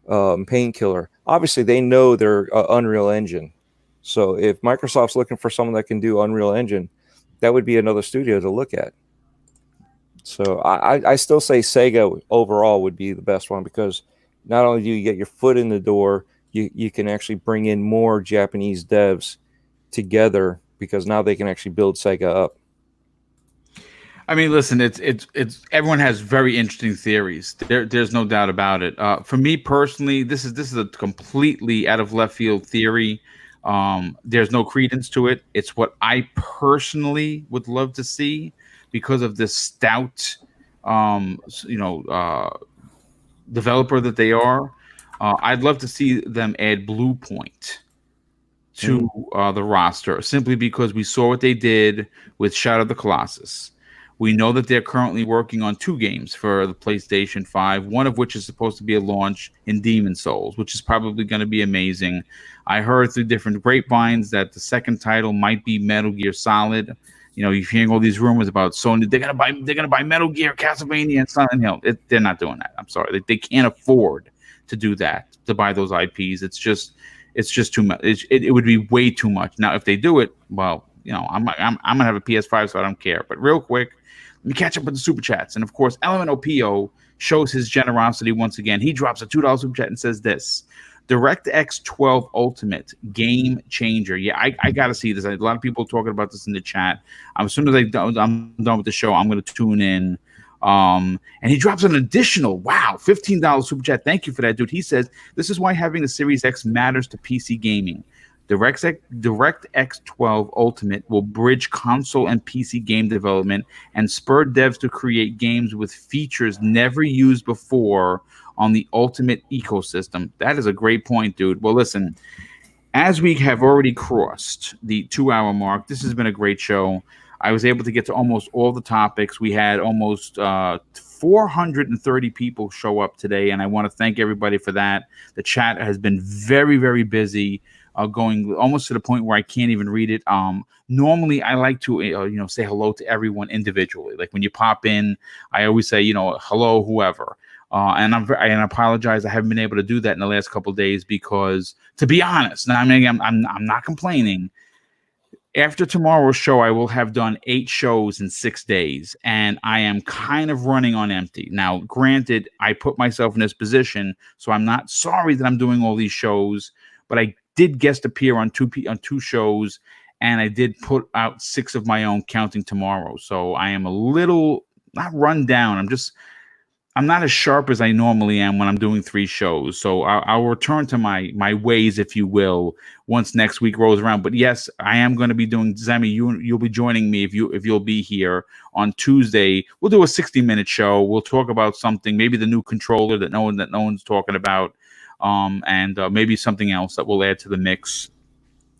Painkiller. Obviously, they know their Unreal Engine. So if Microsoft's looking for someone that can do Unreal Engine, that would be another studio to look at. So I still say Sega overall would be the best one, because not only do you get your foot in the door, you can actually bring in more Japanese devs together, because now they can actually build Sega up. Listen, it's everyone has very interesting theories. There's no doubt about it. For me personally, this is a completely out of left field theory. There's no credence to it. It's what I personally would love to see, because of this stout, developer that they are. I'd love to see them add Blue Point to the roster, simply because we saw what they did with Shadow of the Colossus. We know that they're currently working on 2 games for the PlayStation 5, one of which is supposed to be a launch in Demon Souls, which is probably going to be amazing. I heard through different grapevines that the second title might be Metal Gear Solid. You know, you're hearing all these rumors about Sony. They're gonna buy Metal Gear, Castlevania, and Silent Hill. They're not doing that. I'm sorry, they can't afford to do that, to buy those IPs. It's just too much. It would be way too much. Now, if they do it, well, you know, I'm gonna have a PS5, so I don't care. But real quick, let me catch up with the super chats. And of course, LMNOPO shows his generosity once again. He drops a $2 super chat and says this: DirectX 12 Ultimate game changer. Yeah, I got to see this. A lot of people talking about this in the chat. As soon as I'm done with the show, I'm going to tune in. And he drops an additional, $15 super chat. Thank you for that, dude. He says, this is why having the Series X matters to PC gaming. DirectX 12 Ultimate will bridge console and PC game development and spur devs to create games with features never used before on the Ultimate ecosystem. That is a great point, dude. Well, listen, as we have already crossed the 2-hour mark, this has been a great show. I was able to get to almost all the topics. We had almost 430 people show up today, and I want to thank everybody for that. The chat has been very, very busy, going almost to the point where I can't even read it. Normally, I like to say hello to everyone individually. Like when you pop in, I always say, hello, whoever. And I apologize. I haven't been able to do that in the last couple of days because, to be honest, I'm not complaining. After tomorrow's show, I will have done 8 shows in 6 days, and I am kind of running on empty. Now, granted, I put myself in this position, so I'm not sorry that I'm doing all these shows, but I did guest appear on two shows, and I did put out 6 of my own, counting tomorrow. So I am a little, not run down. I'm not as sharp as I normally am when I'm doing 3 shows. So I'll return to my ways, if you will, once next week rolls around. But yes, I am going to be doing, Zemi, you'll be joining me if you'll be here on Tuesday. We'll do a 60-minute show. We'll talk about something, maybe the new controller that no one's talking about, and maybe something else that we'll add to the mix.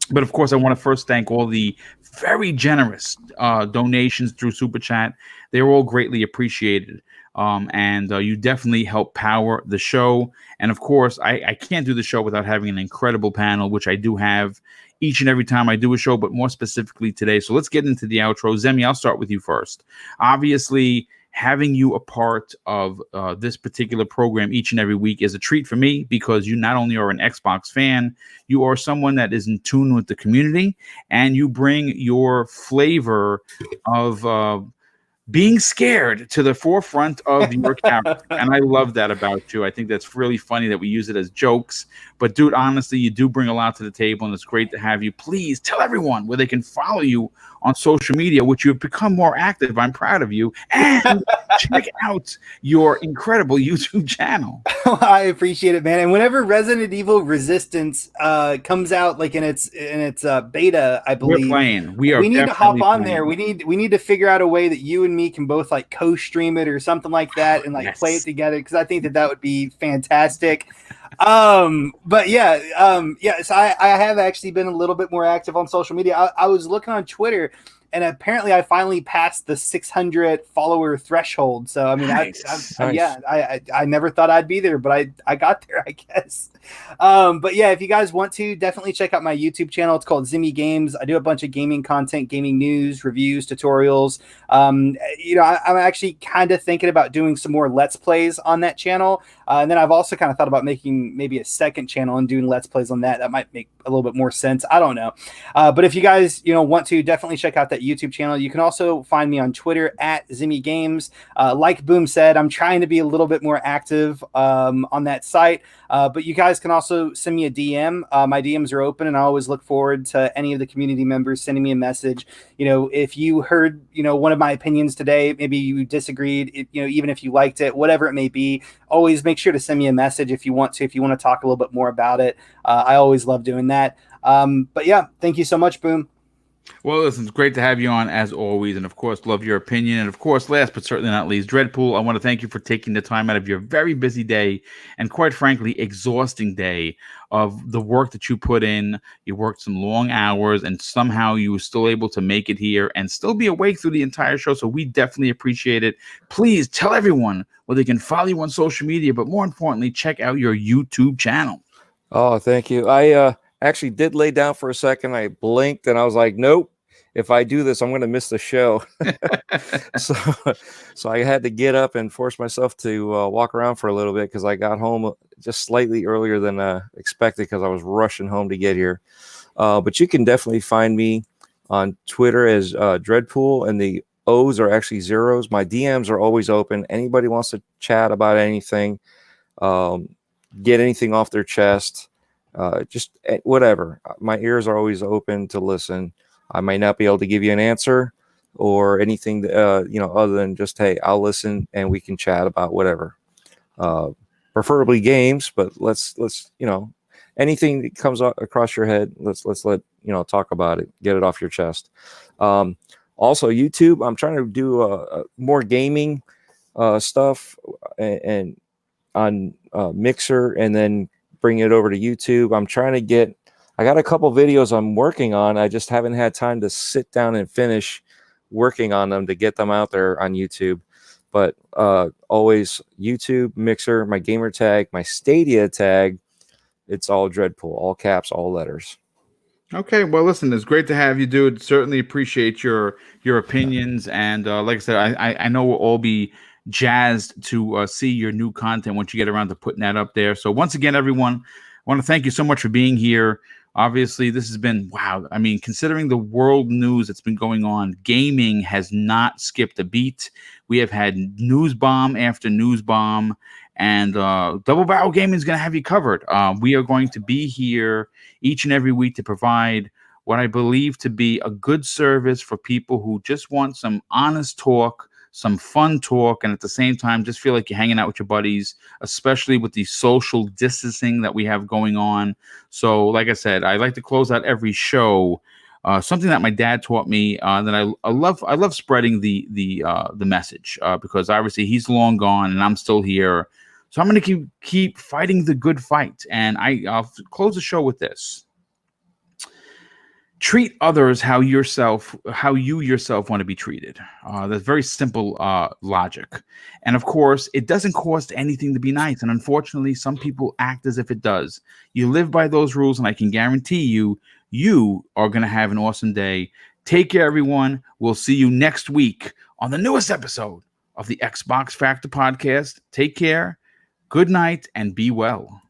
But of course, I want to first thank all the very generous donations through Super Chat. They were all greatly appreciated. And you definitely help power the show. And of course, I can't do the show without having an incredible panel, which I do have each and every time I do a show, but more specifically today. So let's get into the outro. Zemi, I'll start with you first. Obviously, having you a part of this particular program each and every week is a treat for me, because you not only are an Xbox fan, you are someone that is in tune with the community, and you bring your flavor of being scared to the forefront of your character. And I love that about you. I think that's really funny that we use it as jokes. But dude, honestly, you do bring a lot to the table, and it's great to have you. Please tell everyone where they can follow you on social media, which you've become more active. I'm proud of you. And check out your incredible YouTube channel. I appreciate it, man. And whenever Resident Evil Resistance comes out, like in its beta, I believe we're playing. We need to hop on there. We need to figure out a way that you and me can both like co-stream it or something like that, and like play it together, because I think that would be fantastic. But yeah, so I have actually been a little bit more active on social media. I was looking on Twitter, and apparently I finally passed the 600 follower threshold. So I mean, nice. I never thought I'd be there, but I got there, I guess. But yeah, if you guys want to, definitely check out my YouTube channel. It's called Zimmy Games. I do a bunch of gaming content, gaming news, reviews, tutorials. I'm actually kind of thinking about doing some more Let's Plays on that channel. And then I've also kind of thought about making maybe a second channel and doing Let's Plays on that. That might make a little bit more sense. I don't know. But if you guys, want to, definitely check out that YouTube channel. You can also find me on Twitter at Zimmy Games. Like Boom said, I'm trying to be a little bit more active on that site. But you guys can also send me a DM. My DMs are open, and I always look forward to any of the community members sending me a message. If you heard, one of my opinions today, maybe you disagreed, even if you liked it, whatever it may be, always make sure to send me a message if you want to talk a little bit more about it. I always love doing that. But yeah, thank you so much, Boom. Well, listen, it's great to have you on as always. And of course, love your opinion. And of course, last but certainly not least, Dreadpool, I want to thank you for taking the time out of your very busy day and quite frankly, exhausting day of the work that you put in. You worked some long hours and somehow you were still able to make it here and still be awake through the entire show. So we definitely appreciate it. Please tell everyone where they can follow you on social media, but more importantly, check out your YouTube channel. Oh, thank you. I actually did lay down for a second. I blinked and I was like, nope. If I do this, I'm going to miss the show. So I had to get up and force myself to walk around for a little bit because I got home just slightly earlier than expected because I was rushing home to get here. But you can definitely find me on Twitter as Dreadpool, and the O's are actually zeros. My DMs are always open. Anybody wants to chat about anything, get anything off their chest, just whatever. My ears are always open to listen. I might not be able to give you an answer or anything, other than just, hey, I'll listen and we can chat about whatever. Preferably games, but let's anything that comes across your head, let's let talk about it, get it off your chest. Also, YouTube, I'm trying to do more gaming stuff and on Mixer, and then bring it over to YouTube. I got a couple videos I'm working on. I just haven't had time to sit down and finish working on them to get them out there on YouTube. But always YouTube, Mixer, my gamer tag, my Stadia tag, it's all Dreadpool, all caps, all letters. Okay, well, listen, it's great to have you, dude. Certainly appreciate your opinions, and like I said, I know we'll all be jazzed to see your new content once you get around to putting that up there. So once again, everyone, I want to thank you so much for being here. Obviously, this has been wow. I mean, considering the world news that's been going on, gaming has not skipped a beat. We have had news bomb after news bomb, and Double Barrel Gaming is going to have you covered. We are going to be here each and every week to provide what I believe to be a good service for people who just want some honest talk, some fun talk, and at the same time just feel like you're hanging out with your buddies, especially with the social distancing that we have going on. So like I said, I like to close out every show something that my dad taught me that I love spreading the message because obviously he's long gone and I'm still here. So I'm going to keep fighting the good fight. And I'll close the show with this. Treat others how you yourself want to be treated. That's very simple logic. And of course, it doesn't cost anything to be nice. And unfortunately, some people act as if it does. You live by those rules, and I can guarantee you are going to have an awesome day. Take care, everyone. We'll see you next week on the newest episode of the Xbox Factor podcast. Take care. Good night and be well.